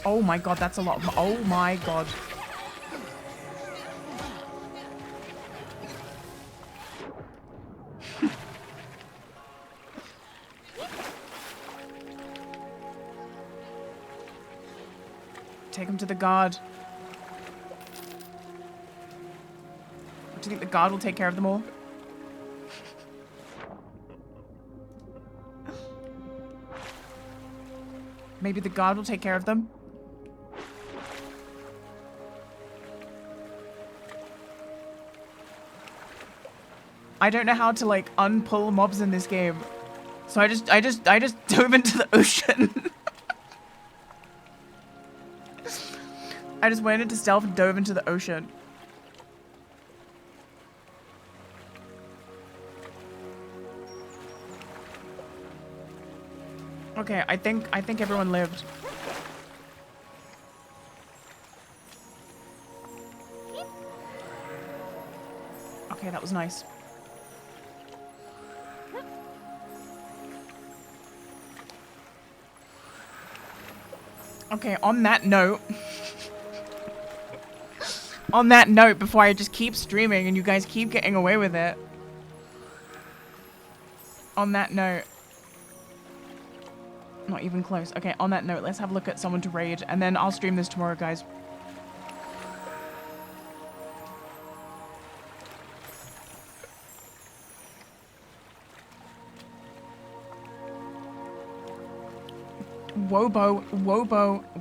Oh my god, that's a lot. Oh my god. Take him to the guard. Do you think the guard will take care of them all? Maybe the guard will take care of them? I don't know how to like unpull mobs in this game. So I just dove into the ocean. I just went into stealth and dove into the ocean. Okay, I think everyone lived. Okay, that was nice. Okay, on that note, before I just keep streaming and you guys keep getting away with it. On that note, not even close. Okay, on that note, let's have a look at someone to raid, and then I'll stream this tomorrow, guys.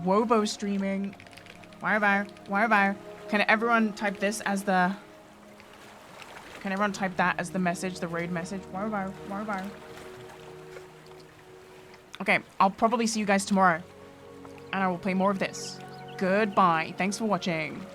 Wobo streaming. Whatever. Can everyone type this as the... Can everyone type that as the message, the raid message? Whatever. Okay, I'll probably see you guys tomorrow. And I will play more of this. Goodbye. Thanks for watching.